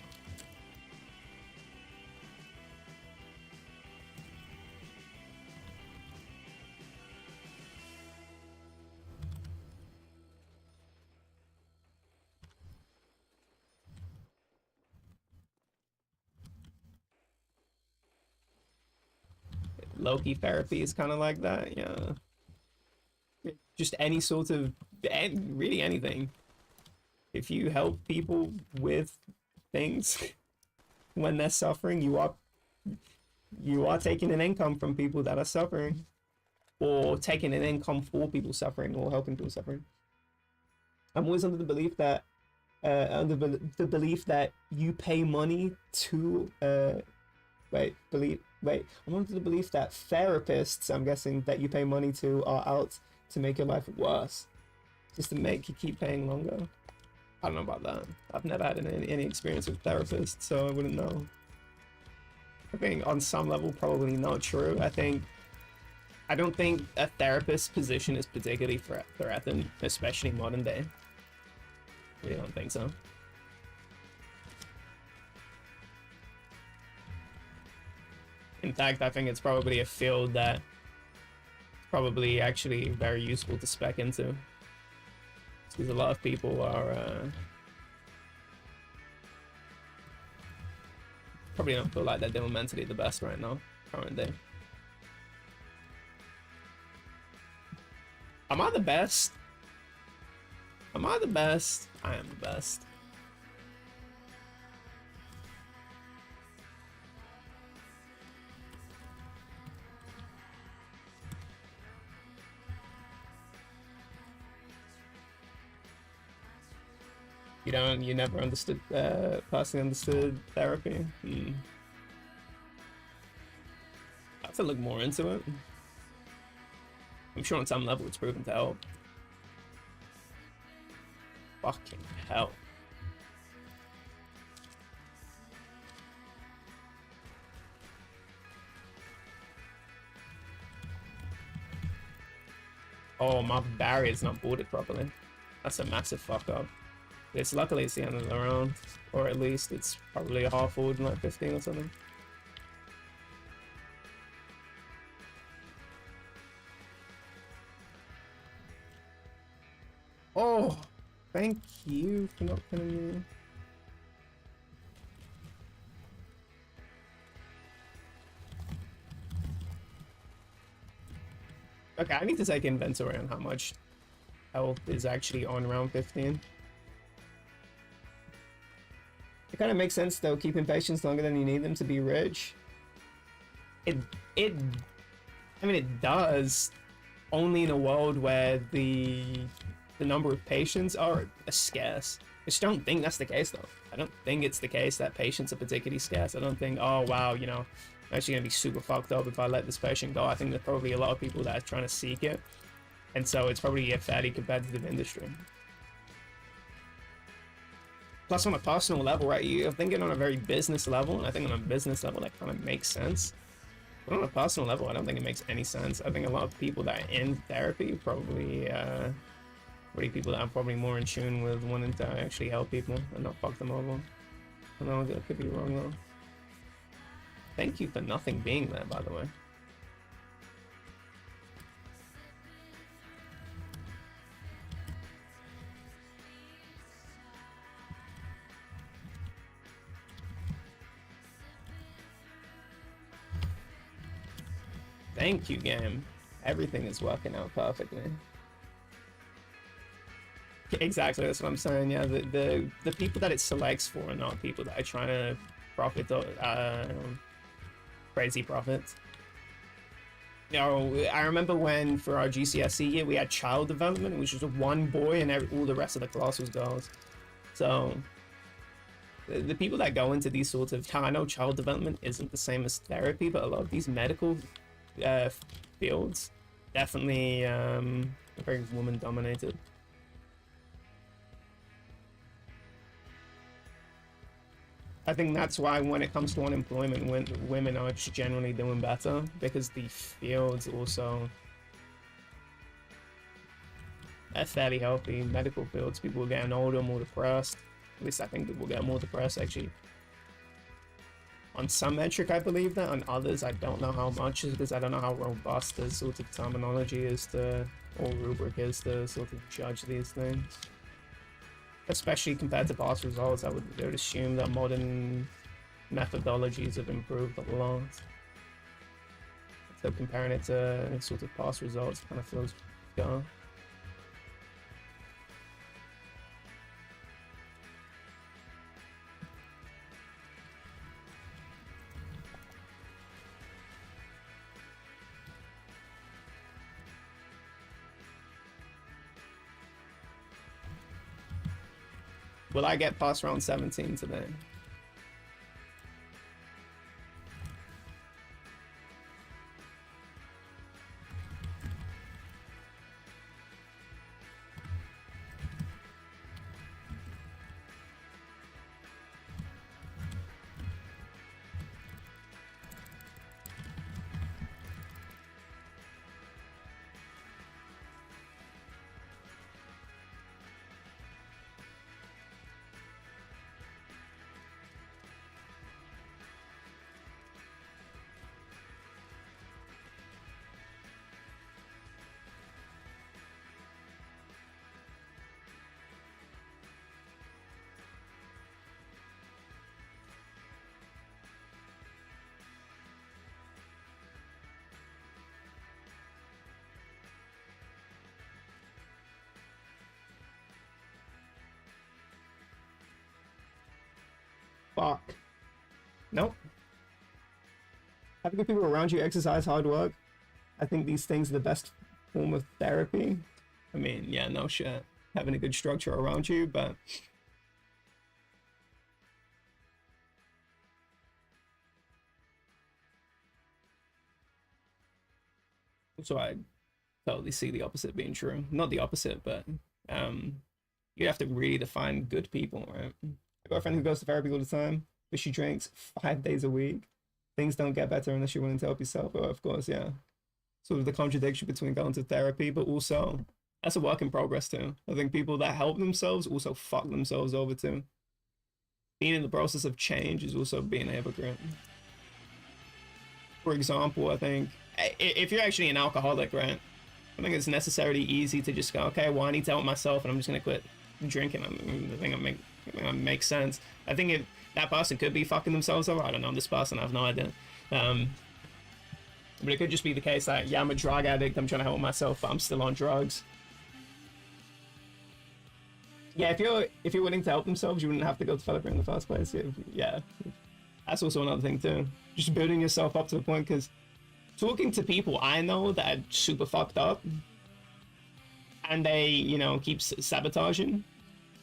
Low-key therapy is kind of like that, yeah. Just any sort of, really anything. If you help people with things when they're suffering, you are taking an income from people that are suffering, or taking an income for people suffering, or helping people suffering. I'm always under the belief that you pay money to I'm under the belief that therapists, I'm guessing, that you pay money to are out to make your life worse, just to make you keep paying longer. I don't know about that. I've never had any experience with therapists, so I wouldn't know. I think on some level probably not true. I don't think a therapist's position is particularly threatened, especially modern day. I really don't think so. In fact, I think it's probably a field that probably actually very useful to spec into, because a lot of people are probably don't feel like they're doing mentally the best right now, current day. Am I the best? Am I the best? I am the best. You never understood, personally understood therapy? I have to look more into it. I'm sure on some level it's proven to help. Fucking hell. Oh, my barrier's not boarded properly. That's a massive fuck up. It's luckily it's the end of the round, or at least it's probably a half forward in like 15 or something. Oh, thank you for not killing me. Okay, I need to take inventory on how much health is actually on round 15. It kind of makes sense though, keeping patients longer than you need them to be rich. I mean, it does, only in a world where the number of patients are scarce. I just don't think that's the case though. I don't think it's the case that patients are particularly scarce. I don't think, oh wow, you know, actually gonna be super fucked up if I let this patient go. I think there's probably a lot of people that are trying to seek it, and so it's probably a fairly competitive industry. Plus, on a personal level, right, you're thinking on a very business level, and I think on a business level that kind of makes sense. But on a personal level, I don't think it makes any sense. I think a lot of people that are in therapy probably, people that are probably more in tune with wanting to actually help people and not fuck them over. I know that could be wrong though. Thank you for nothing being there, by the way. Thank you, game. Everything is working out perfectly. Exactly, that's what I'm saying. Yeah, the people that it selects for are not people that are trying to profit, crazy profits. You know, I remember when for our GCSE year we had child development, which was one boy, and all the rest of the class was girls. So the people that go into these sorts of, I know child development isn't the same as therapy, but a lot of these medical fields definitely are very woman dominated. I think that's why when it comes to unemployment, women are just generally doing better, because the fields also are fairly healthy. Medical fields, people are getting older, more depressed. At least I think people get more depressed, actually. On some metric, I believe that. On others, I don't know how much, because I don't know how robust this sort of terminology is to, or rubric is to sort of judge these things. Especially compared to past results, I would assume that modern methodologies have improved a lot. So comparing it to sort of past results kind of feels dumb. Will I get past round 17 today? Fuck. Nope. Having good people around you, exercise, hard work. I think these things are the best form of therapy. I mean, yeah, no shit. Having a good structure around you, but so I totally see the opposite being true. Not the opposite, but you have to really define good people, right? I got a friend who goes to therapy all the time, but she drinks 5 days a week. Things don't get better unless you're willing to help yourself. But of course, yeah. Sort of the contradiction between going to therapy, but also that's a work in progress too. I think people that help themselves also fuck themselves over too. Being in the process of change is also being a hypocrite. For example, I think if you're actually an alcoholic, right? I think it's necessarily easy to just go, okay, well, I need to help myself, and I'm just gonna quit drinking. I think it makes sense. I think if that person could be fucking themselves over, I don't know this person, I have no idea. But it could just be the case that, yeah, I'm a drug addict, I'm trying to help myself, but I'm still on drugs. Yeah, if you're willing to help themselves, you wouldn't have to go to therapy in the first place. Yeah, that's also another thing too. Just building yourself up to the point, because talking to people I know that are super fucked up and they, you know, keep sabotaging,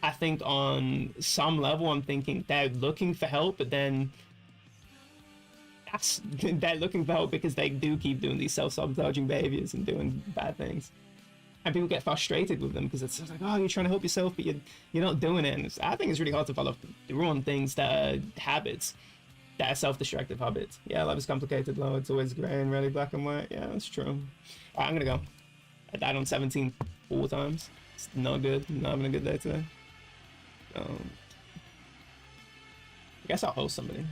I think on some level I'm thinking they're looking for help, but then they're looking for help because they do keep doing these self-sabotaging behaviors and doing bad things. And people get frustrated with them because it's like, oh, you're trying to help yourself, but you're not doing it. And I think it's really hard to follow through on things that are habits, that are self-destructive habits. Yeah, life is complicated, though. It's always gray and really black and white. Yeah, that's true. All right, I'm gonna go. I died on 17 4 times. It's not good. I'm not having a good day today. I guess I'll host somebody.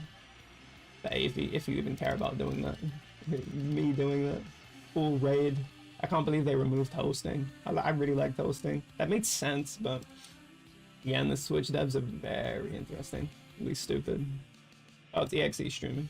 But hey, if you even care about doing that, me doing that, full raid. I can't believe they removed hosting. I really liked hosting. That made sense, but again, the Switch devs are very interesting. Really stupid. Oh, it's EXE streaming.